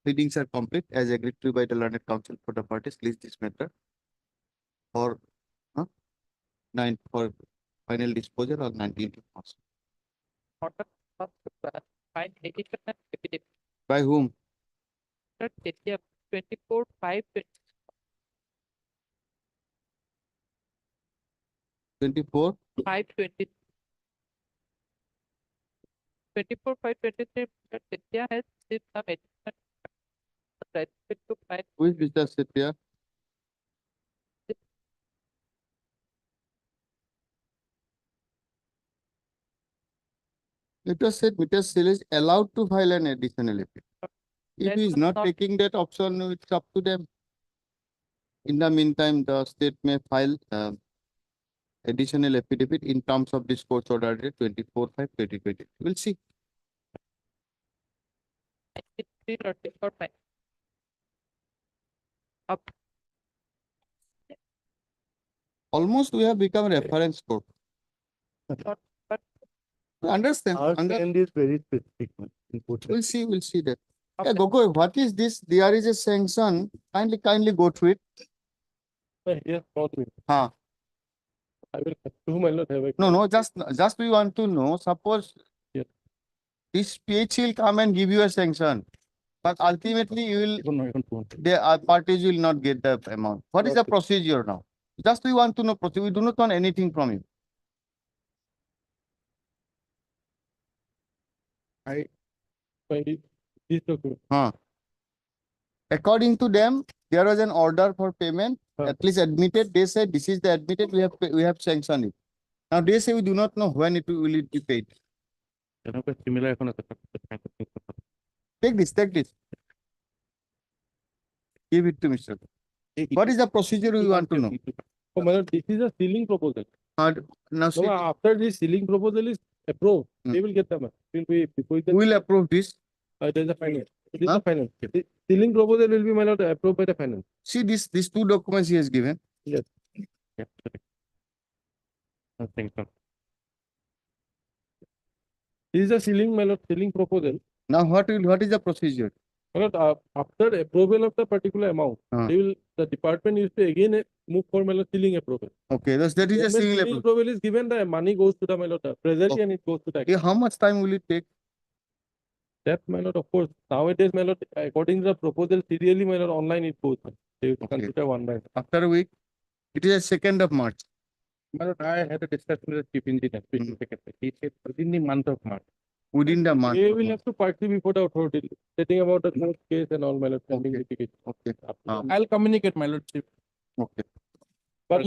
readings are complete, as agreed to by the learned counsel for the parties, list this matter for 9 for final disposal on 19th of March. order of find edition and affidavit. By whom? Tetia 24/5/20. 24. 5/20. 24/5/23. Tetia has received some additional with respect to file. Who is Mr. Setia? It was said Mr. Sil is allowed to file an additional appeal. If That he is was not not- taking that option, it's up to them. In the meantime, the state may file additional affidavit in terms of this court's order dated 24/5/2020. We'll see. 93 or 6 up. Almost we have become a reference court. But Understand? is very specific. We'll see that. Okay. Yeah, Gokul, what is this? There is a sanction. Kindly go through it. Yes, probably. Huh. I will, to whom I will not have a. No, just we want to know, suppose Yes. this PH will come and give you a sanction, but ultimately you will, No, I don't want to. the parties will not get the amount. What is the Okay. procedure now? Just we want to know, we do not want anything from you. This document. According to them, there was an order for payment, Huh. at least admitted. They said this is the admitted, we have sanctioned it. Now they say we do not know when will it be paid. Similar এখন আছে। Take this. Give it to Mr. What is the procedure we want to know? Oh, my lord, this is a sealing proposal. Now, No, see, after this sealing proposal is approved, they will get the money. Will be before who will approve this? there is a finance. It is Huh? the finance. The sealing proposal will be, my lord, approved by the finance. See these two documents he has given. Yes. Yeah, correct. Thank you. This is a sealing, my lord, sealing proposal. Now what is the procedure? After approval of the particular amount, the department used to again move for sealing approval. Okay, that is a When single sealing approval. approval is given, the money goes to the treasury and it goes to the. How much time will it take? That, of course, nowadays, according to the proposal, serially, online it goes. They consider one by one. After a week, it is a 2nd of March. I had a discussion with the chief engineer, he said within the month of March. Within the month. They will have to partly before the authority, setting about the court case and all, pending litigation. Okay. I'll communicate, my lord, chief. Okay. But,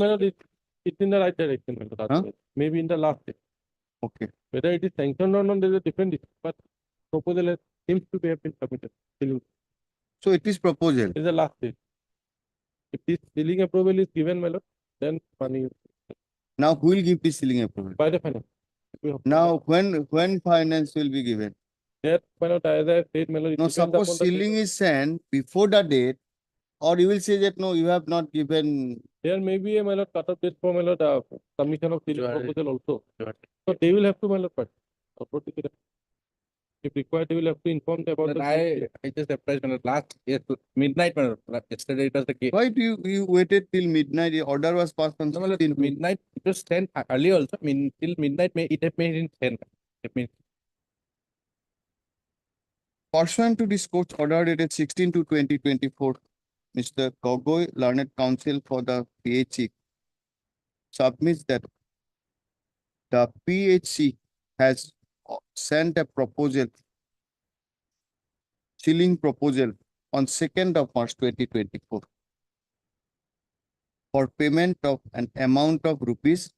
it's in the right direction, my lord. Huh? Maybe in the last day. Okay. Whether it is sanctioned or not, there is a different issue. But proposal seems to have been submitted. So it is proposal. It is the last stage. If this sealing approval is given, my lord, then money is Now who will give this sealing approval? by the finance. Now when finance will be given? That, my lord, as I said, my lord, it No, depends upon suppose the sealing is sent before the date, or you will say that no, you have not given. There may be a, my lord, cut-off date for, my lord, submission of sealing proposal also. So they will have to, my lord, if required, they will have to inform them about I just applied last midnight. Yesterday it was the case. Why do you waited till midnight? The order was passed on No, my lord, 16th. midnight. It was 10 earlier also. Till midnight. It have made in 10. It means Pursuant to this court's order dated 16/2/2024, Mr. Gogoi, learned counsel for the PHC, submits that the PHC has sent a proposal, sealing proposal on 2nd of March 2024 for payment of an amount of rupees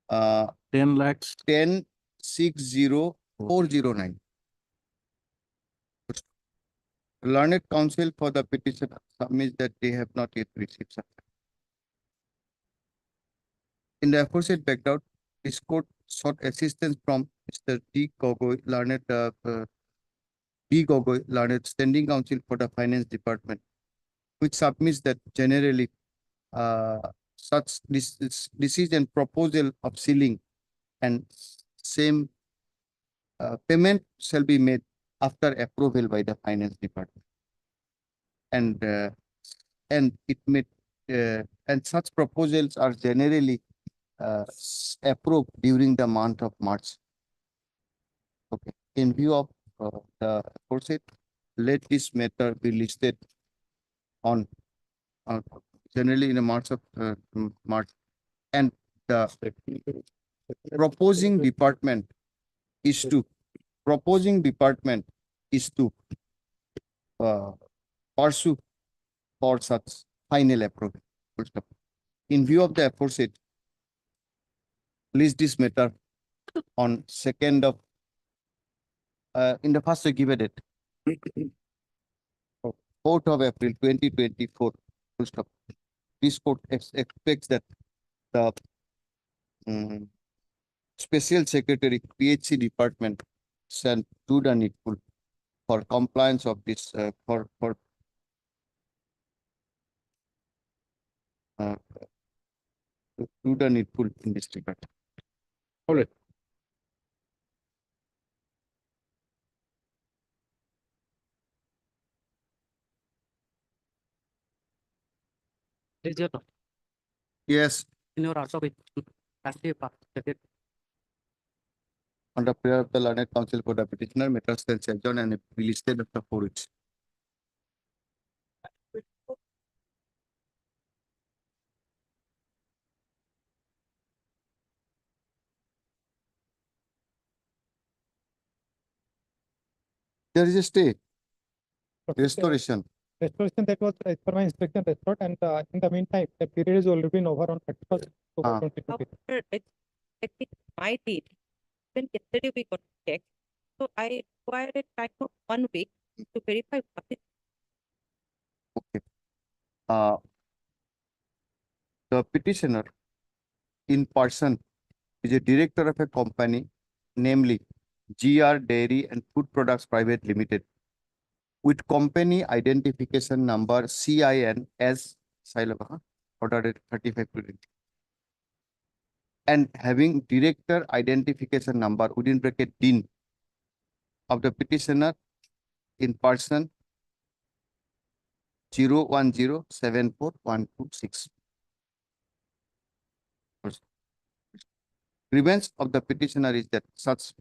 10 lakhs. 10,60,409. Learned counsel for the petitioner submits that they have not yet received such. In the aforesaid background, this court sought assistance from Mr. D. Gogoi, learned standing counsel for the finance department, which submits that generally such decision proposal of sealing and same payment shall be made after approval by the finance department, and it may and such proposals are generally approved during the month of March. Okay. In view of the aforesaid, let this matter be listed on generally in the March of March, and the proposing department is to pursue for such final approval. In view of the aforesaid, list this matter on 2nd of in the first give a date 4th of April 2024. This court expects that the special secretary PHC department shall do the needful for compliance of this do the needful in this regard. All right. Yes, In your order with on the prayer of the learned counsel for the petitioner, matter stands adjourned and be listed after 4 weeks. There is a stay, restoration. Restoration that was as per my instruction restored, and in the meantime, the period is already been over on 31st October 2022. I think my date, when yesterday we got checked, so I required a time of 1 week to verify what is The petitioner in person is a director of a company, namely GR Dairy and Food Products Private Limited, with company identification number CIN as ordered 35 and having director identification number within bracket DIN of the petitioner in person 010744126. Grievance of the petitioner is that such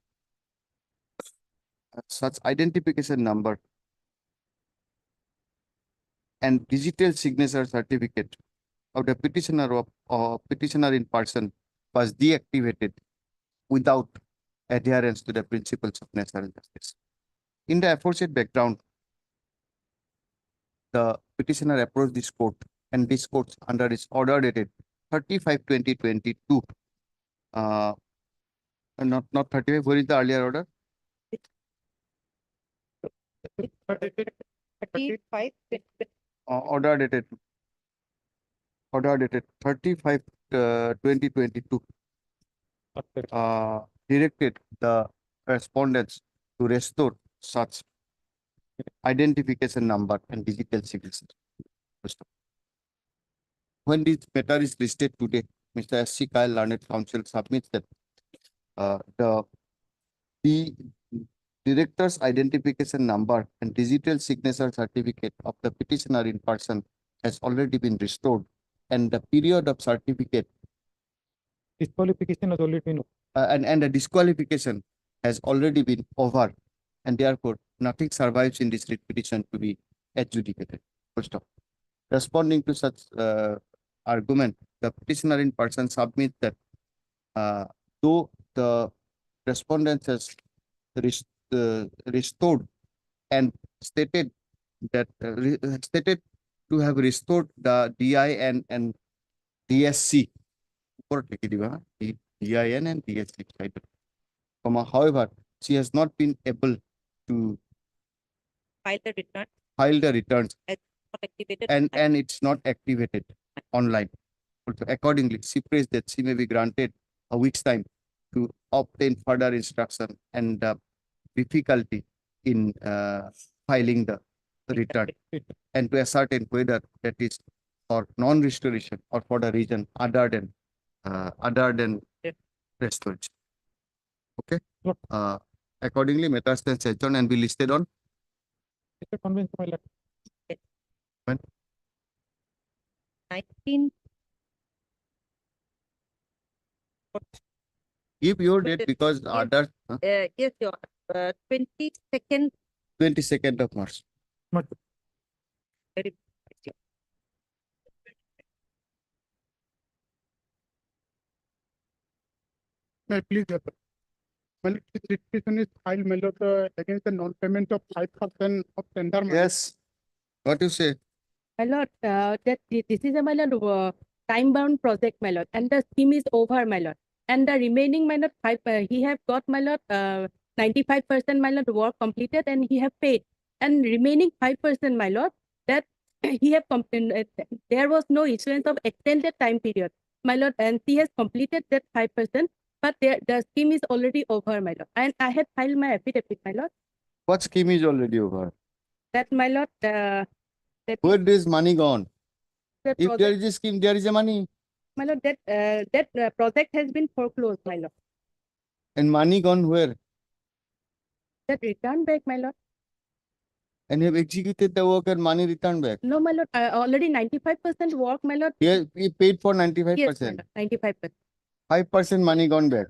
identification number and digital signature certificate of the petitioner or petitioner in person was deactivated without adherence to the principles of natural justice. In the aforesaid background, the petitioner approached this court, and this court under its order dated 35/2022. Not 35. Where is the earlier order? 35. Order dated 35/2022. Directed the respondents to restore such identification number and digital signature. When this matter is listed today, Mr. S.C. Kyle Learned Counsel submits that the director's identification number and digital signature certificate of the petitioner in person has already been restored, and the period of certificate Disqualification has already been. and the disqualification has already been over, and therefore nothing survives in this writ petition to be adjudicated. Full stop. Responding to such argument, the petitioner in person submits that though the respondent has restored and stated that stated to have restored the DIN and DSC. DIN and DSC. However, she has not been able to File the return. file the returns Not activated. and it's not activated online. Also, accordingly, she prays that she may be granted a week's time to obtain further instruction and difficulty in filing the return and to ascertain whether that is for non-restoration or for the reason other than restoration. Okay. Accordingly, matter stands adjourned and be listed on. Convinced my letter. When? 19. Give your date because others. Yes, your 22nd. 22nd of March. Very May I please, my lord, this writ petition is filed, my lord, against the non-payment of 5,000 of tender. my lord. Yes. What you say? My lord, that this is a my lord time-bound project, my lord, and the scheme is over, my lord. And the remaining, my lord, he have got, my lord, 95%, my lord, work completed, and he have paid. And remaining 5%, my lord, that he have there was no issuance of extended time period, my lord, and he has completed that 5%, but the scheme is already over, my lord. And I have filed my affidavit, my lord. What scheme is already over? That, my lord, Where is money gone? the If project, there is a scheme, there is a money. my lord, that project has been foreclosed, my lord. And money gone where? That return back, my lord. And you have executed the work and money returned back. No, my lord, already 95% work, my lord. He paid for Yes, my 95%. lord, 95%. 5% money gone back.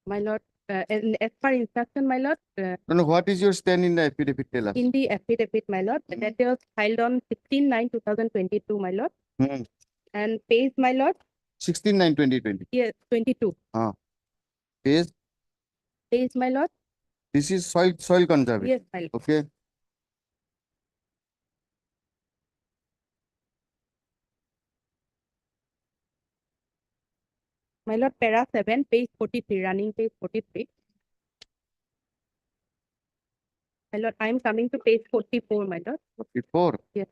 My lord, and as per instruction, my lord, No, what is your stand in the affidavit? Tell us. in the affidavit, my lord, that was filed on 16/9/2022, my lord, Hmm. and pays, my lord, 16/9/2020. yes, 22. Pays. Pays, my lord, This is soil conservation. yes, my lord. Okay. My lord, para 7, page 43, running page 43. My lord, I am coming to page 44, my lord. 44. Yes.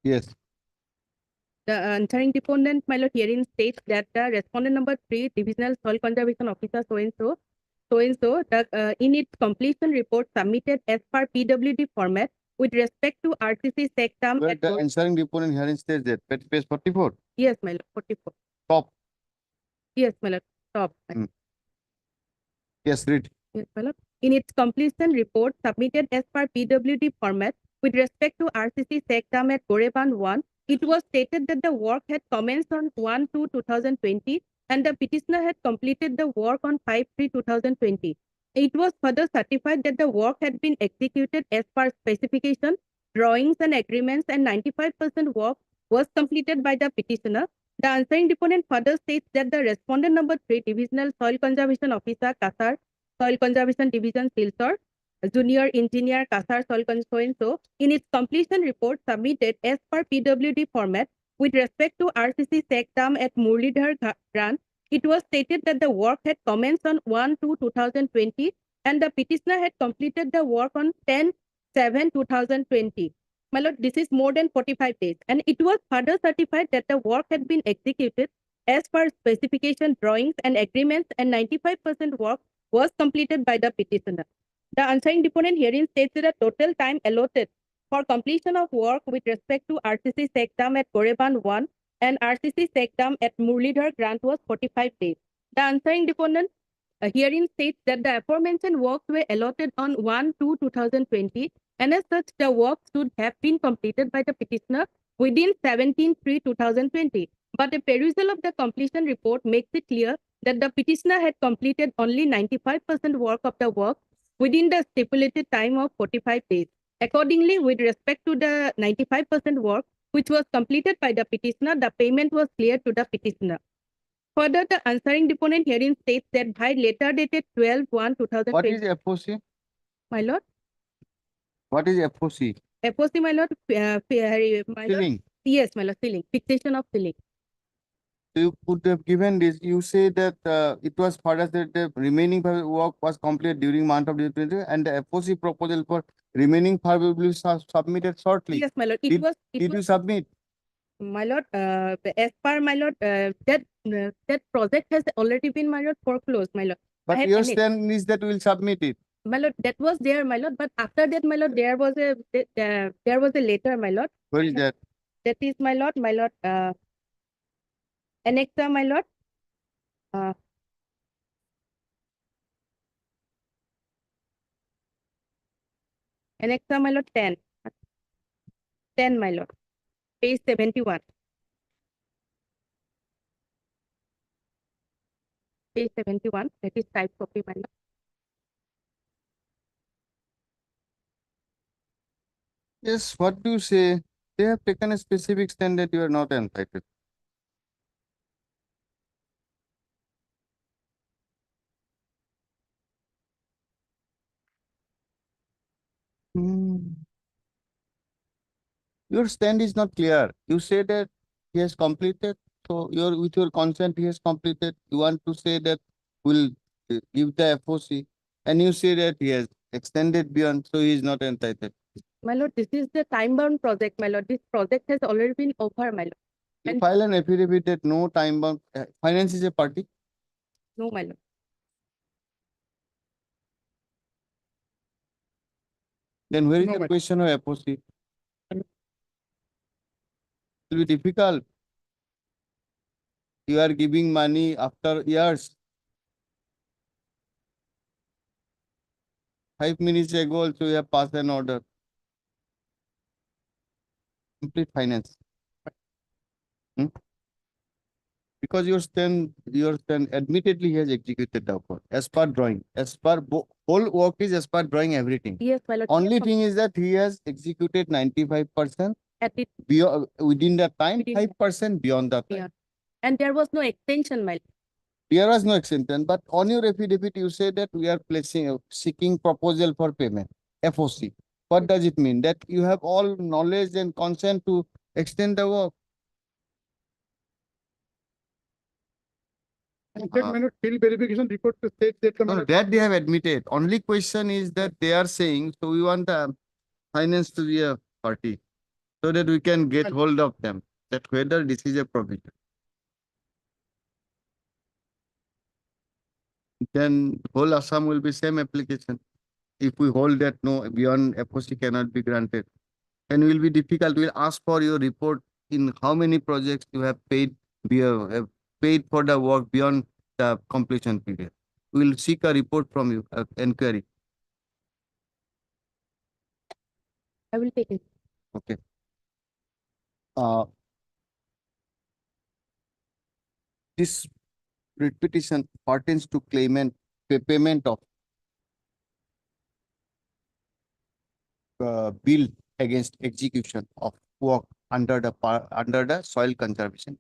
Yes. The answering deponent, my lord, herein states that the respondent number 3, Divisional Soil Conservation Officer so and so, the in its completion report submitted as per PWD format with respect to RCC sectum. Where the answering deponent hearing states that page 44. Yes, my lord, 44. Top. Yes, my lord, top. Yes, read. Yes, my lord. In its completion report submitted as per PWD format with respect to RCC SECDAM at Goreban 1, it was stated that the work had commenced on 1/2/2020 and the petitioner had completed the work on 5/3/2020. It was further certified that the work had been executed as per specification, drawings and agreements, and 95% work was completed by the petitioner. The answering deponent further states that the respondent number 3, Divisional Soil Conservation Officer, Kasar, Soil Conservation Division, Silchar, Junior Engineer, Kasar, Soil Conservation, so in its completion report submitted as per PWD format with respect to RCC SECDAM at Murlidhar Grant, it was stated that the work had commenced on 1/2/2020 and the petitioner had completed the work on 10/7/2020. My lord, this is more than 45 days, and it was further certified that the work had been executed as per specification, drawings, and agreements, and 95% work was completed by the petitioner. The answering deponent herein states that the total time allotted for completion of work with respect to RCC SECDAM at Goreban 1 and RCC SECDAM at Murlidhar Grant was 45 days. The answering deponent herein states that the aforementioned works were allotted on 1/2/2020, and as such, the work should have been completed by the petitioner within 17/3/2020. But a perusal of the completion report makes it clear that the petitioner had completed only 95% work of the work within the stipulated time of 45 days. Accordingly, with respect to the 95% work which was completed by the petitioner, the payment was cleared to the petitioner. Further, the answering deponent herein states that by letter dated 12/1/2020. What is FOC? My lord? What is FOC? FOC, my lord, my lord. Ceiling. Yes, my lord, ceiling, fixation of ceiling. So you could have given this. You say that it was further that the remaining work was completed during month of December, and the FOC proposal for remaining part will be submitted shortly. Yes, my lord. Did you submit? My lord, as per my lord, that project has already been, my lord, foreclosed, my lord. But your stand is that we will submit it. My lord, that was there, my lord. But after that, my lord, there was a letter, my lord. Where is that? That is, my lord, annexa, my lord. Annexa, my lord, 10. 10, my lord. Page 71. Page 71. That is type copy, my lord. Yes, what do you say? They have taken a specific stand that you are not entitled. Your stand is not clear. You say that he has completed, so with your consent he has completed. You want to say that we'll give the FOC, and you say that he has extended beyond, so he is not entitled. My lord, this is the time-bound project, my lord. This project has already been over, my lord. You file an affidavit that no time-bound, finance is a party? No, my lord. Then where is the question of FOC? It will be difficult. You are giving money after years. 5 minutes ago also you have passed an order. Complete finance. Because your stand admittedly he has executed the work as per drawing, as per whole work is as per drawing everything. Yes, my lord. Only thing is that he has executed 95% at it within that time, 5% beyond that time. Yeah. And there was no extension, my lord. There was no extension, but on your affidavit you say that we are seeking proposal for payment, FOC. What does it mean? That you have all knowledge and consent to extend the work. Field verification report states that No, that they have admitted. Only question is that they are saying, so we want the finance to be a party so that we can get hold of them, that whether this is a provision. Then whole Assam will be same application. If we hold that no, beyond FOC cannot be granted, then will be difficult. We'll ask for your report in how many projects you have paid, have paid for the work beyond the completion period. We will seek a report from you, inquiry. I will take it. Okay. This writ petition pertains to claimant payment of bill against execution of work under the soil conservation.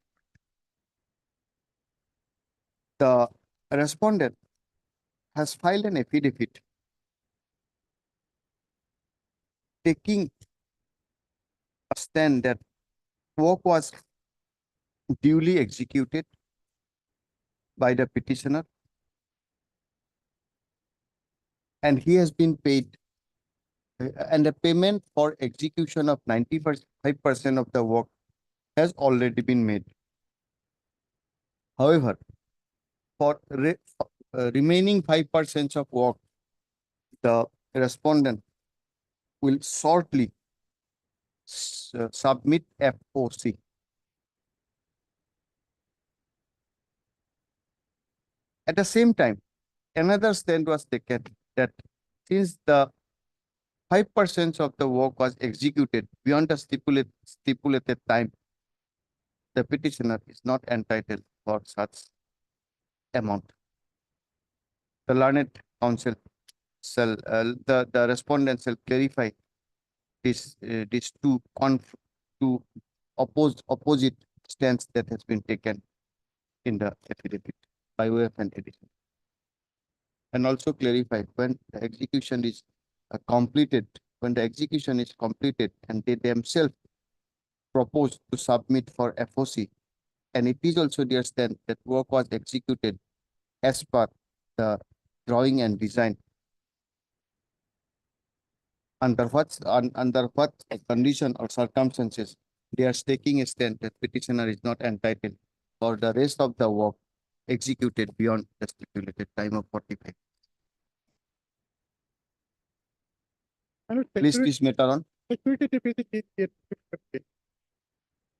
The respondent has filed an affidavit taking a stand that work was duly executed by the petitioner and he has been paid and the payment for execution of 95% of the work has already been made. However, for remaining 5% of work, the respondent will shortly submit FOC. At the same time, another stand was taken that since the 5% of the work was executed beyond the stipulated time, the petitioner is not entitled for such amount. The learned counsel shall, the respondent shall clarify these two opposite stance that has been taken in the affidavit by way of an addition. And also clarify when the execution is completed, when the execution is completed and they themselves propose to submit for FOC, and it is also their stand that work was executed as per the drawing and design. Under what condition or circumstances they are taking a stand that petitioner is not entitled for the rest of the work executed beyond the stipulated time of 45. Please this matter on. Security deposit is 8%.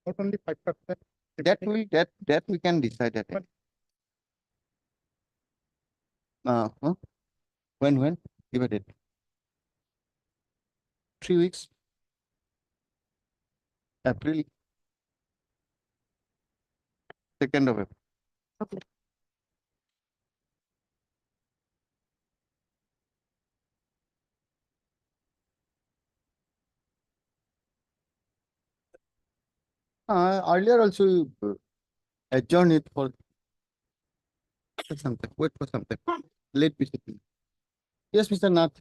Not only 5%. That we can decide at it. When? Give a date. 3 weeks. April. 2nd of April. Okay. Earlier also you adjourn it for something. Wait for something. Let me see. Yes, Mr. Nath.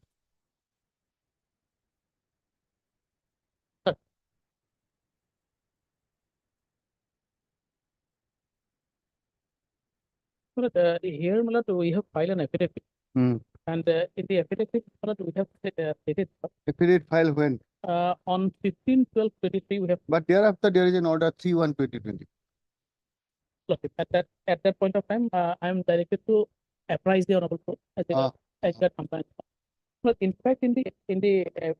Here, we have filed an affidavit, and in the affidavit, we have stated Affidavit file when? On 15/12/23, we have. But thereafter there is an order 3/1/2020. Look, at that point of time, I am directed to apprise the honorable court as that compliance. But in fact, in the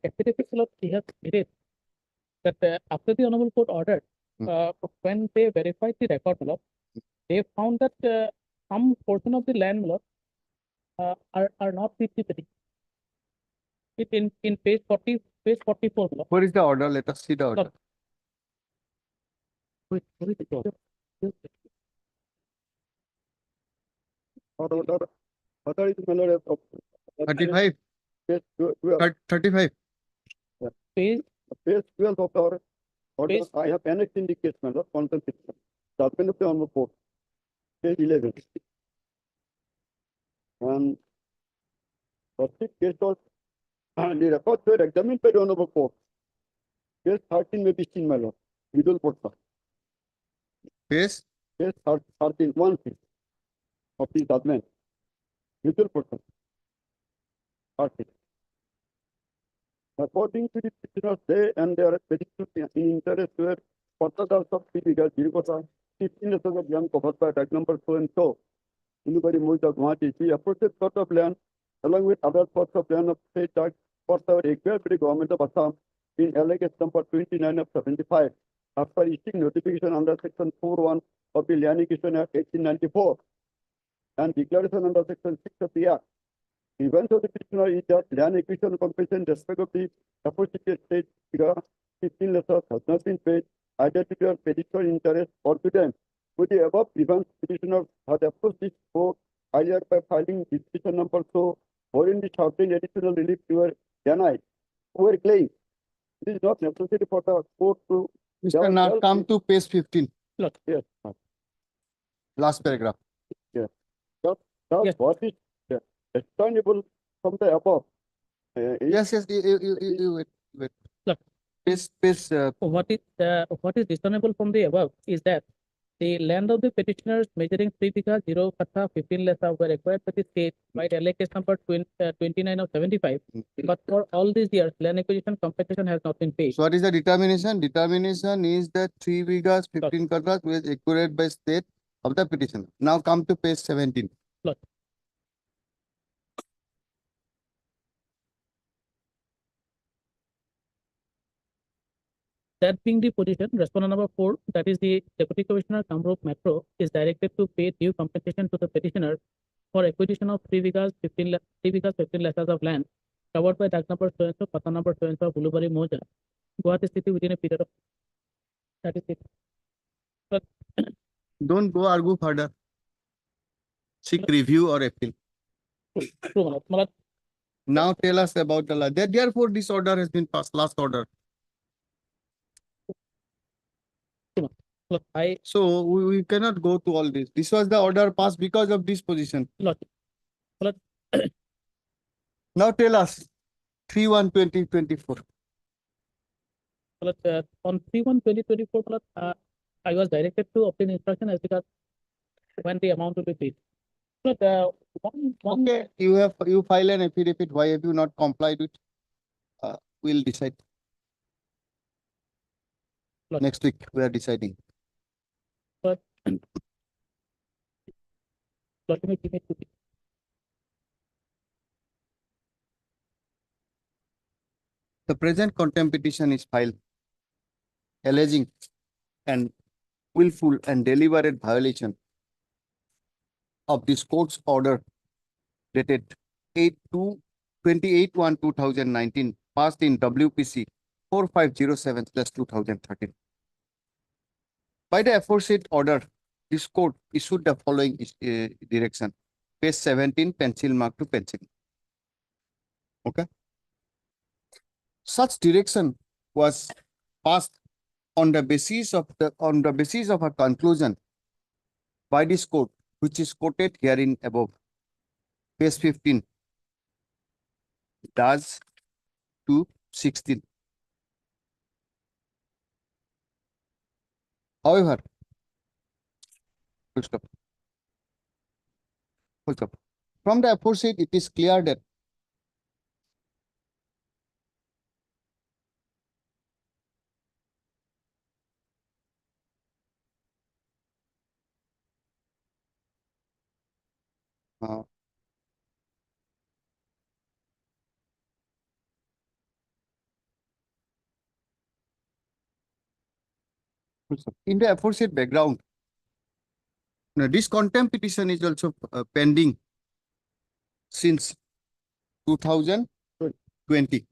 affidavit, we have stated that after the honorable court ordered, when they verified the record, they found that some portion of the land are not with the petition. It in page 44. Where is the order? Let us see the order. Wait, where is the order? Order is matter of 35. 35. Page 12 of our order. Page- I have annexed in the case matter, contempt. Judgment of the honorable court. Page 11. And the case was the records were examined by the honorable court. Case 13 may be seen, my lord. Middle court. Yes. Case 13, 1/6 of the judgment. Middle court. 13. According to the petitioners, they and their petitions in interest were purposes of the legal Jirikota, 15 acres of land covered by tag number so and so. Anybody moved out Guwahati, we approached a plot of land along with other plots of land of state tax for the acquired by the government of Assam in allegation number 29 of 75. after issuing notification under section 4(1) of the Land Acquisition Act 1894 and declaration under section 6 of the Act. The event of the petitioner is that land acquisition compensation in respect of the aforesaid state figure 15 letters has not been paid either to their petitioner interest or to them. With the above event, petitioner had approached this court earlier by filing this petition number so, wherein the certain additional relief were denied. Our claim it is not necessary for the court to. Mr. Nath, come to page 15, Yes. last paragraph. Thus, Yes. what is explainable from the above? Yes, wait. Look. Page, What is discernible from the above is that the land of the petitioners measuring 3 bighas 0 katha 15 lessa were acquired by the state by LA case number 29 of 75. But for all these years, land acquisition compensation has not been paid. So what is the determination? Determination is that 3 bighas 15 kathas was acquired by state of the petitioner. Now come to page 17. Look. That being the position, respondent number 4, that is the Deputy Commissioner Kamrup Metro, is directed to pay due compensation to the petitioner for acquisition of 3 bighas 15 lessas of land covered by Dak number so and so, Pata number so and so, Bulubari Moja, Guwahati City within a period of. That is it. But Don't go argue further. Seek review or appeal. true, Malad. Now tell us about the law. Therefore, this order has been passed, last order. Look, So we cannot go to all this. This was the order passed because of this position. look, Now tell us 3/1/2024. on 3/1/2024, I was directed to obtain instruction as regards when the amount will be paid. But Okay, you file an affidavit. Why have you not complied with? We'll decide. Look. Next week we are deciding. But let me give it to you. The present contempt petition is filed alleging an willful and deliberate violation of this court's order dated 28/1/2019 passed in WPC 4507/2013. By the aforesaid order, this court issued the following direction. Page 17, pencil mark to pencil. Okay. Such direction was passed on the basis of a conclusion by this court, which is quoted herein above. Page 15. Does to 16. However, full stop. From the aforesaid, it is clear that in the aforesaid background, now this contempt petition is also pending since 2020.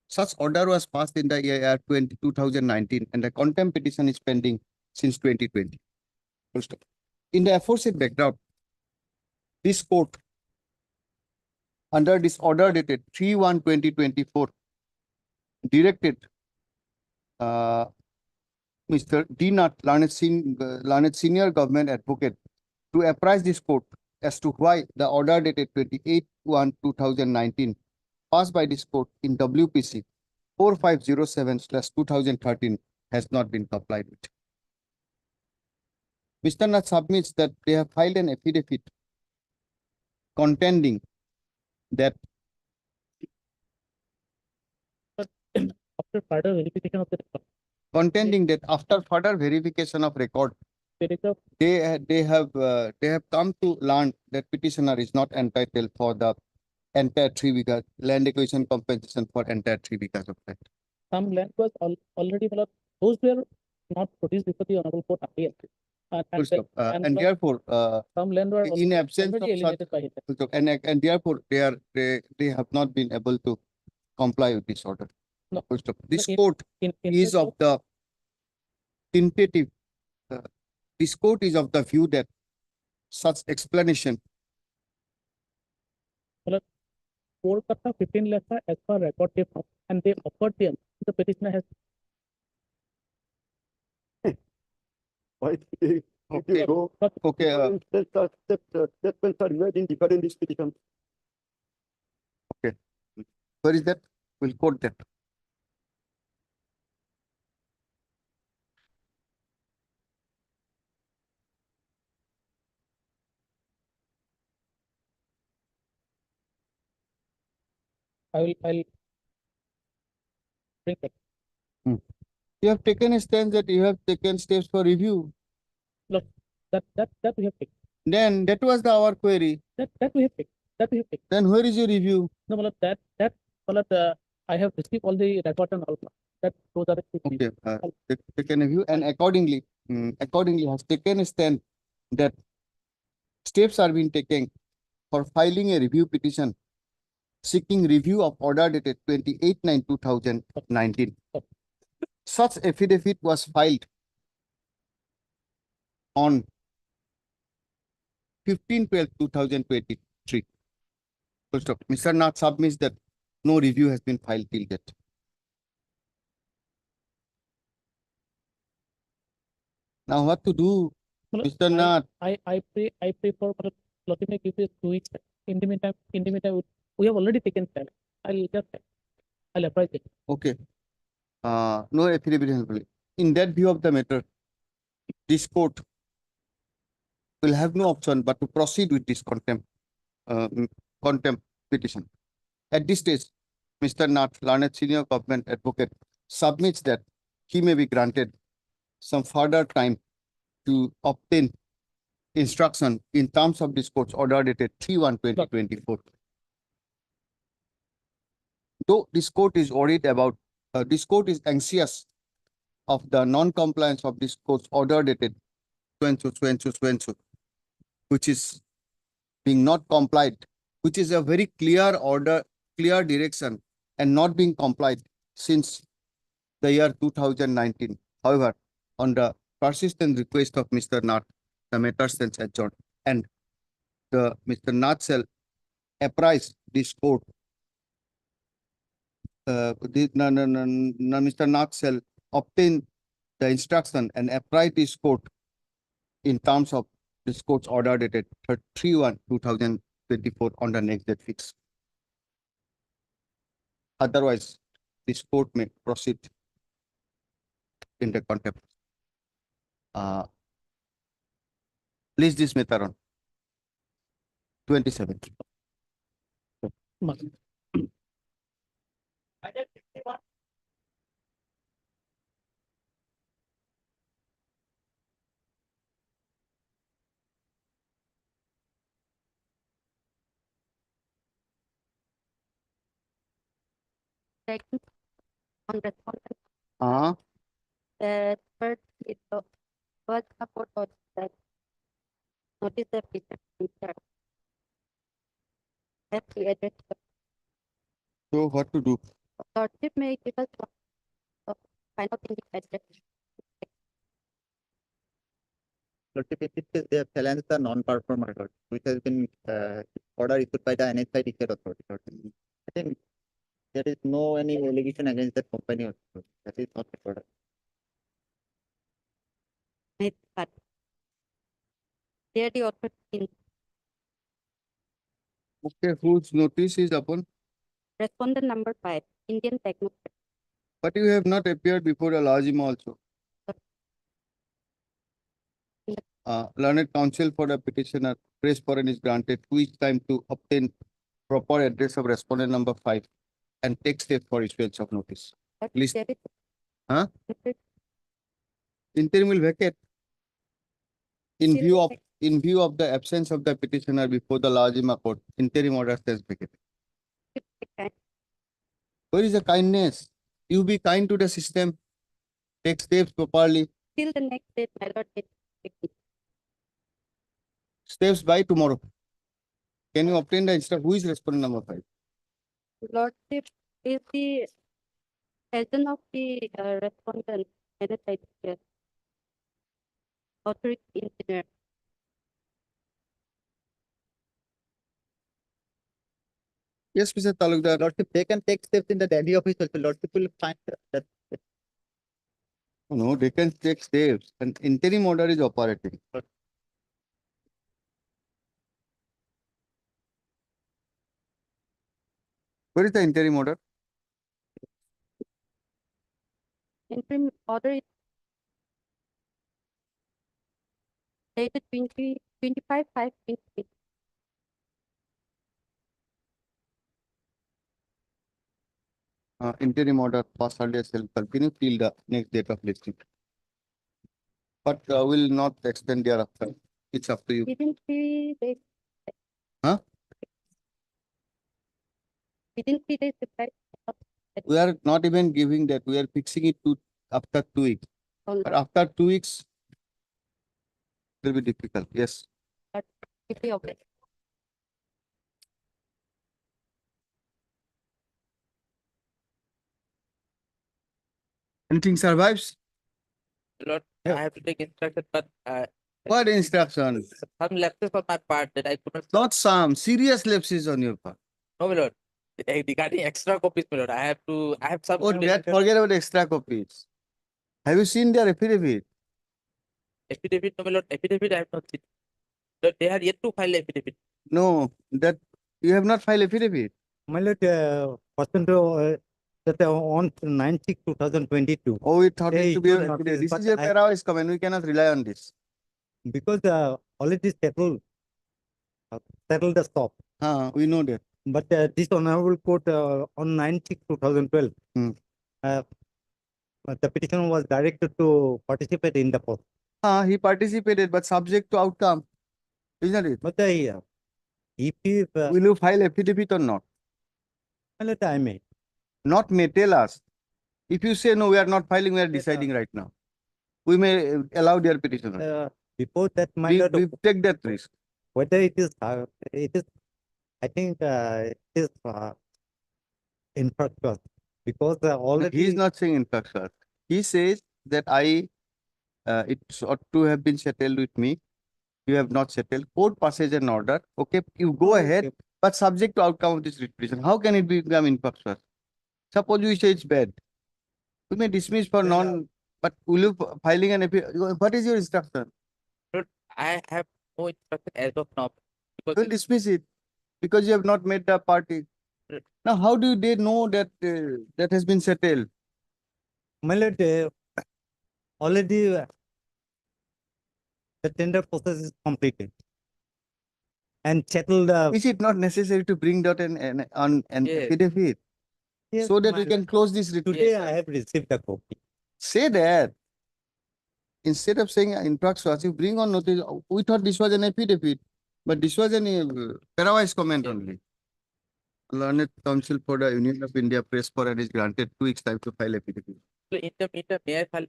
Such order was passed in the year 2019 and the contempt petition is pending since 2020. Full stop. In the aforesaid background, this court, under this order dated 3/1/2024, directed Mr. D. Nath, learned senior government advocate, to apprise this court as to why the order dated 28/1/2019 passed by this court in WPC 4507/2013 has not been complied with. Mr. Nath submits that they have filed an affidavit contending that after further verification of the record, after further verification of record, they have come to learn that petitioner is not entitled for the entire 3 bighas land acquisition compensation for entire 3 bighas of land. some land was already those were not produced before the honorable court appeal. Full stop. And therefore, some land were in absence of already such, eliminated by it. full stop. And therefore, they have not been able to comply with this order. No. Full stop. This in- court in is of the tentative. This court is of the view that such explanation. Kolkata 15 lakhs as per record they found, and they offered them. The petitioner has Why did they Okay. go? Okay. Statements are made in different institutions. Where is that? We'll quote that. I'll bring it. You have taken a stance that you have taken steps for review. Look, that we have taken. Then that was our query. That we have taken. That we have taken. Then where is your review? No, Malad, I have received all the record and all that. Those are the Okay. Taken a view and accordingly has taken a stand that steps are being taken for filing a review petition seeking review of order dated 28/9/2019. Such affidavit was filed on 15/12/2023. Full stop. Mr. Nath submits that no review has been filed till date. Now what to do, Mr. Nath? I pray for let me give you 2 weeks. In the meantime, we have already taken steps. I'll apply it. Okay. No affidavit has been. In that view of the matter, this court will have no option but to proceed with this contempt petition. At this stage, Mr. Nath, learned senior government advocate, submits that he may be granted some further time to obtain instruction in terms of this court's order dated 3/1/2024. Though this court is worried about, this court is anxious of the non-compliance of this court's order dated so, which is being not complied, which is a very clear order, clear direction, and not being complied since the year 2019. However, on the persistent request of Mr. Nath, the matter stands adjourned, and Mr. Nath shall apprise this court. Mr. Nath shall obtain the instruction and apprise this court in terms of this court's order dated 3/1/2024 on the next date fixed. Otherwise, this court may proceed in the contempt. Please this matter on 27th. On respondent, Uh, first it was support or that notice the petition. Have the address. so what to do? Lordship may give us final thing address. They have challenged the non-performer order, which has been order issued by the NHI declared authority. I think there is no any allegation against that company also. That is not the order. But there the author in Okay, whose notice is upon? respondent number 5, Indian Techno. But you have not appeared before a Lazima also. Learned counsel for the petitioner, press foreign is granted 2 weeks time to obtain proper address of respondent number 5 and take steps for issuance of notice. But List. there is Huh? Interim will vacate in view of the absence of the petitioner before the Lazima court. Interim order stands vacated. Where is the kindness? You be kind to the system. take steps properly. Till the next date, my lord, it Steps by tomorrow. Can you obtain the instruction? Who is respondent number 5? lordship is the agent of the respondent, yes. Authority engineer. Yes, Mr. Talukdar. Lordship, they can take steps in the Delhi office also. Lordship will find that. No, they can take steps. An interim order is operating. Where is the interim order? Interim order is dated 25/5/2020. Interim order pass earlier self. Can you fill the next date of listing? But will not extend thereafter. It's up to you. Within 3 days. Huh? Within 3 days, reply. We are not even giving that. We are fixing it to after 2 weeks. But after 2 weeks, it will be difficult. Yes. But if we obey. Anything survives? Lord, I have to take instruction, but What instruction? some lapses on my part that I could not. Not some serious lapses on your part. No, my lord. Regarding extra copies, my lord, I have some. Oh, that forget about extra copies. Have you seen their affidavit? Affidavit, no, my lord. Affidavit, I have not seen. Lord, they are yet to file affidavit. No, that you have not filed affidavit. My lord, that on 9/6/2022. Oh, it thought Hey, it to be it your will not affidavit. be, This but is your I- Parawise comment. We cannot rely on this. Because already settled the stop. We know that. But this honorable court on 9/6/2012, the petitioner was directed to participate in the post. He participated, but subject to outcome, isn't it? But if he, Will you file affidavit or not? my lord, I may. Not may tell us. If you say no, we are not filing, we are deciding right now. We may allow their petitioner. Before that, my We lord, take that risk. whether it is, I think it is infructuous because already. He is not saying infructuous. He says that it ought to have been settled with me. You have not settled. Court passes an order. Okay, you go ahead, Okay. but subject to outcome of this writ petition. How can it become infructuous? Suppose you say it's bad. We may dismiss for non, but will you filing an appeal? What is your instruction? Lord, I have no instruction as of now. We'll Because dismiss it because you have not met the party. Right. Now, how do they know that that has been settled? My lord, already the tender process is completed and settled. Is it not necessary to bring out an Yes. affidavit Yes, so that my we can close this writ Today petition? I have received the copy. Say that. Instead of saying infructuous, you bring on notice. We thought this was an affidavit, but this was an Parawise comment only. Learned Council for the Union of India Press for and is granted 2 weeks time to file affidavit. in the meantime, may I file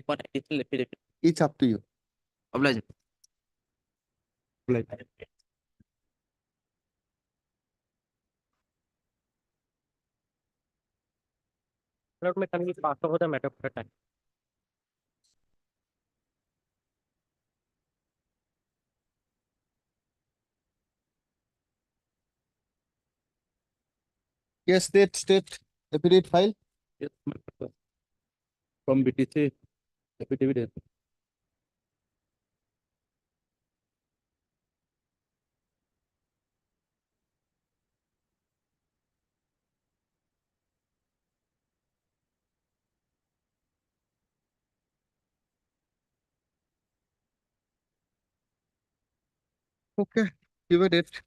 one additional affidavit? It's up to you. Oblige. Lord, may can we pass over the matter for a time? Yes, state affidavit file. Yes, from BTC affidavit. Okay, give a date.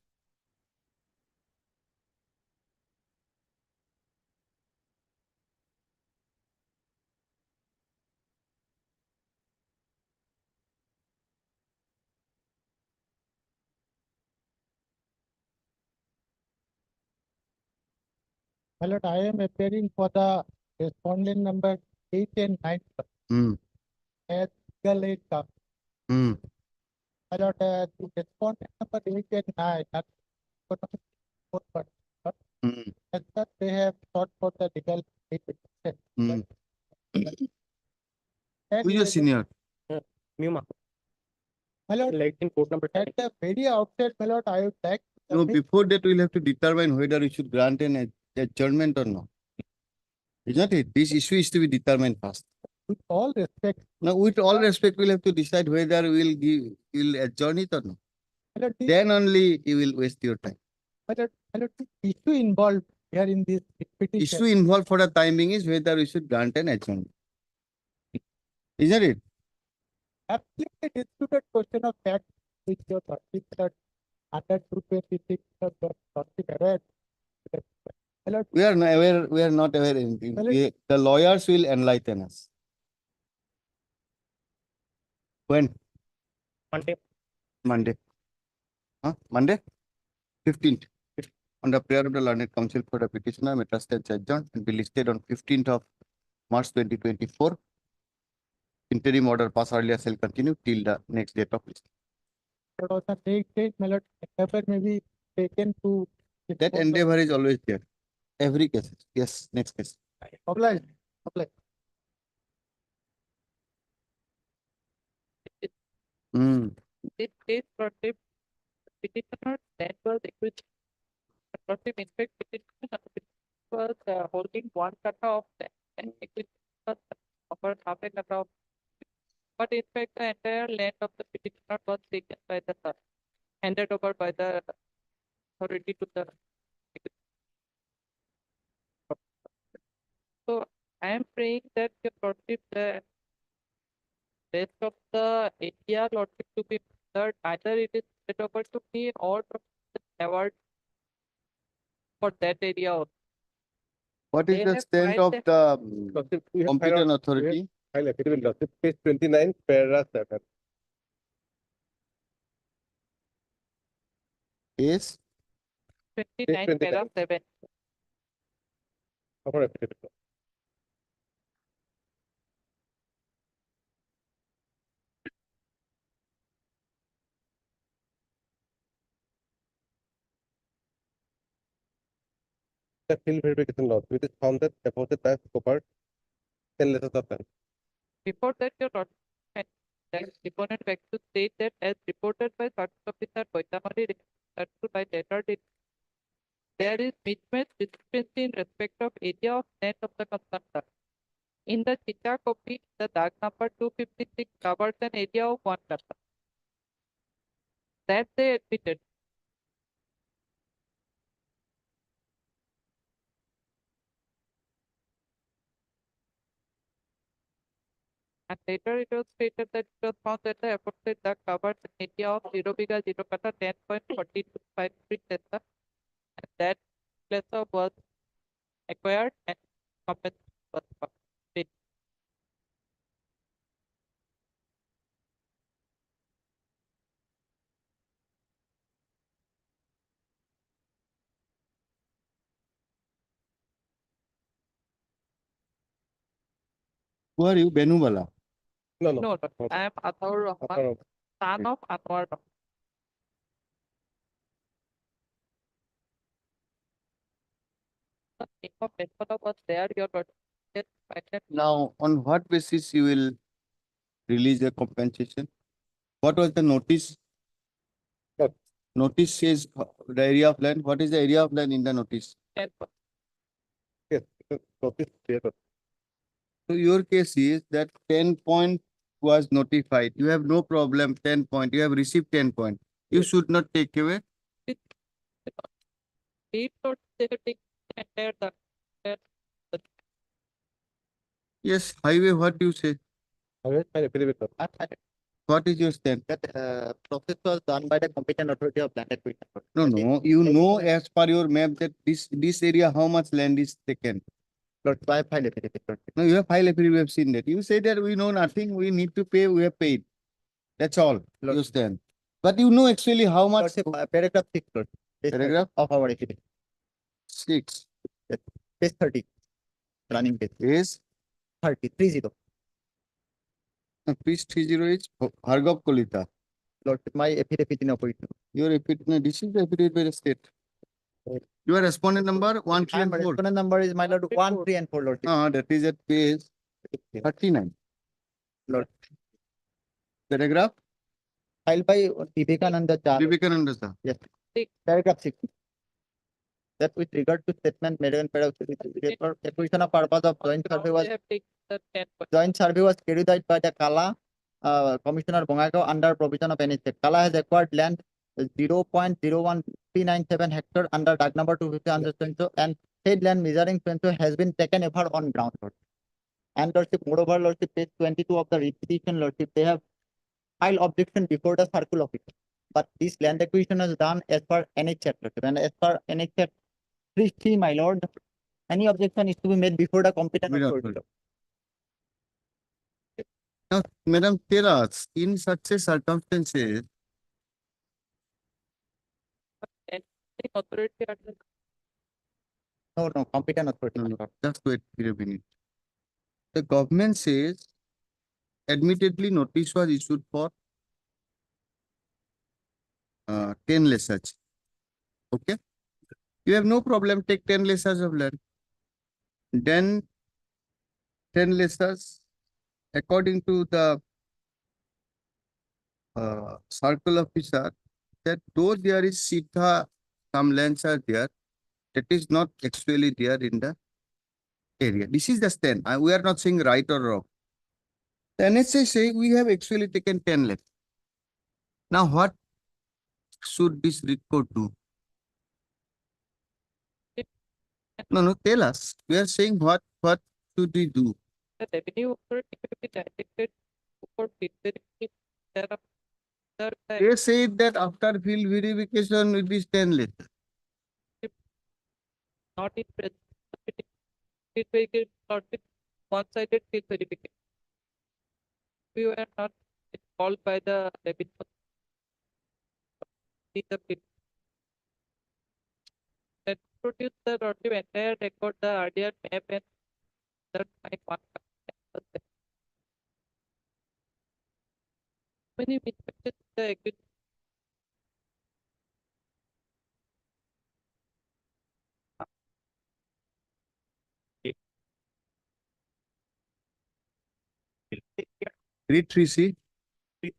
My lord, I am appearing for the respondent number 8 and 9. escalate up. My lord, to respondent number 8 and 9, that's what of 4%. As such, they have sought for the legal aid. Who is your senior? My lord, like in court number at the very outset, my lord, I would like to No, submit before that, we'll have to determine whether we should grant an adjournment or not. Isn't it? This issue is to be determined first. with all respect. Now, with all respect, we'll have to decide whether we'll adjourn it or not. My lord, the, Then only you will waste your time. my lord, the issue involved here in this petition. Issue involved for the time being is whether we should grant an adjournment. Isn't it? Absolutely disputed question of fact which your authority that under 226 of the authority aware. My lord, We are not aware. We are not aware anything. The lawyers will enlighten us. When? Monday. Huh? Monday? 15th. On the prayer of the learned counsel for the petitioner, matter stands adjourned and be listed on 15th of March 2024. Interim order pass earlier shall continue till the next date of listing. but also next date, my lord, endeavor may be taken to. That endeavor is always there. Every case. Yes, next case. Oblige. Oblige. This case Contempt petitioner that was acquitted. Contempt in fact petitioner was holding one kata of that and acquitted was offered half a kata of. But in fact, the entire land of the petitioner was taken by the handed over by the authority to the. So I am praying that your lordship, the rest of the area lordship to be third, either it is handed over to me or the award for that area also. What is They the have stand filed of the competent authority? File affidavit, lordship, page 29, paragraph 7. Is 29 29. paragraph 7. Of our affidavit. The field verification law, which is found that deposited by Cooper 10 letters of time. Before that, your lordship, that deponent begs to state that as reported by Sergeant Officer Boitamari by letter date, there is mismatch discrepancy in respect of area of net of the concerned. In the Chicha copy, the dark number 256 covers an area of 1 kata. That they admitted. And later it was stated that it was found that the aforesaid dark covers an area of 0 biga 0 kata 10.4253 tesa, and that tesa was acquired and compensation was paid. who are you? Benubala. No, No, I am Athar Rahman, son of Anwar Rahman. The name of Benbala was there, your lordship. Yes, I can. Now, on what basis you will release the compensation? What was the notice? Yes. Notice says the area of land. What is the area of land in the notice? yes, notice there. So your case is that 10 point was notified. You have no problem, 10 point. You have received 10 point. You should not take away. Deep thought they could take entire the Yes, highway, what do you say? I will file affidavit. What is your stand? That process was done by the competent authority of land acquisition. No, you know as per your map that this area, how much land is taken. Lord, I file affidavit. No, you have filed affidavit, we have seen that. You say that we know nothing, we need to pay, we have paid. That's all, you stand. But you know actually how much. Paragraph 6, Lord. Paragraph of our affidavit. 6 Page 30. Running page. is 30. Please 30 is Bhargav Kolita. Lordship, my affidavit in opposition. Your affidavit, no, this is the affidavit by the state. Your respondent number 1, 3 and 4. Respondent number is my lord 1, 3 and 4, Lordship. That is at page 39. Lord. Paragraph Filed by Vivekananda Char. Vivekananda sir. Yes. Paragraph 6. That with regard to statement made in paragraph 6, acquisition of purpose of joint survey was They have taken the 10%. joint survey was carried out by the Kala Commissioner Bongaigaon under provision of any state. Kala has acquired land 0.01397 hectare under tag number 250 under Censo, and said land measuring Censo has been taken over on ground. Lordship. And Lordship, moreover, Lordship, page 22 of the repetition, Lordship, they have filed objection before the circle officer. But this land acquisition is done as per NH Act, Lordship, and as per NH Act 3, my lord, any objection is to be made before the competent authority. Now, madam, tell us, in such a circumstances, Any authority at the No, competent authority. no, no, just wait a minute. The government says, admittedly, notice was issued for 10 lessers. Okay? You have no problem, take 10 lessers of land. Then 10 lessers, according to the circle officer, that though there is Sita, some lands are there, that is not actually there in the area. This is the stand. We are not saying right or wrong. The NHA say we have actually taken 10 less. Now what should this report do? No, tell us. We are saying what should we do? the revenue authority will be directed for verification thereof. They say that after field verification it is 10 less. Not in present. Field verification, not in one-sided field verification. We were not called by the revenue authority. The field. Let's produce the relative entire record, the RDR map and that my one. Many mismatches the agreement. Read 3C. Read.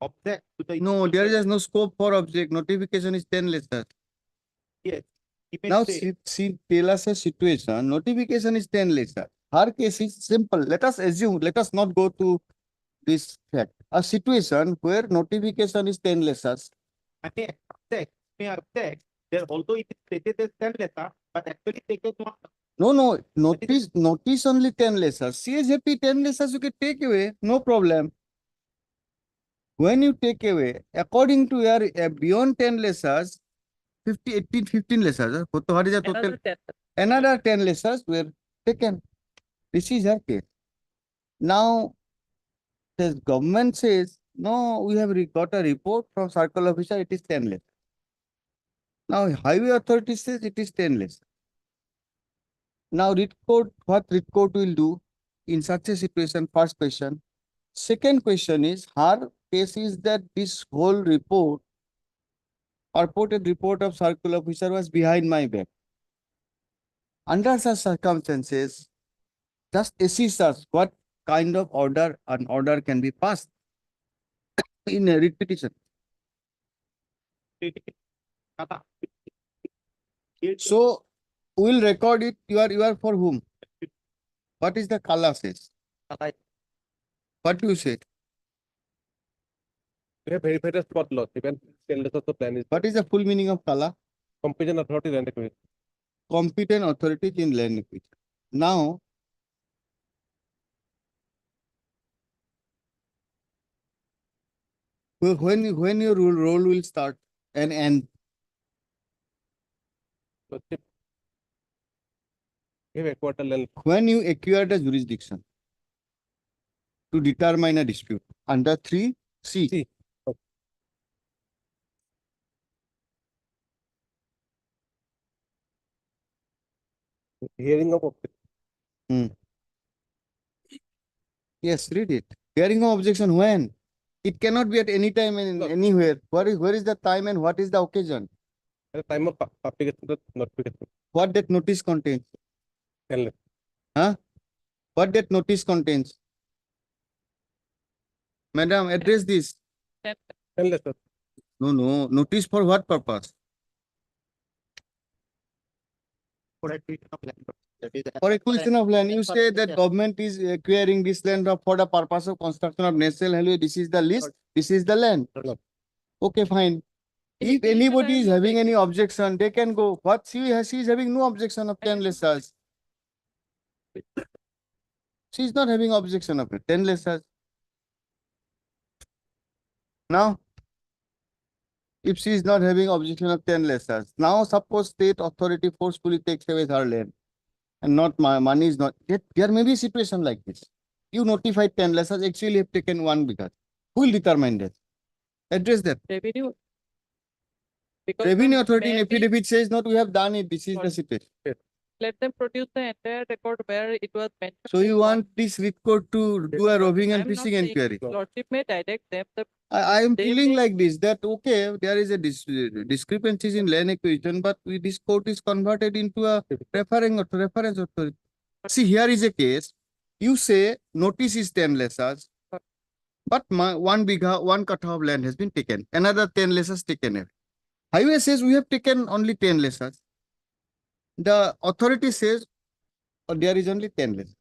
Object to the. No, there is no scope for object. Notification is 10 lesser. Yes. Now see, tell us a situation. Notification is 10 lesser. Her case is simple. Let us assume, let us not go to this fact. A situation where notification is 10 lessers. I may object. There although it is stated as 10 letter, but actually taken one. No, notice only 10 lessers. She is happy 10 lessers you can take away, no problem. When you take away, according to your beyond 10 lessers, 50, 18, 15 lessers, what is the total? Another 10 lessers were taken. This is her case. Now, the government says, no, we have got a report from circle officer, it is 10 lessers. Now, highway authority says it is 10 lessers. Now, what read court will do in such a situation? First question. Second question is, her case is that this whole report, purported report of circle officer was behind my back. Under such circumstances, just assist us what kind of an order can be passed in a writ petition. So, we'll record it. You are for whom? What is the Kala says? What do you say? We have verified a spot loss, even 10 letters of plan is What is the full meaning of Kala? competent authority land acquisition. Competent authority in land acquisition. Now, when your role will start and end, We have acquired a land. when you acquire the jurisdiction to determine a dispute under 3C. Hearing of objection. Yes, read it. Hearing of objection when? It cannot be at any time and No. anywhere. Where is the time and what is the occasion? At the time of application of notification. What that notice contains? Endless. Huh? What that notice contains? Madam, address this. Endless, sir. No. Notice for what purpose? For acquisition of land. That is For acquisition of land. You say that government is acquiring this land for the purpose of construction of national highway. This is the list. This is the land. No. Okay, fine. If anybody is having any objection, they can go. What she is having no objection of 10 lessons. She is not having objection of it. 10 lessons. Now, if she is not having objection of 10 lessons, now suppose state authority forcefully takes away her land and not my money is not. There may be a situation like this. You notified 10 lessons, actually have taken 1 because. Who will determine that? Address that. Revenue. Because Revenue authority in maybe affidavit says not, we have done it. This is the situation. let them produce the entire record where it was mentioned. So you want this record to do a roving and I'm not fishing saying inquiry? Lordship may direct them. I am They feeling may- like this, that okay, there is a discrepancies in land acquisition, but this court is converted into a reference authority. See, here is a case. You say notice is 10 lessons, but 1 bigha, 1 kattha of land has been taken. Another 10 lessons taken away. Highway says we have taken only 10 lessons. The authority says there is only 10 lessons.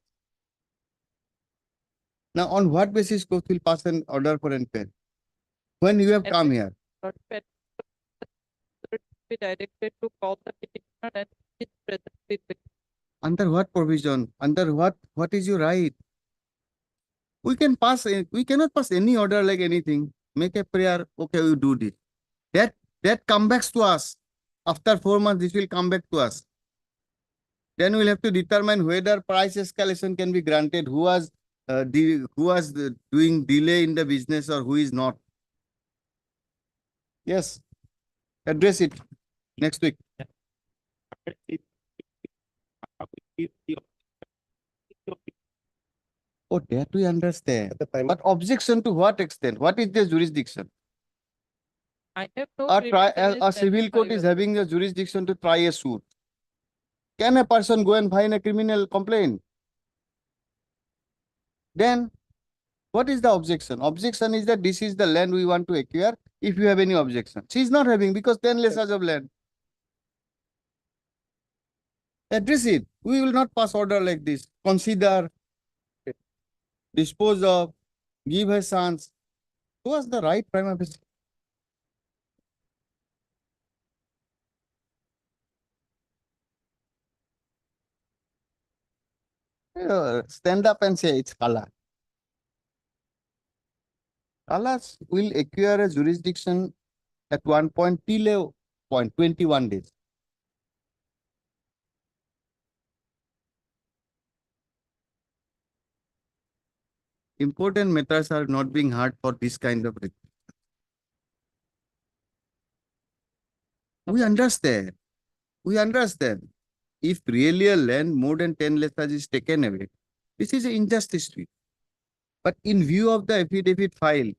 Now, on what basis court will pass an order for inquiry? When you have come here. Lordship be directed to call the petitioner and his present with the Under what provision? Under what is your right? We cannot pass any order like anything. Make a prayer, okay, we do this. That comes back to us. After 4 months, this will come back to us. Then we'll have to determine whether price escalation can be granted, who was doing delay in the business or who is not. Yes. Address it next week. Oh, that we understand. At the time But objection to what extent? What is the jurisdiction? I have no A civil court is having the jurisdiction to try a suit. Can a person go and file a criminal complaint? Then, what is the objection? Objection is that this is the land we want to acquire. If you have any objection, she is not having because 10 lessons of land. Address it. We will not pass order like this. Consider, dispose of, give her chance. Who has the right prima facie? Stand up and say it's Kala. Kalas will acquire a jurisdiction at one point till a point, 21 days. Important matters are not being heard for this kind of request. We understand. We understand. If really a land more than 10 lessons is taken away, this is an injustice to it. But in view of the affidavit file,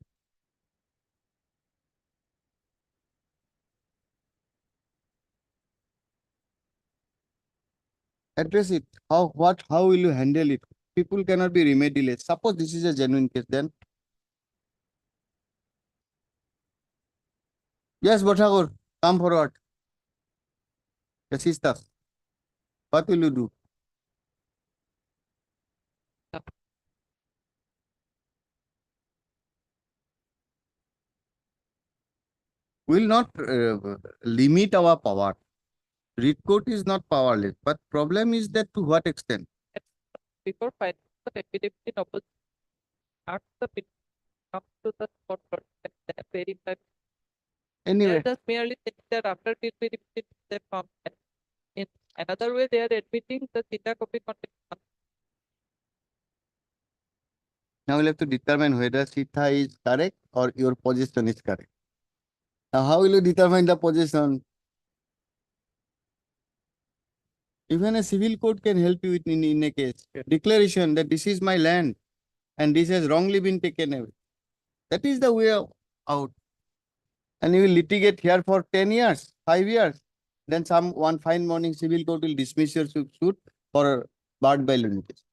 address it. How will you handle it? People cannot be remedial. Suppose this is a genuine case, then. Yes, Bhattakur, come forward. Assist us. What will you do? We will not limit our power. Read court is not powerless, but problem is that to what extent? before filing the affidavit in opposition, ask the petitioner come to the court for that verify. Anyway, They're just merely saying that after it will be repeated, they found that. In another way, they are admitting the Sita copy content. now we'll have to determine whether Sita is correct or your position is correct. Now, how will you determine the position? Even a civil court can help you in a case. Declaration that this is my land and this has wrongly been taken away. That is the way out. And you will litigate here for 10 years, 5 years. Then one fine morning civil court will dismiss your suit for barred by limitation.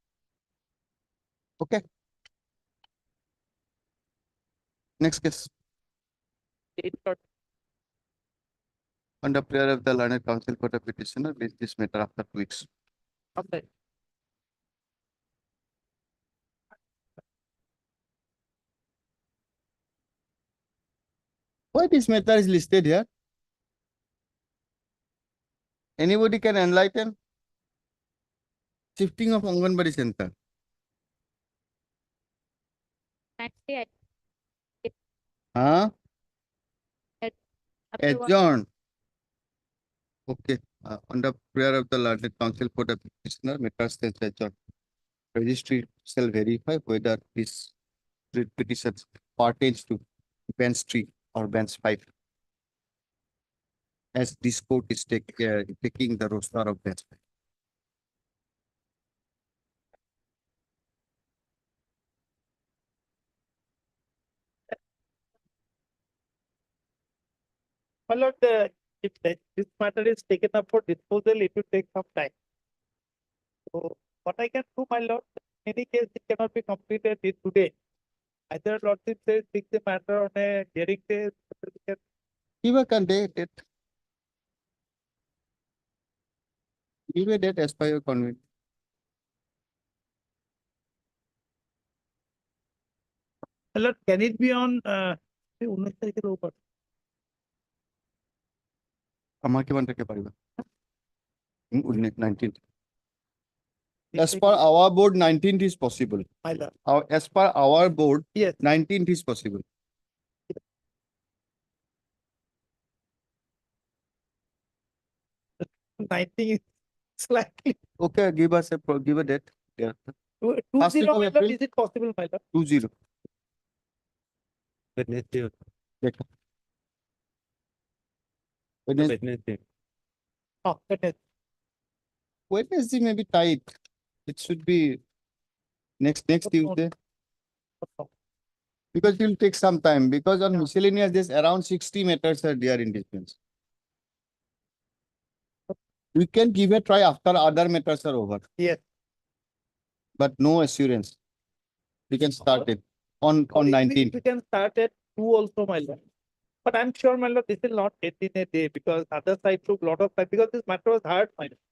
Okay. Next case. Under prayer of the learned counsel for the petitioner, raise this matter after 2 weeks. Okay. Why this matter is listed here? Anybody can enlighten? Shifting of Anganwadi center. Actually, Huh? Adjourn. Okay. Under prayer of the learned counsel for the petitioner, matter stands adjourned. Registry shall verify whether this petition pertains to bench 3 or bench 5. As this court is taking the roster of bench 5. My lord, if this matter is taken up for disposal, it will take some time. So what I can do, my lord, in any case, it cannot be completed today. Either lordship says fix the matter on a hearing day. Give a date. Give a date as per your convenience. My lord, can it be on 19 তারিখের উপর? আমার কি মনে থাকে পারিবা 19th. As per our board, 19th is possible. My lord. As per our board, Yes. 19th is possible. 19 is slightly. Okay, give us give a date. Yeah. 20, week of my lord, April? is it possible, my lord? 20. Wednesday. Dekho. Wednesday. Oh, Wednesday may be tight. It should be next Tuesday. Because it will take some time. Because on miscellaneous, there's around 60 matters are there in dispense. We can give a try after other matters are over. Yes. But no assurance. We can start it on 19th. We can start at 2 also, my lord. But I'm sure, my lord, this will not get in a day because other side took a lot of time because this matter was hard, my lord.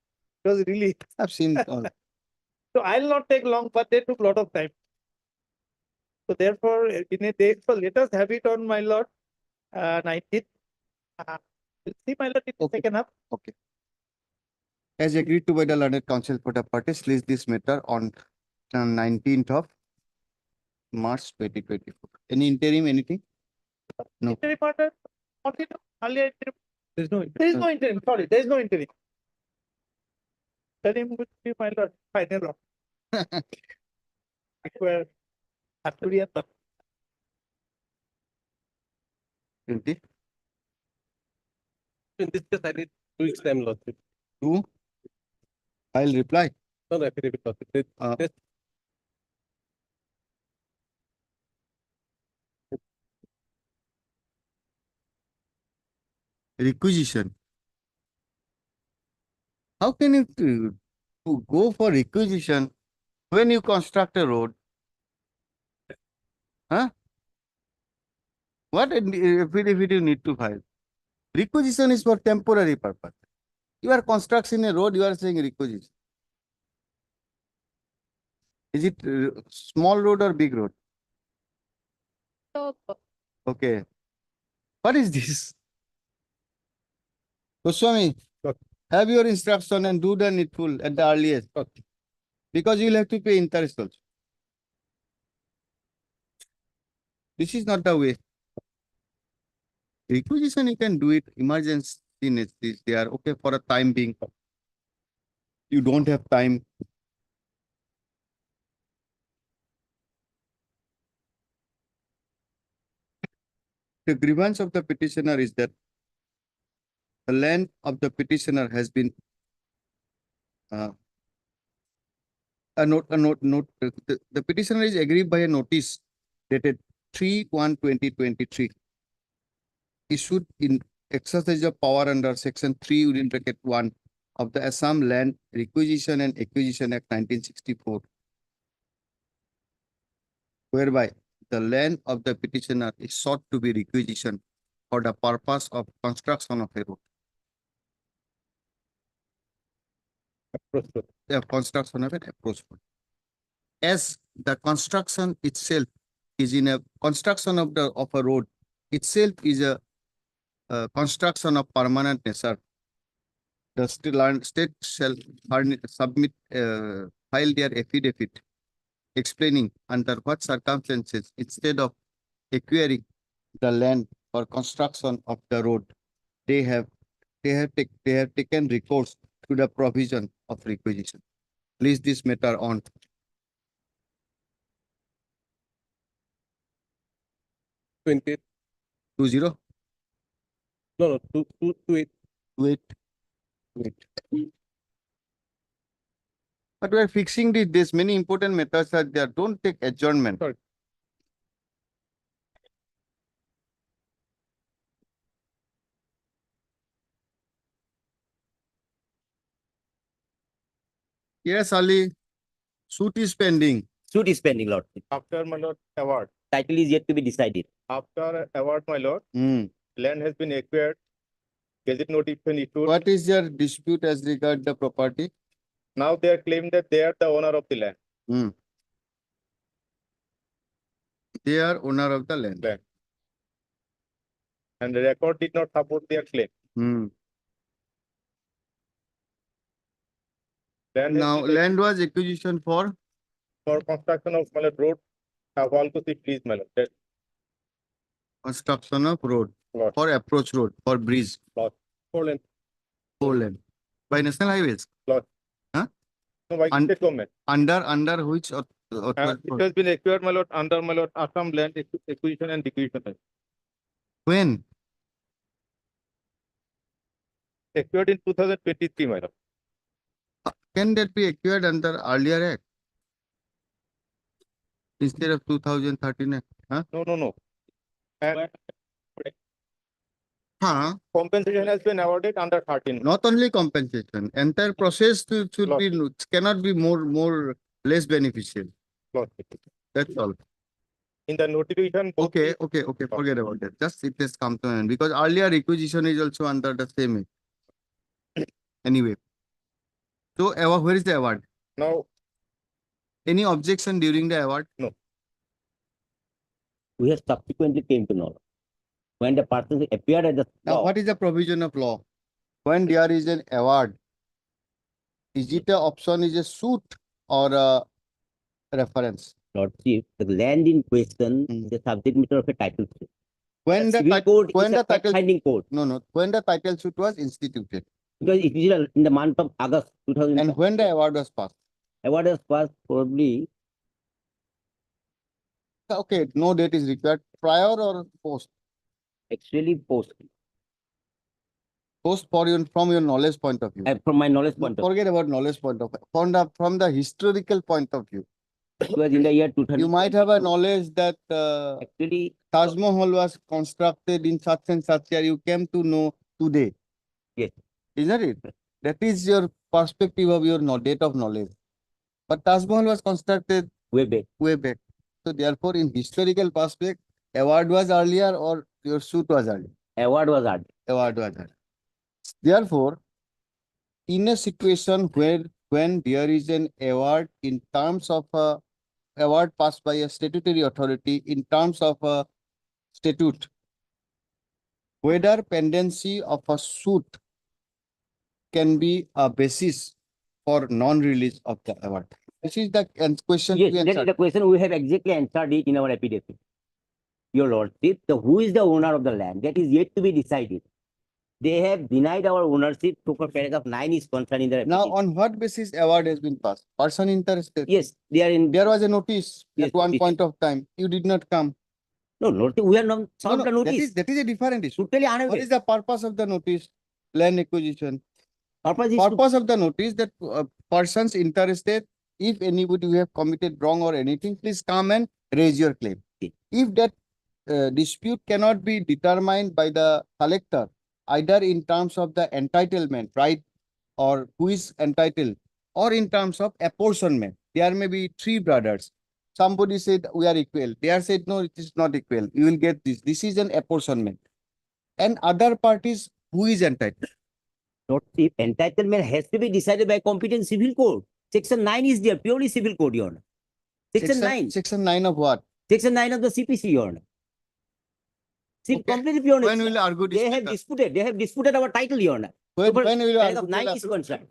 It was really. I've seen all. So I'll not take long, but they took a lot of time. So therefore, in a day, so let us have it on, my lord, 19th. We'll see, my lord, it is taken up. Okay. As agreed to by the learned counsel for the parties, list this matter on 19th of March 2024. Any interim, anything? No. Interim order, continue. Earlier interim. There is no interim. Sorry, there is no interim. Interim would be, my lord, final law. Require Arturian. 20? In this case, I need 2 weeks time, lordship. 2? I'll reply. No, affidavit, lordship. Yes. Requisition. How can you go for requisition when you construct a road? Huh? What affidavit you need to file? Requisition is for temporary purpose. You are constructing a road, you are saying requisition. Is it small road or big road? So, Okay. What is this? Goswami, have your instruction and do the needful at the earliest. Because you will have to pay interest also. This is not the way. Requisition, you can do it. Emergency is there. Okay, for a time being. You don't have time. The grievance of the petitioner is that the land of the petitioner has been The petitioner is aggrieved by a notice dated 3/1/2023 issued in exercise of power under section 3 within bracket 1 of the Assam Land Requisition and Acquisition Act 1964, whereby the land of the petitioner is sought to be requisitioned for the purpose of construction of a road. The construction of an approach road. As the construction itself is in a construction of a road itself is a construction of permanent nature, the state shall submit file their affidavit explaining under what circumstances, instead of acquiring the land for construction of the road, they have taken recourse to the provision of requisition. Please this matter on 20. 20. No, 228. Wait. But we are fixing this. There's many important matters are there. Don't take adjournment. Sorry. Yes, Ali. Suit is pending. Suit is pending, Lord. After my lord award. Title is yet to be decided. After award, my lord, land has been acquired. Gazette notification issued. What is your dispute as regard the property? Now they are claiming that they are the owner of the land. They are owner of the land. And the record did not support their claim. Land Now, land was acquisition for construction of my lord road. Please, my lord. That construction of road, lot. for approach road, for bridge, 4 lane. 4 lane. By national highways. Lot. Huh? No, by state government. Under which It has been acquired, my lord, under my lord Assam Land Acquisition and Acquisition. when? Acquired in 2023, my lord. Can that be acquired under earlier act? Instead of 2013 act? Huh? No. And Huh? compensation has been awarded under 13. Not only compensation, entire process should be cannot be more less beneficial. Lot. That's all. In the notification. Okay. Forget about that. Just it has come to an end because earlier requisition is also under the same act. Anyway. So where is the award? Now, Any objection during the award? No. We have subsequently came to know when the person appeared at the Now, law. what is the provision of law? When there is an award, is it a option, is a suit or a reference? Lord Chief, the land in question is the subject matter of a title suit. When the civil code when is the a title finding code no, when the title suit was instituted because it is in the month of August 2000. and when the award was passed. Award was passed probably Okay, no date is required. Prior or post? actually post. Post from your knowledge point of view. From my knowledge point of view. Forget about knowledge point of view. From the historical point of view. It was in the year 2000. You might have a knowledge that actually Taj Mahal was constructed in such and such year. You came to know today. Yes. Isn't it? That is your perspective of your date of knowledge. But Taj Mahal was constructed way back. Way back. So therefore, in historical perspective, award was earlier or your suit was earlier? Award was earlier. Award was earlier. Therefore, in a situation where when there is an award in terms of a award passed by a statutory authority in terms of a statute, whether pendency of a suit can be a basis for non-release of the award. This is the question. Yes, that is the question. We have exactly answered it in our affidavit. Your Lordship, who is the owner of the land? That is yet to be decided. They have denied our ownership. So for paragraph 9 is concerned in the Now, on what basis award has been passed? Person interested? Yes, they are in. There was a notice Yes, at one notice. point of time. You did not come. No, Lordship, we are not served the notice. That is a different issue. Totally unaware. What is the purpose of the notice? Land acquisition. Purpose is Purpose of the notice that persons interested, if anybody who have committed wrong or anything, please come and raise your claim. If that dispute cannot be determined by the collector, either in terms of the entitlement, right, or who is entitled, or in terms of apportionment. There may be three brothers. Somebody said we are equal. They are said no, it is not equal. You will get this. This is an apportionment. And other parties, who is entitled? Not if entitlement has to be decided by competent civil court. Section 9 is there, purely civil code, Your Honor. Section 9. Section 9 of what? Section 9 of the CPC, Your Honor. See, Okay. completely pure. When will you argue this? They have disputed our title, Your Honor. When will you paragraph argue? 9 is concerned.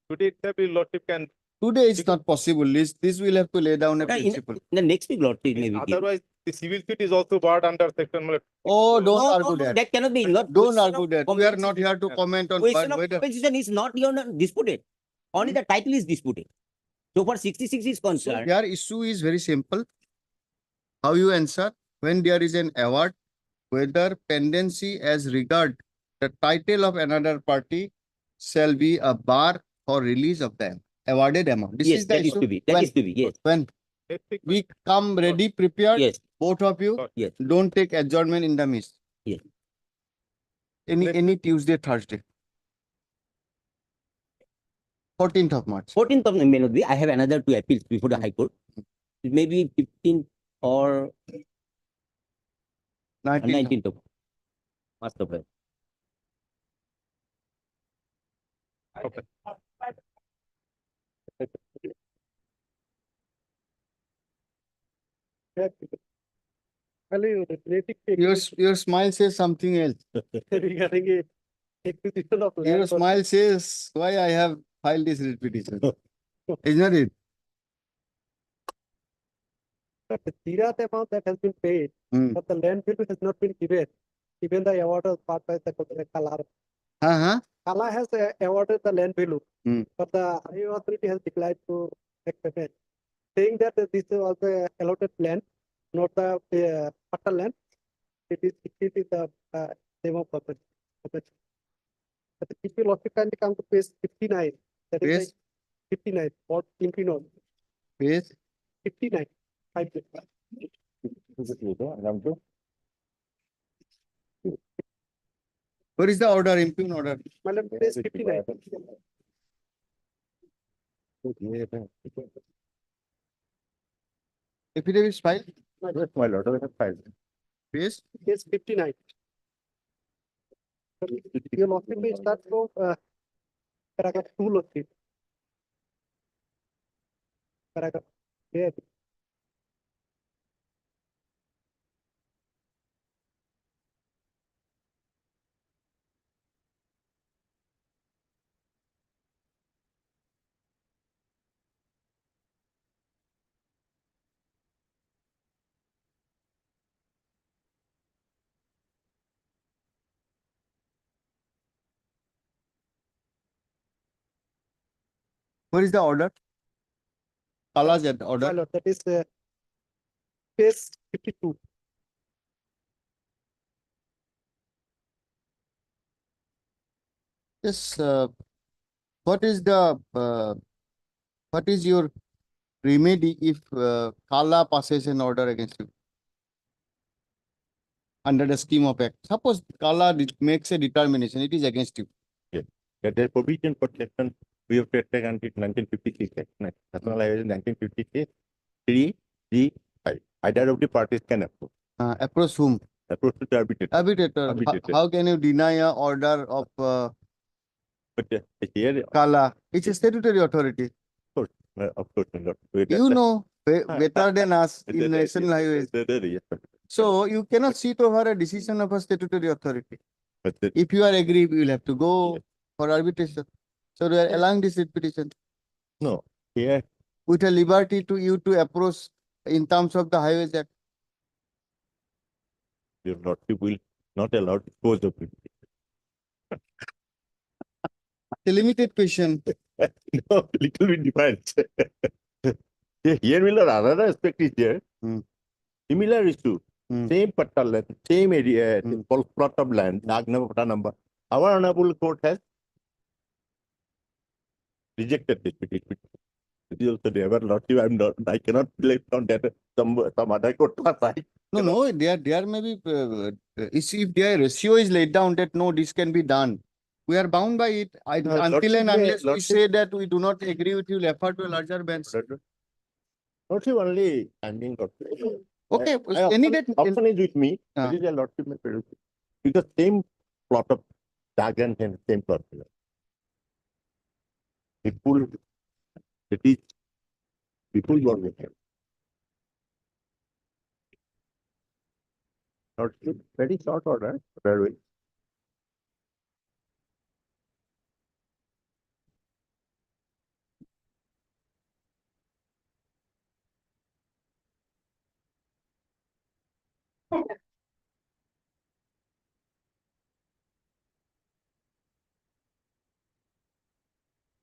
Today itself, your lordship can. Today is not possible. This will have to lay down a principle. In the next week, Lordship may be given. Otherwise, the civil suit is also barred under section. Oh, don't No, argue no, that. that cannot be. Not Don't question argue of that. We are not here to comment on Question of whether. compensation is not, Your Honor, disputed. Only the title is disputed. So far, 66 is So concerned. their issue is very simple. How you answer when there is an award, whether pendency as regard the title of another party shall be a bar for release of the awarded amount. This Yes, is the that is issue. to be. That is to be. Yes. When we come ready, prepared, Yes. both of you, Yes. don't take adjournment in the midst. Yes. Any Tuesday, Thursday. 14th of March. 14th of May not be. I have another two appeals before the High Court. It may be 15th or 19th of March. Okay. Your smile says something else. regarding a acquisition of land. Your smile says why I have filed this writ petition. Isn't it? The Tirat amount that has been paid, but the land bill has not been given. Even the award was part by the Kala. Kala has awarded the land value, but the High Authority has declined to make payment, saying that this is also allotted land, not the patta land. It is the name of property. But the people also kindly come to page 59. That is like 59 or 29. Page 59. Where is the order? Impugn order. Madam, page 59. Affidavit is filed. Yes, my lord, we have filed. Page? Page 59. Your lordship may start from paragraph 2, lordship. Paragraph. Yeah. Where is the order? Kala's My order. lord, that is page 52. Yes. What is your remedy if Kala passes an order against you under the scheme of act? Suppose Kala makes a determination, it is against you. Yes. There is provision for section we have taken until 1956. National Highway 1956. 3G5. Either of the parties can approve. Approach whom? Approach to the arbitrator. Arbitrator. Arbitrator. How can you deny a order of But here, Kala? It's a statutory authority. of course, my lord. You know better than us in national highways. Yes, So you cannot sit over a decision of a statutory authority. but If you are agreed, you will have to go for arbitration. So we are allowing this petition no, here, with a liberty to you to approach in terms of the Highways Act. your lordship will not allow dispose of it. The limited question. No, little bit different. Here will another aspect is there. Similar issue. Same patta land, same area, plot of land, patta number. Our honorable court has rejected this petition. It is also there, but Lordship, I cannot play on that some other court side. No, there may be, if their ratio is laid down that no, this can be done. We are bound by it. Until and unless we say that we do not agree with you, refer to a larger bench. Lordship only, I mean, Okay, any that option is with me. Ah. It is a Lordship may produce. It's the same plot of diagram and same plot. People, it is people who are with him. Lordship, very short order, very.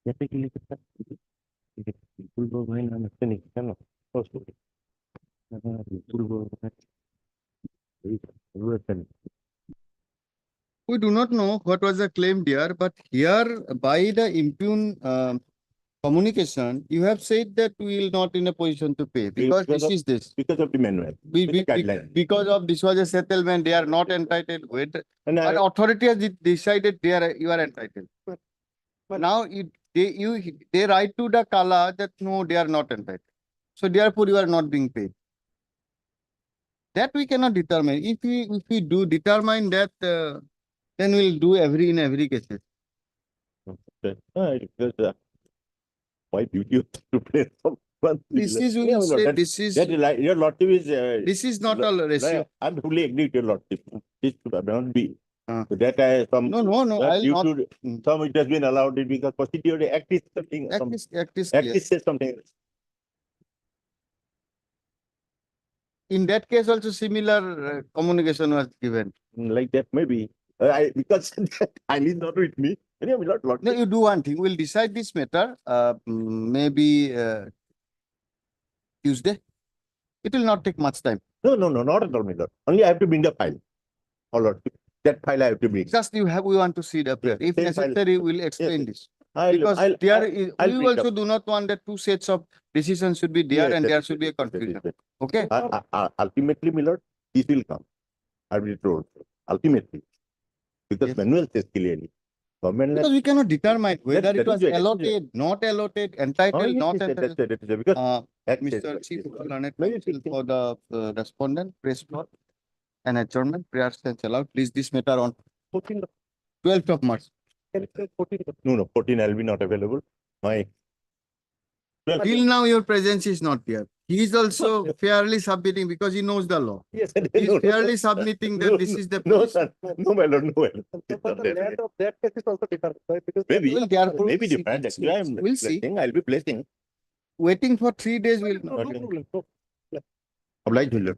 Typically, people go behind and finish. Cannot. People go behind. we do not know what was the claim there, but here by the impugn communication, you have said that we will not in a position to pay because this is this. Because of the manual. Because of this was a settlement, they are not entitled. But authority has decided you are entitled. But now they write to the Kala that no, they are not entitled. So therefore you are not being paid. That we cannot determine. If we do determine that, then we'll do in every case. Why duty to pay someone? This is your Lordship is. This is not a ratio. I'm fully agree with your Lordship. This should not be. So that no. I'll not. Some it has been allowed it because procedure act is something. Act is says something. In that case, also similar communication was given. Like that, maybe. Because I need not with me. Anyway, no, you do one thing. We'll decide this matter. Maybe Tuesday. It will not take much time. No, not at all, my lord. Only I have to bring the file. Oh, Lord. That file I have to bring. Just we want to see the prayer. If necessary, we'll explain this. Because we also do not want that two sets of decisions should be there and there should be a confusion. Okay. Ultimately, my lord, this will come. I will told. Ultimately, because manual says clearly. Because we cannot determine whether it was allotted, not allotted, entitled, not entitled. Because Mr. Chief Learned for the respondent, press note and adjournment, prayer stands allowed. Please this matter on 12th of March. No, 14 I'll be not available. Till now your presence is not there. He is also fairly submitting because he knows the law. Yes, he is fairly submitting that this is the position. No, my lord, no. That case is also different, right? Because Maybe, Well, therefore, maybe different. we'll see. I'll be placing. Waiting for 3 days will no problem. No. Obliged, my lord.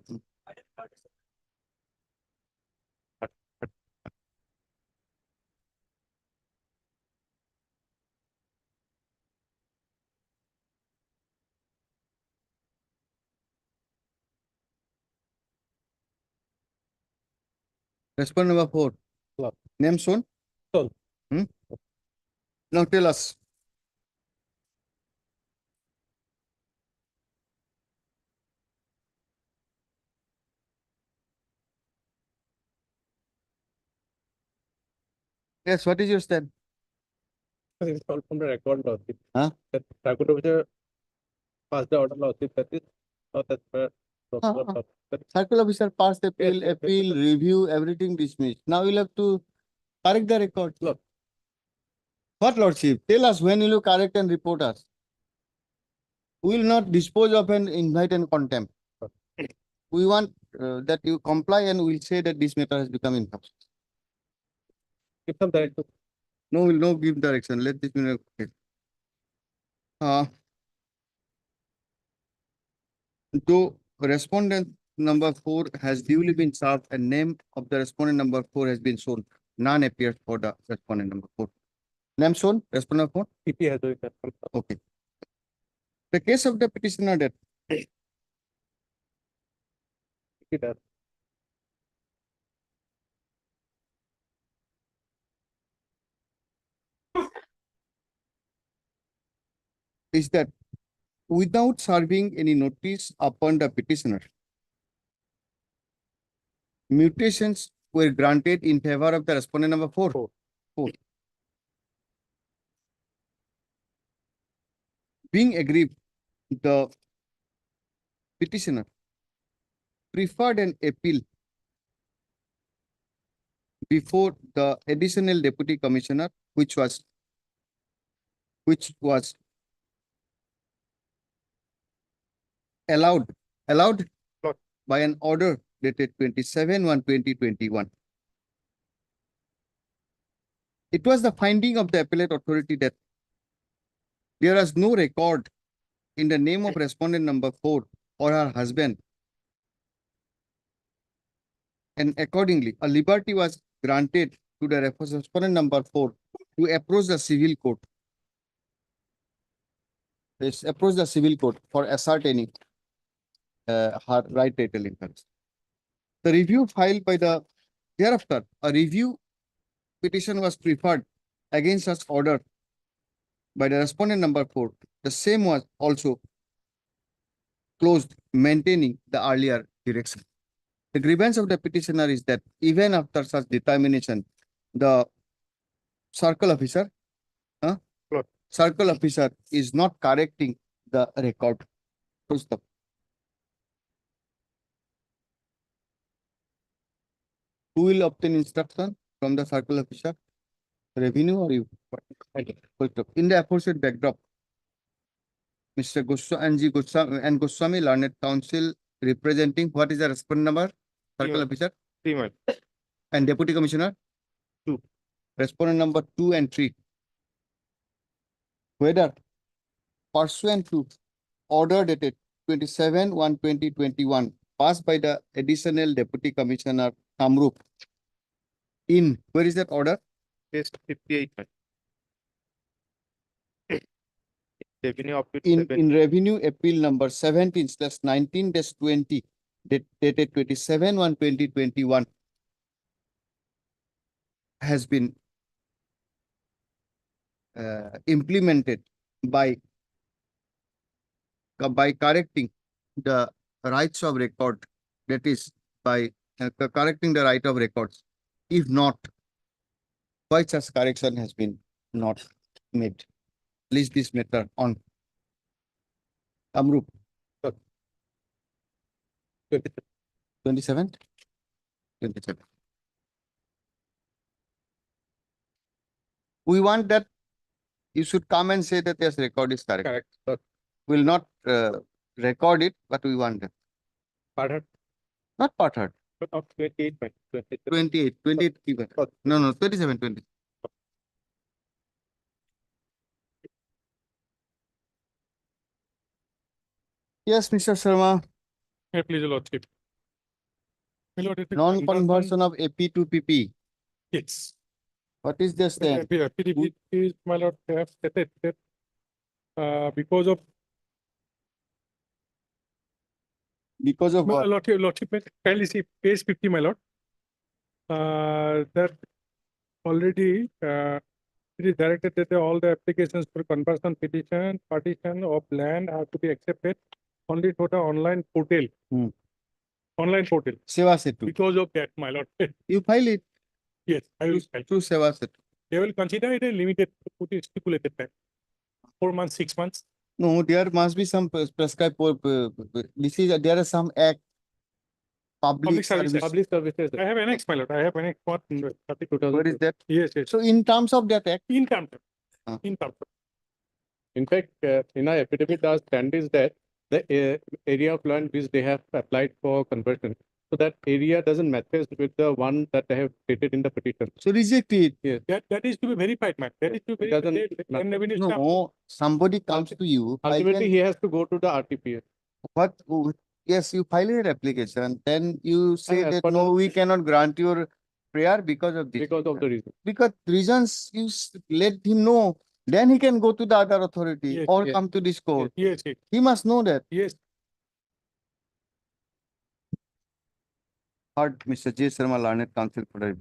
Respondent number 4. Name shown? Sol. Now tell us. Yes, what is your stand? It's all from the record lordship. Huh? That Thakur officer passed the order lordship. That is not as per. Circle officer passed appeal, review, everything dismissed. Now you'll have to correct the record. Lord. What lordship? Tell us when you will correct and report us. We will not dispose of an invite and contempt. We want that you comply and we'll say that this matter has become in-house. Give some direction. No, we'll not give direction. Let this matter. Okay. Though respondent number 4 has duly been served and name of the respondent number 4 has been shown. None appears for the respondent number 4. Name shown, respondent 4? PP has doing that. Okay. The case of the petitioner that PP does. is that without serving any notice upon the petitioner, mutations were granted in favor of the respondent number 4. Four. Being aggrieved, the petitioner preferred an appeal before the additional deputy commissioner, which was allowed by an order dated 27/1/2021. It was the finding of the appellate authority that there was no record in the name of respondent number 4 or her husband, and accordingly a liberty was granted to the respondent number 4 to approach the civil court. Yes, approach the civil court for ascertaining her right title interest. The review filed by the thereafter, a review petition was preferred against such order by the respondent number 4. The same was also closed, maintaining the earlier direction. The grievance of the petitioner is that even after such determination, the circle officer is not correcting the record. Full stop. Who will obtain instruction from the circle officer? Revenue or you? Full stop. In the aforesaid backdrop, Mr. Goswami and Goswami Learned Counsel representing what is the respondent number? Circle officer? 3. And deputy commissioner? 2. Respondent number 2 and 3. Whether pursuant to order dated 27/1/2021 passed by the additional deputy commissioner Kamrup in, where is that order? Page 58. Revenue appeal In revenue appeal number 17/19-20 dated 27/1/2021 has been implemented by correcting the rights of record, that is by correcting the right of records. If not, why such correction has been not made? Please this matter on Kamrup. 27? 27. We want that you should come and say that this record is correct. Correct. We'll not record it, but we want that. Part Not part heard. of 28. 28 even. No, 27, 20. Yes, Mr. Sharma. Please, Lordship. My Lord, it is Non-conversion of AP to PP. Yes. What is the stand? PDP is, my Lord, have stated that because of what? Lordship, kindly see page 50, my Lord. That already it is directed that all the applications for conversion, petition, partition of land are to be accepted only through the online portal. Online portal. Seva Setu. Because of that, my Lord. You file it. Yes, I will file. Through Seva Setu. They will consider it a limited, stipulated time. 4 months, 6 months. No, there must be some prescribed. There are some act. Public service. Public services. I have annexed, my Lord. I have annexed for 32,000. What is that? Yes, yes. So in terms of that act. In terms. In fact, in our affidavit, our stand is that the area of land which they have applied for conversion, so that area doesn't match with the one that they have stated in the petition. So reject it. Yes. That is to be verified, man. That is to be verified. No, somebody comes to you. Ultimately, he has to go to the RTPS. What? Yes, you file your application. Then you say that no, we cannot grant your prayer because of this. Because of the reason. Because reasons you let him know. Then he can go to the other authority Yes, or yes. come to this court. Yes, yes. He must know that. Yes. Heard Mr. J. Sharma, Learned Counsel for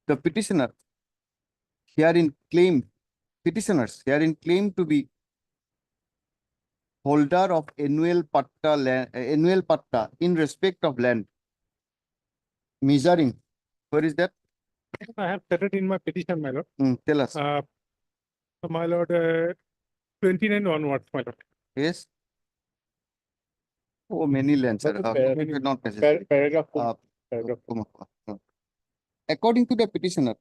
the petitioners herein claim to be holder of annual patta in respect of land measuring. Where is that? I have stated in my petition, my lord. Tell us. My lord, 29 onwards, my lord. Yes. Oh, many lands, sir. Not necessary. Paragraph. According to the petitioner,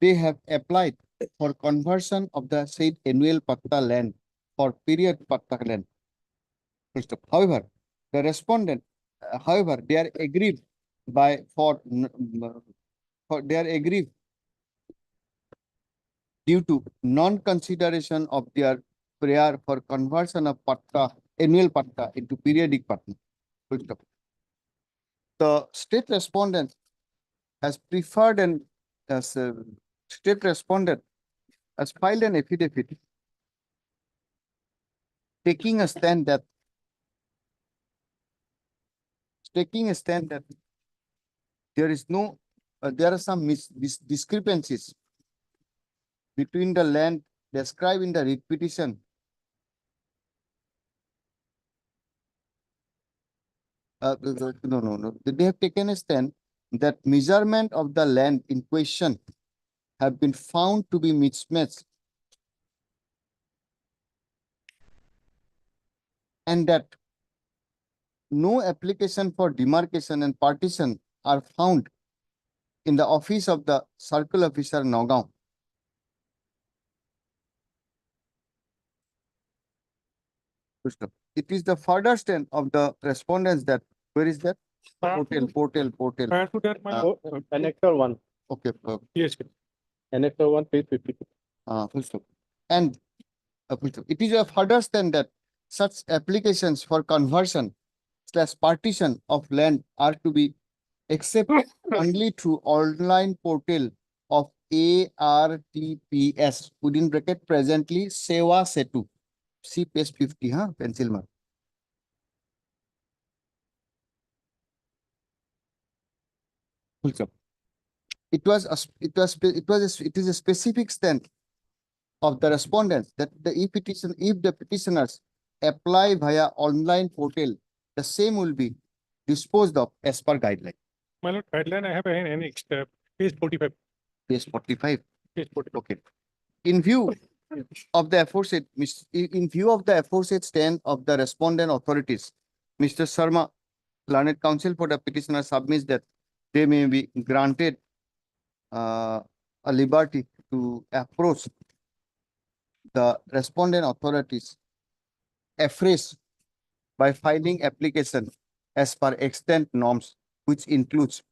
they have applied for conversion of the said annual patta land for period patta land. Full stop. However, the respondent, they are aggrieved they are aggrieved due to non-consideration of their prayer for conversion of patta, annual patta into periodic patta. Full stop. The state respondent has preferred and as state respondent has filed an affidavit taking a stand that there is no there are some discrepancies between the land described in the writ petition no. They have taken a stand that measurement of the land in question have been found to be mismatched and that no application for demarcation and partition are found in the office of the circle officer Nagaon. It is the further stand of the respondents that where is that? Portal. Prior to that, my lord. Annexure 1. Okay. Yes. Annexure 1, page 52. Full stop. And full stop. It is a further stand that such applications for conversion / partition of land are to be accepted only through online portal of ARTPS within bracket presently Sewa Setu. See page 50, pencil mark. Full stop. It is a specific stand of the respondents that if the petitioners apply via online portal, the same will be disposed of as per guideline. My lord, guideline I have an annexed, page 45. Page 45. Page 45. Okay. In view of the aforesaid stand of the respondent authorities, Mr. Sharma, learned counsel for the petitioner, submits that they may be granted a liberty to approach the respondent authorities afresh by filing application as per extant norms, which includes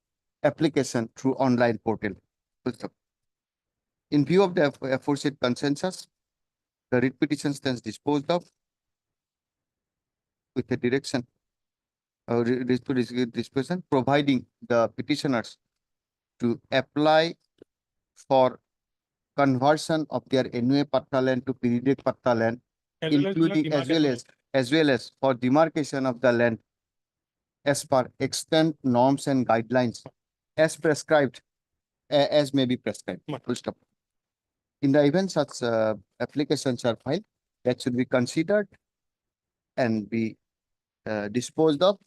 application through online portal. In view of the aforesaid consensus, the writ petition stands disposed of with a direction disposition, providing the petitioners to apply for conversion of their annual patta land to periodic patta land, including as well as for demarcation of the land as per extant norms and guidelines as prescribed, as may be prescribed. Full stop. In the event such applications are filed, that should be considered and be disposed of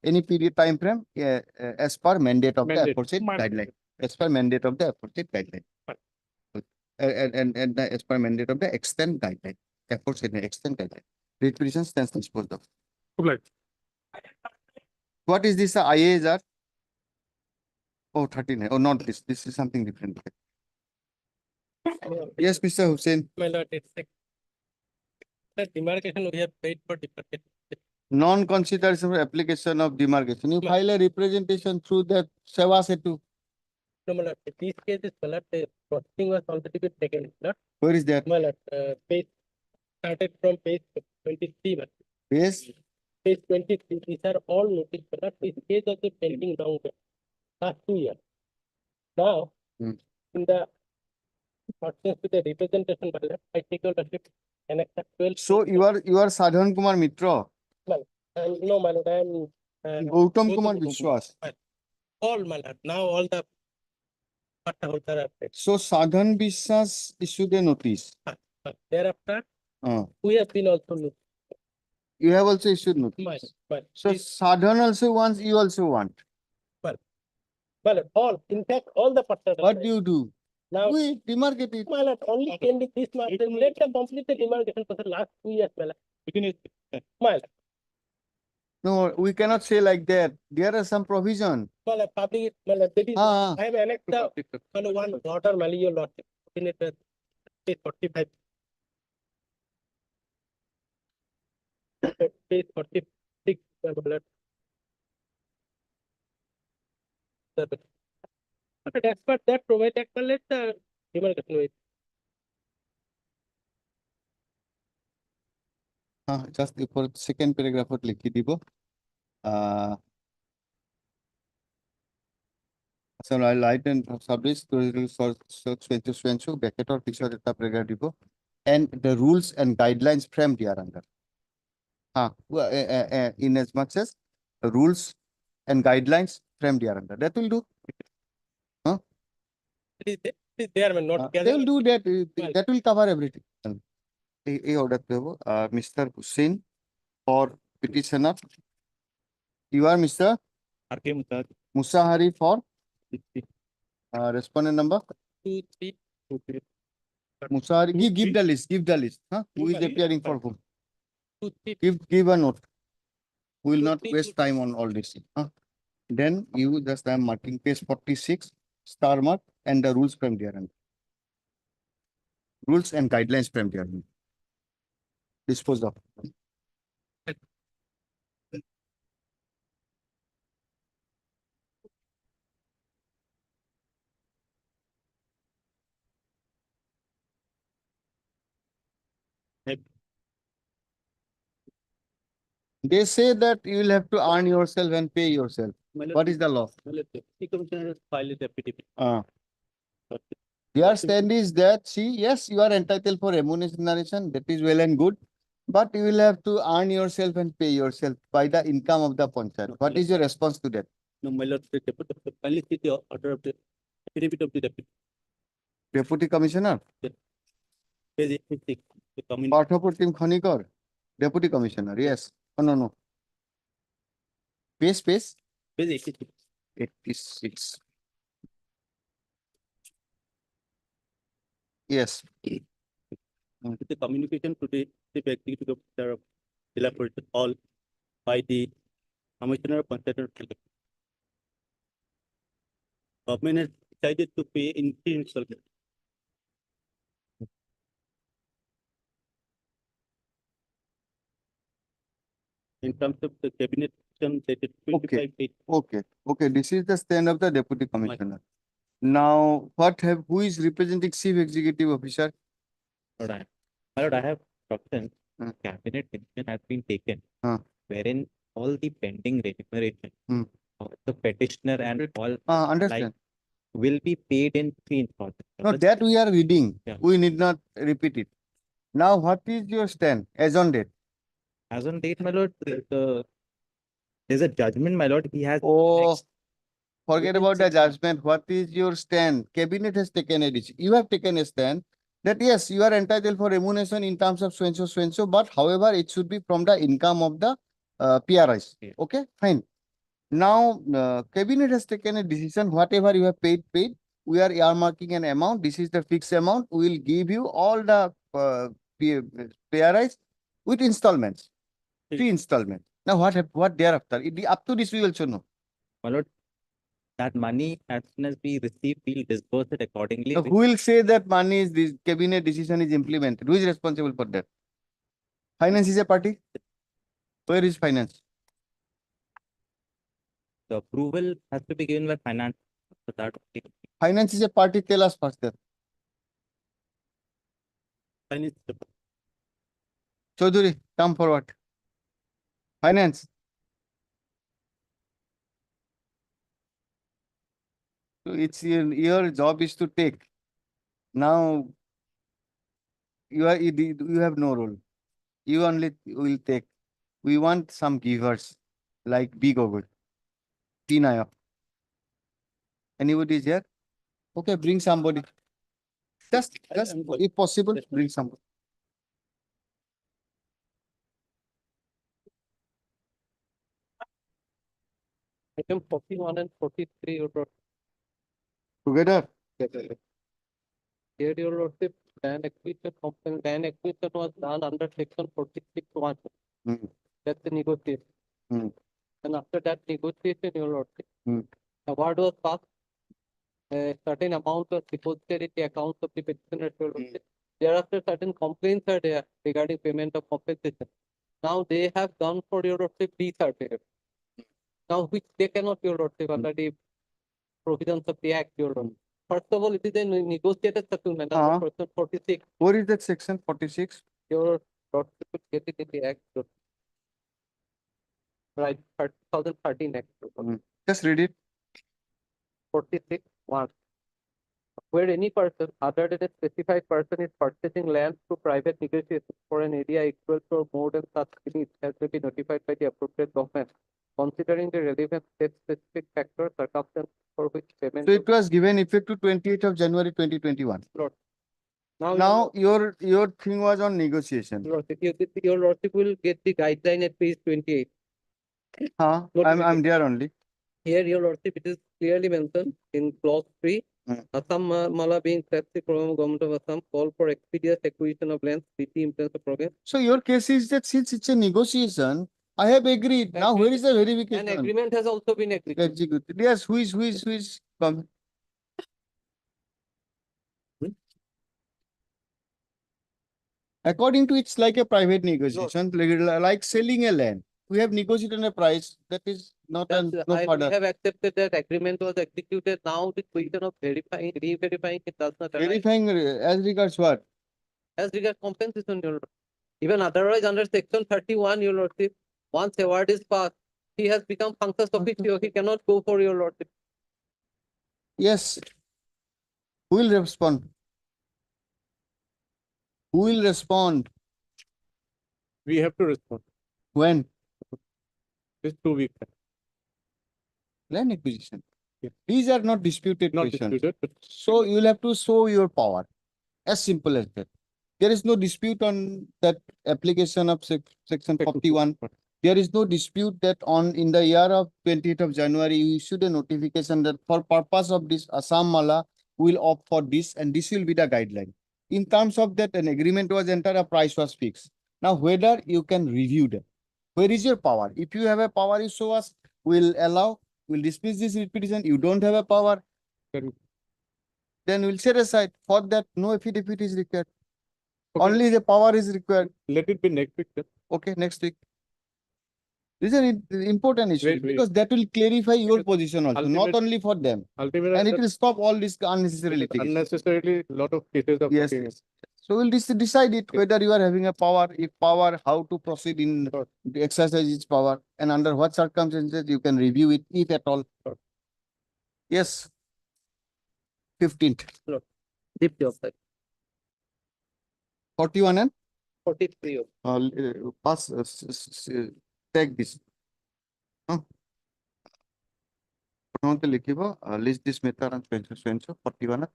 any period time frame as per mandate of the aforesaid guideline. As per mandate of the aforesaid guideline. And as per mandate of the extent guideline. Aforesaid extent guideline. Writ petition stands disposed of. What is this IASR? Oh, 39. Oh, not this. This is something different. Yes, Mr. Hussain. My lord, it's like the demarcation we have paid for demarcation. Non-consideration for application of demarcation. You file a representation through the Seva Setu. No, my lord, this case is, my lord, the proceeding was already been taken. Lord. Where is that? My lord, page started from page 23. Yes. Page 23. These are all noticed. My lord, this case has been pending long last 2 years. Now, in the accordance to the representation, my lord, I take ownership and accept 12. So you are Sadhan Kumar Mitra. No, my lord, I am Gautam Kumar Vishwas. All, my lord. Now all the holder are paid. So Sadhan Vishwas issued a notice. Thereafter, we have been also looking. You have also issued notice. But So Sadhan also wants, you also want. all, in fact, all the partners. What do you do? Now, We demarcate it. my lord, only pending this month, let them complete the demarcation for the last 2 years, my lord. My lord, No, we cannot say like that. There are some provision. my lord, public, my lord, that is, Ah, I have annexed the, my lord, one order, my lord, your lordship, in it, page 45. Page 46, my lord. But as per that, provide that, my lord, the demarcation with. just for second paragraph লিখি দিব so I light and subject to bracket or picture eta paragraph দিব and the rules and guidelines framed here under in as much as the rules and guidelines framed here under that will do. It is there, my lord. They will do that. That will cover everything. A order Mr. Hussain for petitioner. You are Mr. R.K. Musahari for respondent number. 2, 3, Musahari, give the list. Give the list. Who is appearing for whom? 2, 3. Give a note. We will not waste time on all this. Then you just I am marking page 46 star mark and the rules from there and rules and guidelines from there. Dispose of. They say that you will have to earn yourself and pay yourself. What is the law? Their stand is that, see, yes, you are entitled for remuneration, that is well and good, but you will have to earn yourself and pay yourself by the income of the panchayat. What is your response to that? No, my lord, kindly see the order of the affidavit of the Deputy Commissioner? page 86. Parthapratim Khonikar, Deputy Commissioner, yes. Oh, no. Page 86. 86. Yes. The communication today, the executive officer of Jilla Parishad all by the Commissioner of Contempt. Government has decided to pay in 3 installments. In terms of the cabinet system, that is 25 days. Okay. This is the stand of the Deputy Commissioner. Now, who is representing Chief Executive Officer? My lord, I have instructions. Cabinet decision has been taken, wherein all the pending remuneration of the petitioner and all Understand. will be paid in 3 installments. No, that we are reading. Yeah. We need not repeat it. Now, what is your stand as on date? As on date, my lord, there's a judgment, my lord. He has Forget about the judgment. What is your stand? Cabinet has taken a decision. You have taken a stand that yes, you are entitled for remuneration in terms of so and so, but however, it should be from the income of the PRIs. Yeah. Okay, fine. Now, cabinet has taken a decision. Whatever you have paid. We are earmarking an amount. This is the fixed amount. We will give you all the PRIs with installments. 3 installments. Now, what thereafter? Up to this, we also know. my lord, that money, as soon as we receive, we'll disburse it accordingly. Now, who will say that money is this cabinet decision is implemented? Who is responsible for that? Finance is a party. Where is finance? The approval has to be given by finance. So that Finance is a party. Tell us first that. Finance. Chaudhary, come forward. Finance. So it's your job is to take. Now you have no role. You only will take. We want some givers like B. Gogol, T. Nayak. Anybody is here? Okay, bring somebody. Just if possible, bring somebody. Item 41 and 43, your lordship. Together? Here, your lordship, land acquisition was done under section 46(1). Hmm. That's the negotiation. Hmm. And after that negotiation, your lordship, Hmm. award was passed. A certain amount was deposited in the accounts of the petitioner, your lordship. Thereafter, certain complaints are there regarding payment of compensation. Now they have gone for your lordship resurvey. Now, which they cannot, your lordship, under the provisions of the act, your lordship. First of all, it is a negotiated settlement under section 46. Where is that section 46? Your lordship will get it in the act. Your right, 2013 act. Just read it. 46(1). Where any person other than a specified person is purchasing land through private negotiation for an area equal to or more than such limit as may be notified by the appropriate government, considering the relevant state-specific factors, circumstances for which payment. So it was given effect to 28th of January 2021. Lord. Now your thing was on negotiation. Your lordship will get the guideline at page 28. I'm there only. Here, your lordship, it is clearly mentioned in clause 3. Assam Mala being flagship program government of Assam call for expeditious acquisition of lands, city influence of province. So your case is that since it's a negotiation, I have agreed. Now where is the verification? An agreement has also been executed. Yes, who is come? According to it's like a private negotiation, like selling a land. We have negotiated a price that is not no We further. have accepted that agreement was executed. Now the question of verifying, re-verifying it does not arise. Verifying as regards what? As regards compensation, your lordship. Even otherwise under section 31, your lordship, once award is passed, he has become functus officio. He cannot go for your lordship. Yes. Who will respond? Who will respond? We have to respond. When? This 2 weeks. Land acquisition. These are not disputed Not questions. disputed, but So you will have to show your power. As simple as that. There is no dispute on that application of section 41. There is no dispute that in the year of 20th of January, you issued a notification that for purpose of this Assam Mala will opt for this and this will be the guideline. In terms of that, an agreement was entered, a price was fixed. Now, whether you can review that. Where is your power? If you have a power, you show us, we'll allow, we'll dismiss this repetition. You don't have a power, then we'll set aside. For that, no affidavit is required. Okay. Only the power is required. Let it be next week. Then. Okay, next week. These are important issues Wait. because that will clarify your position also, not only for them. And it will stop all this unnecessary litigation. Unnecessarily, lot of cases of yes. So we'll decide it whether you are having a power, if power, how to proceed in the exercise its power, and under what circumstances you can review it, if at all. Yes. 15th. Deep job, sir. 41 and 43. pass. Take this. List this method and so 41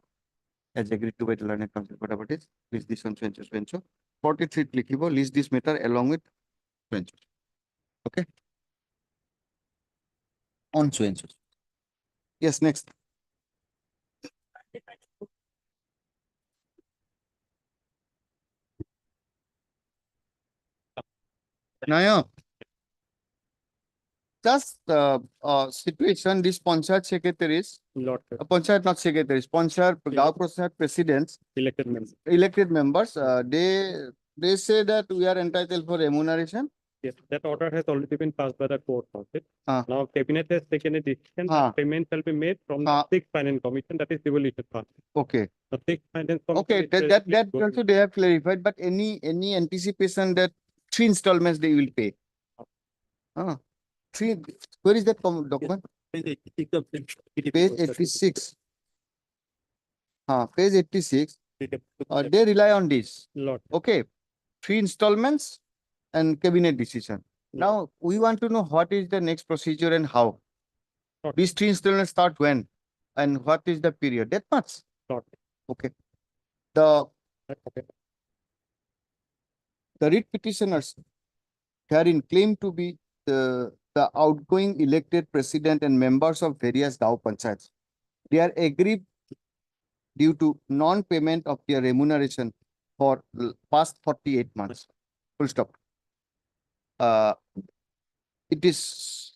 as agreed to by the learning council, whatever it is, list this on so 43 clickable, list this method along with so. Okay. On so. Yes, next. Naya. Just situation, this Panchayat secretaries, Panchayat not secretaries, Panchayat, Gaon Panchayat presidents, elected members, they say that we are entitled for remuneration. Yes, that order has already been passed by the court. Now, cabinet has taken a decision that payment shall be made from the 6th Finance Commission, that is devolution fund. Okay. The 6th Finance Commission. Okay, that also they have clarified, but any anticipation that 3 installments they will pay. Where is that document? Page 86. Page 86. They rely on this. Okay. 3 installments and cabinet decision. Now we want to know what is the next procedure and how. These 3 installments start when and what is the period? That much. Okay. The writ petitioners herein claim to be the the outgoing elected president and members of various Gao Panchayats, they are aggrieved due to non-payment of their remuneration for past 48 months. Full stop. It is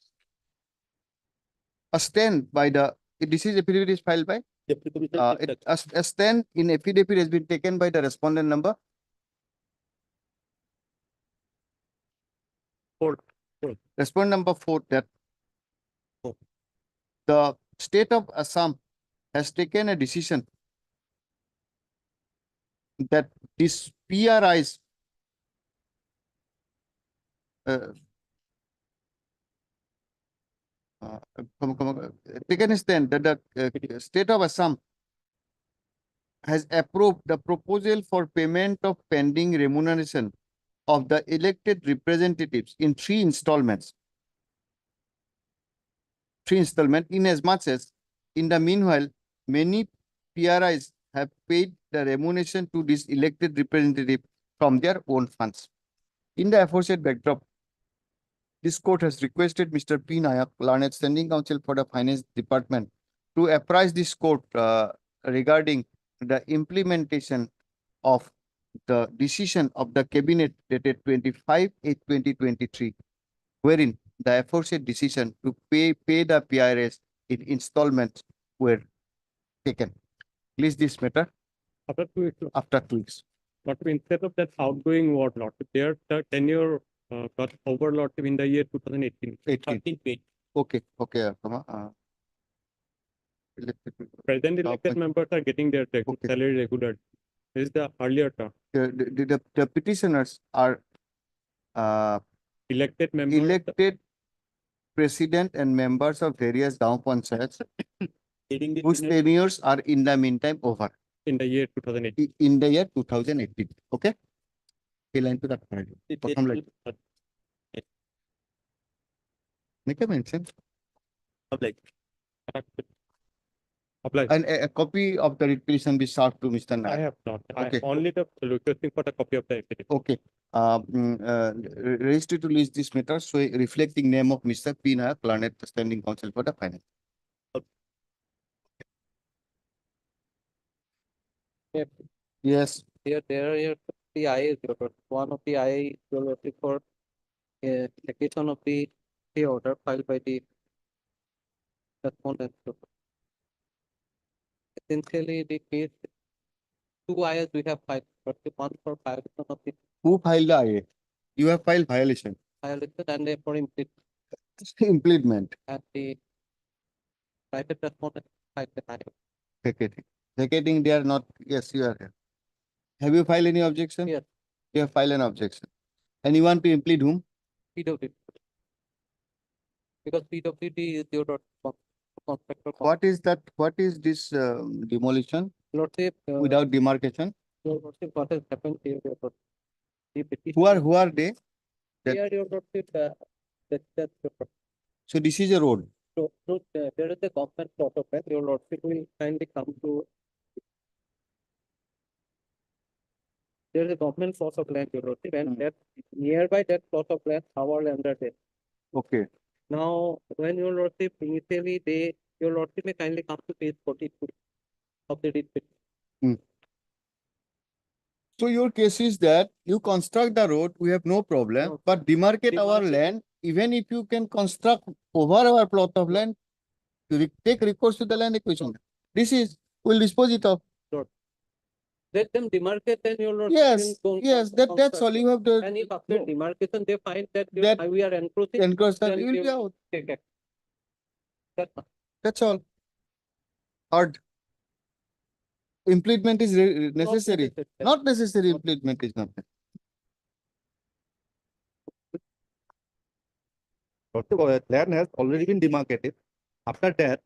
a stand by the, this is affidavit is filed by, a stand in affidavit has been taken by the respondent number 4. respondent number 4 that the state of Assam has taken a decision that this PRIs taken a stand that the state of Assam has approved the proposal for payment of pending remuneration of the elected representatives in 3 installments. 3 installments, in as much as in the meanwhile, many PRIs have paid the remuneration to this elected representative from their own funds. In the aforesaid backdrop, this court has requested Mr. P. Nayak, Learned Standing Counsel for the Finance Department, to apprise this court regarding the implementation of the decision of the cabinet dated 25/8/2023, wherein the aforesaid decision to pay the PRS in installments were taken. Please this matter After 2 weeks, after 2 weeks. Lord, instead of that outgoing ward, Lord, their tenure got over, Lord, in the year 2018. 18. Okay. Present elected members are getting their salary regular. This is the earlier term. The petitioners are Elected members. elected president and members of various Gaon Panchayats whose tenures are in the meantime over. In the year 2018. In the year 2018. Okay? Line to that. Bottom line. Make a mention. Apply. And a copy of the petition be served to Mr. Nayak. I have not. Okay. I only the requesting for the copy of the affidavit. Okay. Register to list this matter, so reflecting name of Mr. P. Nayak, Learned Standing Counsel for the Finance. Yes. Here, there are the IA, one of the IA is for execution of the order filed by the respondent. Essentially, the case, 2 IAs we have filed, but the one for violation of the Who filed the IA? You have filed violation. violation and for Impleadment. and the private respondent filed the IA. Vacating. Vacating, they are not. Yes, you are here. Have you filed any objection? Yes. You have filed an objection. And you want to implead whom? PWD. Because PWD is your contractor. What is that? What is this demolition Lordship, without demarcation? Lordship, what has happened here? Who are they? They are your Lordship. That's So this is a road. so there is a government plot of land. Your Lordship will kindly come to. There is a government plot of land, your Lordship, and that nearby that plot of land, our land are there. Okay. Now, when your Lordship initially your Lordship may kindly come to page 42 of the writ petition. So your case is that you construct the road, we have no problem, but demarcate our land, even if you can construct over our plot of land, take recourse to the land acquisition. This is, we'll dispose it of. Let them demarcate, then your Lordship Yes, will go yes, that's all you have to. And if after demarcation they find that, That we are encroaching, then then you will be out. take action. That's all. That's all. Hard. Impleadment is necessary. Not necessary, impleadment is not necessary. Land has already been demarcated. After that,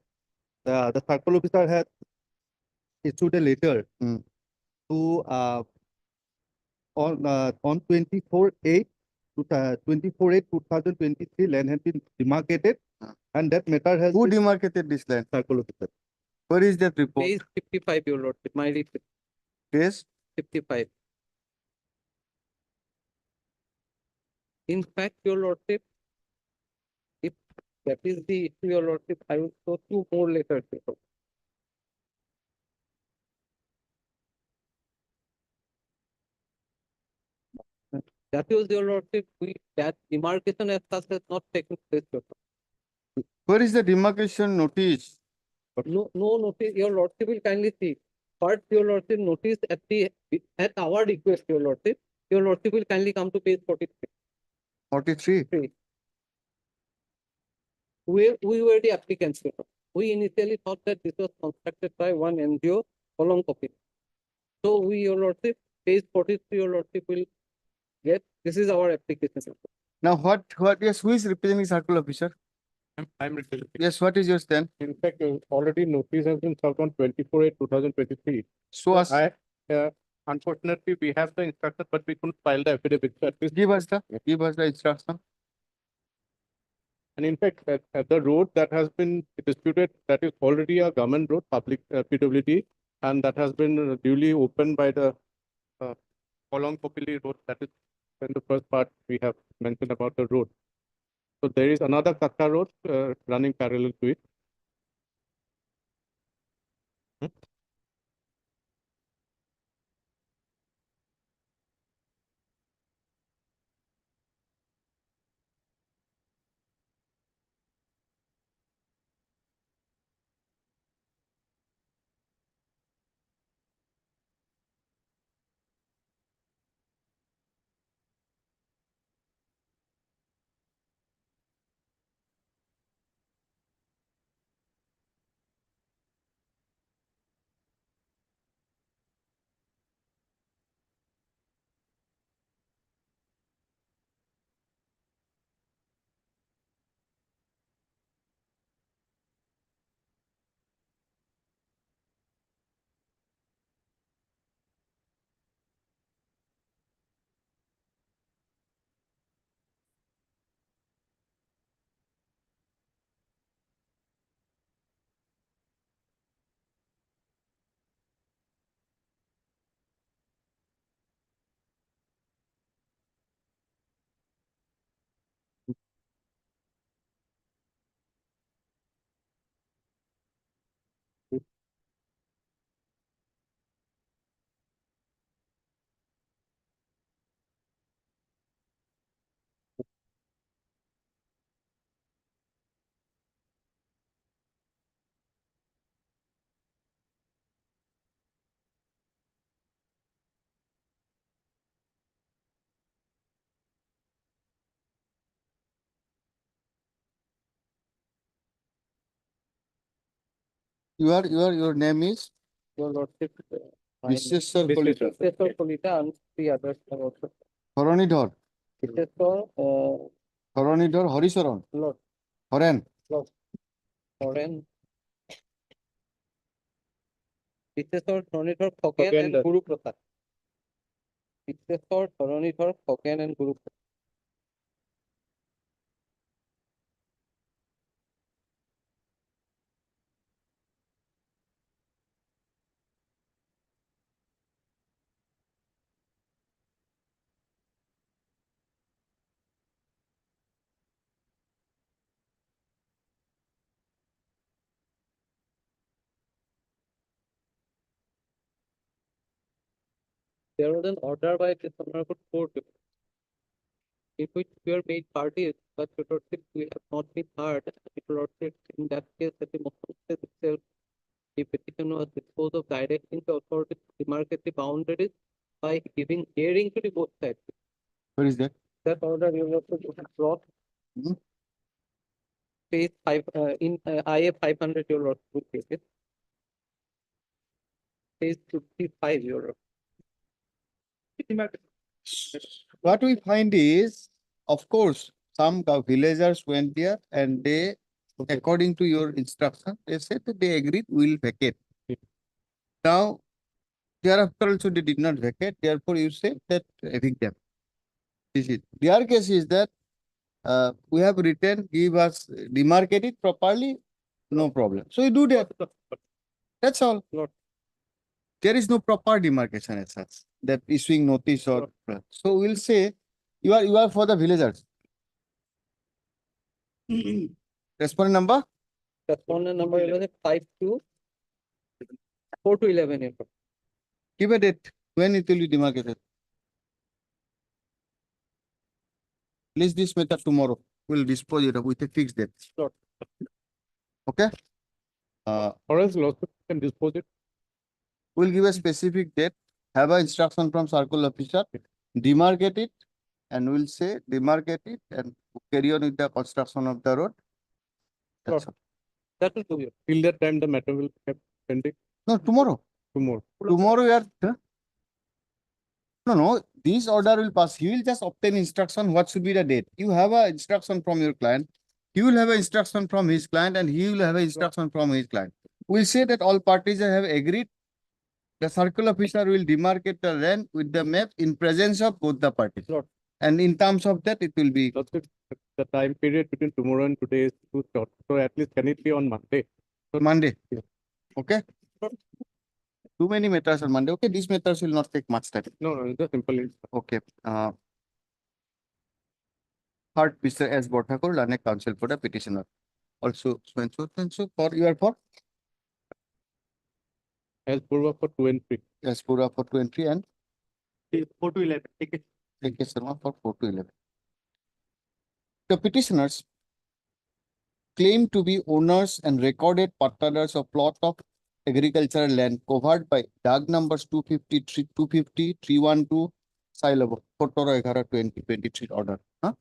the circle officer has issued a letter to on 24/8 2023 land has been demarcated, and that matter has Who demarcated this land? circle officer. Where is that report? Page 55, your Lordship, my read Yes. 55. In fact, your Lordship, if that is the issue, your lordship, I will show two more letters. That is, your lordship, that demarcation as such has not taken place. Your lordship. Where is the demarcation notice? No notice, your lordship will kindly see. First, your lordship notice at our request, your lordship will kindly come to page 43. 43. We were the applicants. Your lordship. We initially thought that this was constructed by one NGO, Kolong copy. So we, your lordship, page 43, your lordship will get, this is our application. Now yes, who is representing circle officer? I'm representing. Yes, what is your stand? In fact, already notice has been served on 24/8/2023. So unfortunately, we have the instruction, but we couldn't file the affidavit. So at least give us the instruction. And in fact, at the road that has been disputed, that is already a government road, public PWD, and that has been duly opened by the Kolong Popili road. That is in the first part we have mentioned about the road. So there is another Kaka road running parallel to it. Your name is? Your lordship, Mr. Kolita. Mr. Kolita and three others are also. Horonidor. Mr. Horonidor Horisaron. Lord. Horen. Lord. Horen. Mr. Horonidor Khoken and Guru Prasad. Mr. Horonidor Khoken and Guru Prasad. There was an order by this honorable court in which we are made parties, but your lordship, we have not been heard. Your lordship, in that case, that the motion itself, the petition was disposed of directing the authorities to demarcate the boundaries by giving hearing to the both sides. Where is that? That order your lordship has brought. Page 5 in IA 500, your lordship will take it. Page 55, your lordship. What we find is, of course, some villagers went there and they, according to your instruction, they said that they agreed will vacate. Now, thereafter also they did not vacate. Therefore, you say that evict them. This is their case is that we have written, give us, demarcate it properly, no problem. So you do that. That's all. There is no proper demarcation as such, that issuing notice or. So we'll say you are for the villagers. Respondent number? Respondent number 11, 4 to 11. Give a date when it will be demarcated. List this method tomorrow. We'll dispose it with a fixed date. Sure. Okay? Or else lawsuit can dispose it. We'll give a specific date, have an instruction from circle officer, demarcate it, and we'll say demarcate it and carry on with the construction of the road. That's all. That will do it. Till that time, the matter will be pending. No, tomorrow. Tomorrow. Tomorrow we are. No, this order will pass. He will just obtain instruction. What should be the date? You have an instruction from your client. He will have an instruction from his client, and he will have an instruction from his client. We'll say that all parties have agreed. The circle officer will demarcate the land with the map in presence of both the parties. Sure. And in terms of that, it will be. The time period between tomorrow and today is too short. So at least can it be on Monday? Monday. Yeah. Okay. Too many matters on Monday. Okay, these matters will not take much time. No, just simple. Okay. Third, Mr. S. Bothakur, Learned Counsel for the petitioner. Also, so for you are for? As Purva for 2 and 3. As Purva for 2 and 3 and? 4 to 11. Take it. Take it, Sharma, for 4 to 11. The petitioners claim to be owners and recorded partners of plot of agricultural land covered by DAG numbers 250, 250, 312, Silabo, 2023 order. Huh?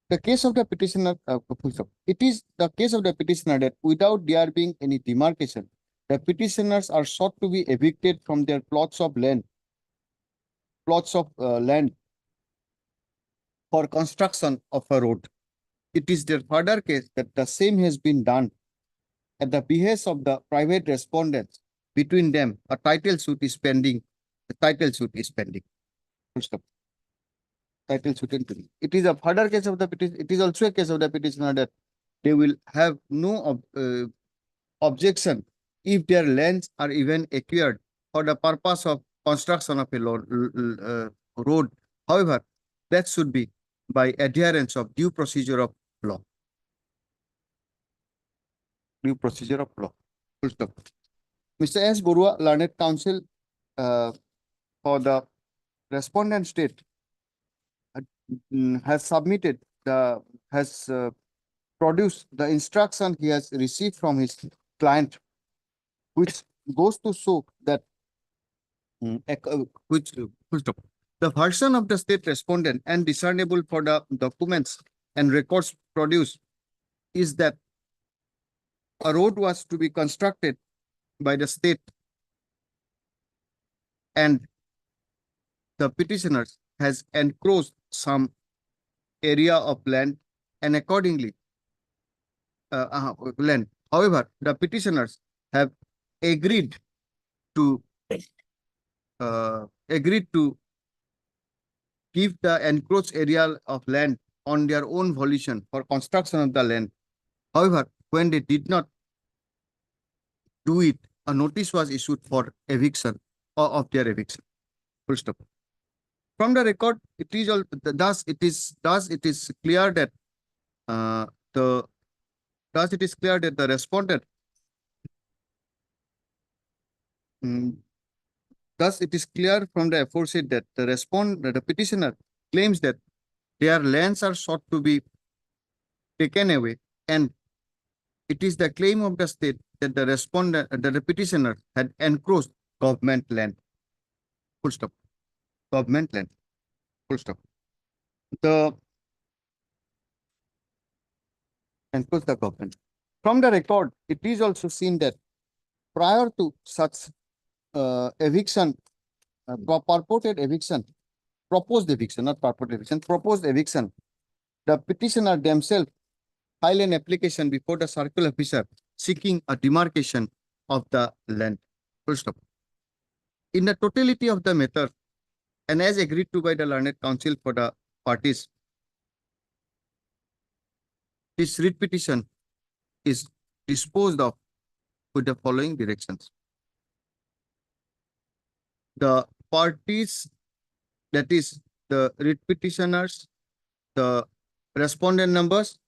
The case of the petitioner, it is the case of the petitioner that without there being any demarcation, the petitioners are sought to be evicted from their plots of land for construction of a road. It is their further case that the same has been done at the behest of the private respondents. Between them, a title suit is pending. The title suit is pending. Full stop. Title suit is pending. It is a further case of the petition. It is also a case of the petitioner that they will have no objection if their lands are even acquired for the purpose of construction of a road. However, that should be by adherence of due procedure of law. Due procedure of law. Full stop. Mr. S. Borua, Learned Counsel for the respondent state has submitted produced the instruction he has received from his client, which goes to show that the version of the state respondent and discernible for the documents and records produced is that a road was to be constructed by the state and the petitioners has encroached some area of land and accordingly land. However, the petitioners have agreed to give the encroached area of land on their own volition for construction of the land. However, when they did not do it, a notice was issued for eviction or of their eviction. Full stop. From the record, it is all thus it is clear that the respondent thus it is clear from the aforesaid that the petitioner claims that their lands are sought to be taken away, and it is the claim of the state that the petitioner had encroached government land. Full stop. Government land. Full stop. Encroach the government. From the record, it is also seen that prior to such eviction, purported eviction, proposed eviction, not purported eviction, proposed eviction, the petitioner themselves file an application before the circle officer seeking a demarcation of the land. Full stop. In the totality of the matter, and as agreed to by the Learned Counsel for the parties, this writ petition is disposed of with the following directions. The parties, that is the writ petitioners, the respondent numbers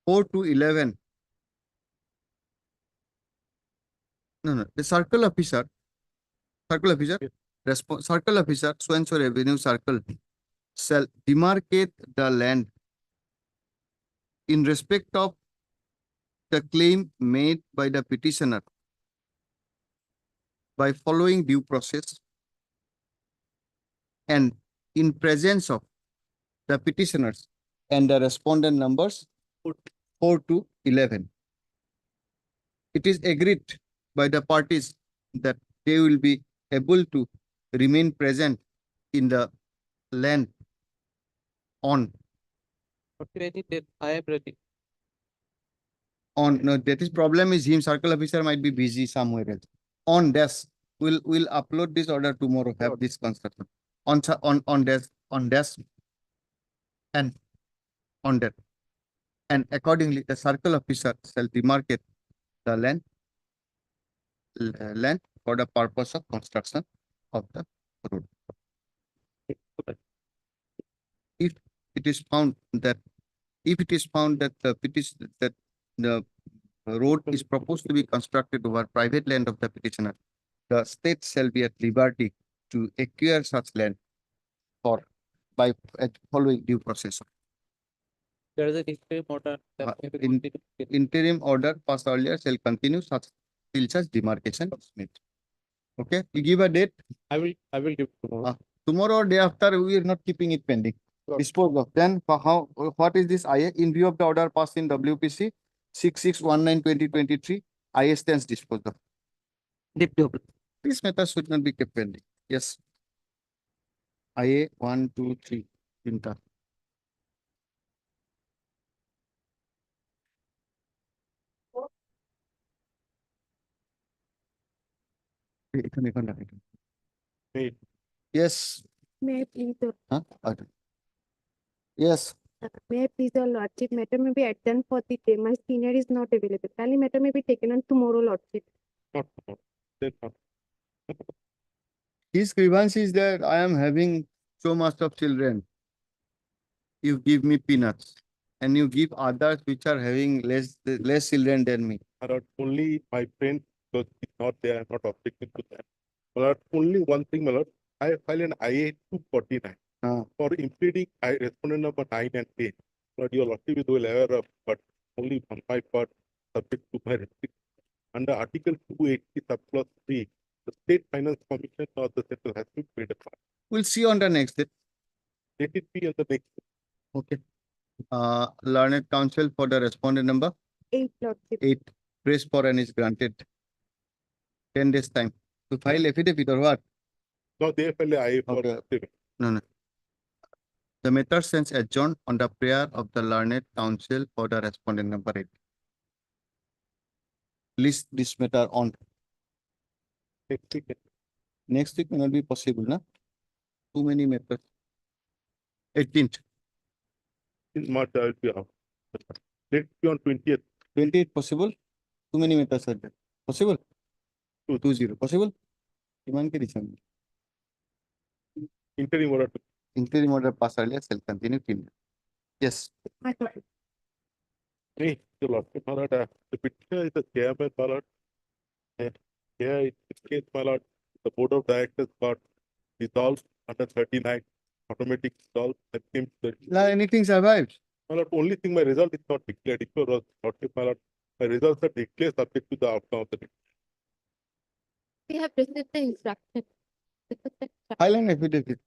4 to 11. No, the circle officer, circle officer, so and so revenue circle shall demarcate the land in respect of the claim made by the petitioner by following due process and in presence of the petitioners and the respondent numbers 4 to 11. It is agreed by the parties that they will be able to remain present in the land on Ready, then I am ready. no, that is problem is him, circle officer might be busy somewhere else. On desk, we'll upload this order tomorrow, have this construction. On desk, and on that. And accordingly, the circle officer shall demarcate the land for the purpose of construction of the road. If it is found that the road is proposed to be constructed over private land of the petitioner, the state shall be at liberty to acquire such land by following due process. There is a interim order. that may be In continued. interim order passed earlier shall continue till such demarcation is made. Okay, you give a date. I will give tomorrow. Tomorrow or day after, we are not keeping it pending. Dispose of. Then what is this IA? In view of the order passed in WPC 6619/2023, IA stands disposed of. This matter should not be kept pending. Yes. IA 1, 2, 3. Tinta. Yes. May I please, Huh? Yes. may I please, your lordship, matter may be adjourned for the day. My senior is not available. Kindly matter may be taken on tomorrow, lordship. His grievance is that I am having so much of children. You give me peanuts, and you give others which are having less children than me. Only my friend, because he's not there, I'm not objecting to that. But only one thing, my lord, I filed an IA 249 for impleading I respondent number 9 and 10. But your lordship is well aware of, but only on my part, subject to my restriction. Under Article 280, subclause 3, the State Finance Commission or the Central has to pay the fine. We'll see on the next day. Let it be on the next. Okay. Learned counsel for the respondent number 8, lordship. 8. Praise for and is granted. 10 days time to file affidavit or what? No, they filed an IA for No. The matter stands adjourned on the prayer of the learned counsel for the respondent number 8. List this matter on. Next week may not be possible, na? Too many matters. 18th. In March, I will be out. Let's be on 20th. 28th possible? Too many matters are there. Possible? 2-0. Possible? Iman ke December. Interim order. Interim order pass earlier shall continue till. Yes. Hey, the lordship, my lord, the petitioner is the chairman, my lord. Here, in this case, my lord, the board of directors got dissolved under 39, automatic dissolved. That came to the. Anything survives? My lord, only thing my result is not declared. If your lordship, my lord, my results are declared subject to the outcome of the. We have received the instruction. Highland affidavit.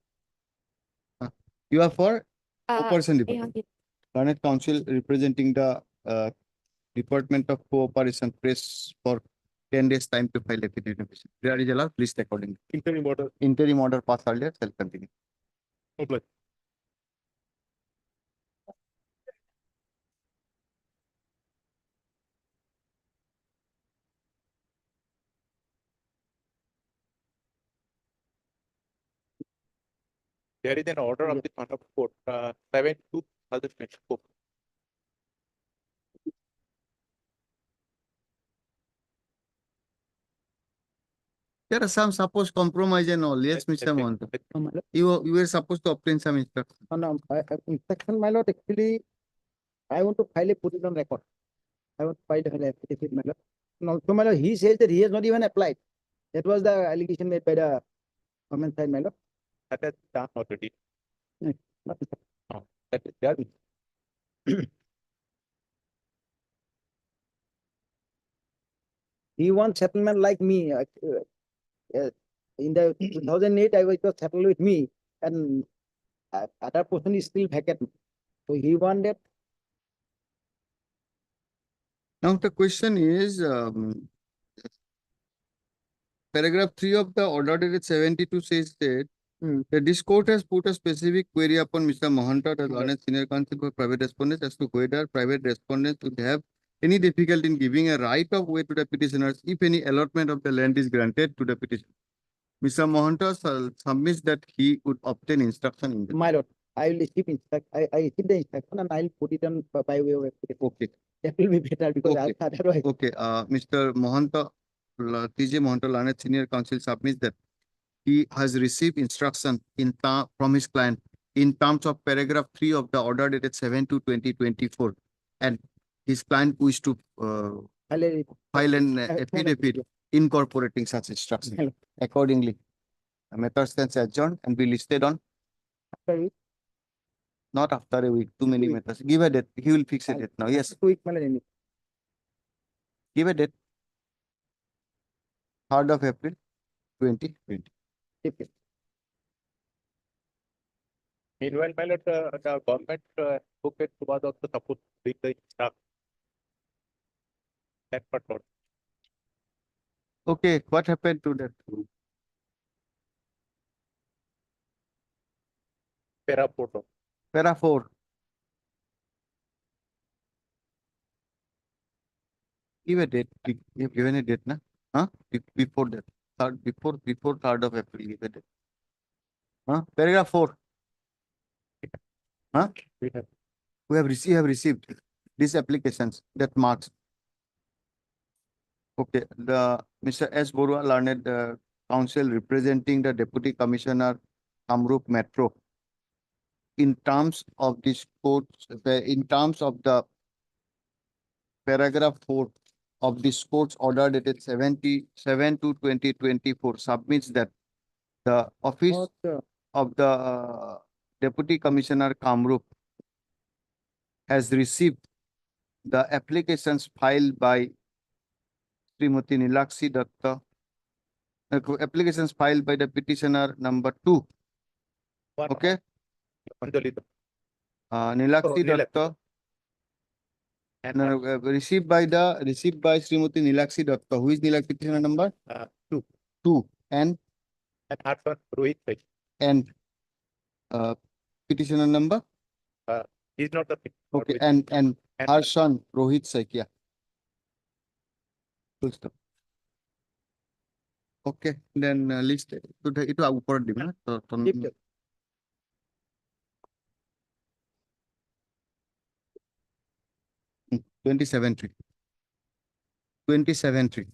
You are for Cooperation Yeah, Department. yeah. Learned counsel representing the Department of Cooperation Press for 10 days time to file affidavit. There is allowed, please accordingly. Interim order. Interim order passed earlier shall continue. Okay. There is an order of the Contempt Court, 7/2024. There are some supposed compromise and all. Yes, Mr. Monto. You were supposed to obtain some instruction. No, instruction, my lord, actually, I want to file a put it on record. I want to file an affidavit, my lord. And also, my lord, he says that he has not even applied. That was the allegation made by the government side, my lord. That has done already. No, That is done. He wants settlement like me. In the 2008, it was settled with me, and other person is still vacant. So he wanted. Now the question is, paragraph 3 of the order dated 72 says that that this court has put a specific query upon Mr. Mohanta as learned senior counsel for private respondents as to whether private respondents would have any difficulty in giving a right of way to the petitioners if any allotment of the land is granted to the petitioner. Mr. Mohanta submits that he would obtain instruction in the. My lord, I will receive instruction. I receive the instruction and I'll put it on by way of affidavit. Okay. That will be better because Okay. otherwise. Okay. Mr. Mohanta, TJ Mohanta, learned senior counsel submits that he has received instruction from his client in terms of paragraph 3 of the order dated 7/2/2024, and his client wished to file an affidavit incorporating such instruction. Accordingly, the matter stands adjourned and be listed on. Not after a week, too many matters. Give a date. He will fix a date now. Yes. Give a date. 3rd of April, 2020. Meanwhile, my lord, the government advocate was also supposed to bring the instruction. That part not. Okay, what happened to that? Para photo. Para 4. Give a date. You've given a date, na? Huh? Before that. Before 3rd of April, give a date. Huh? Paragraph 4. Huh? We have received these applications that marks. Okay, the Mr. S. Borua, learned counsel representing the Deputy Commissioner, Kamrup Metro, in terms of this court, in terms of the paragraph 4 of this court's order dated 77/2/2024, submits that the office of the Deputy Commissioner Kamrup has received the applications filed by Srimati Nilakshi Datta, applications filed by the petitioner number 2. Okay. Nilakshi Datta, received by Srimati Nilakshi Datta. Who is Nilakshi petitioner number? 2. And Rohit. And petitioner number? He's not the. Okay, and her son Rohit Saikia. Full stop. Okay, then list it. Itu upper dim na. 27 tree. 27 tree.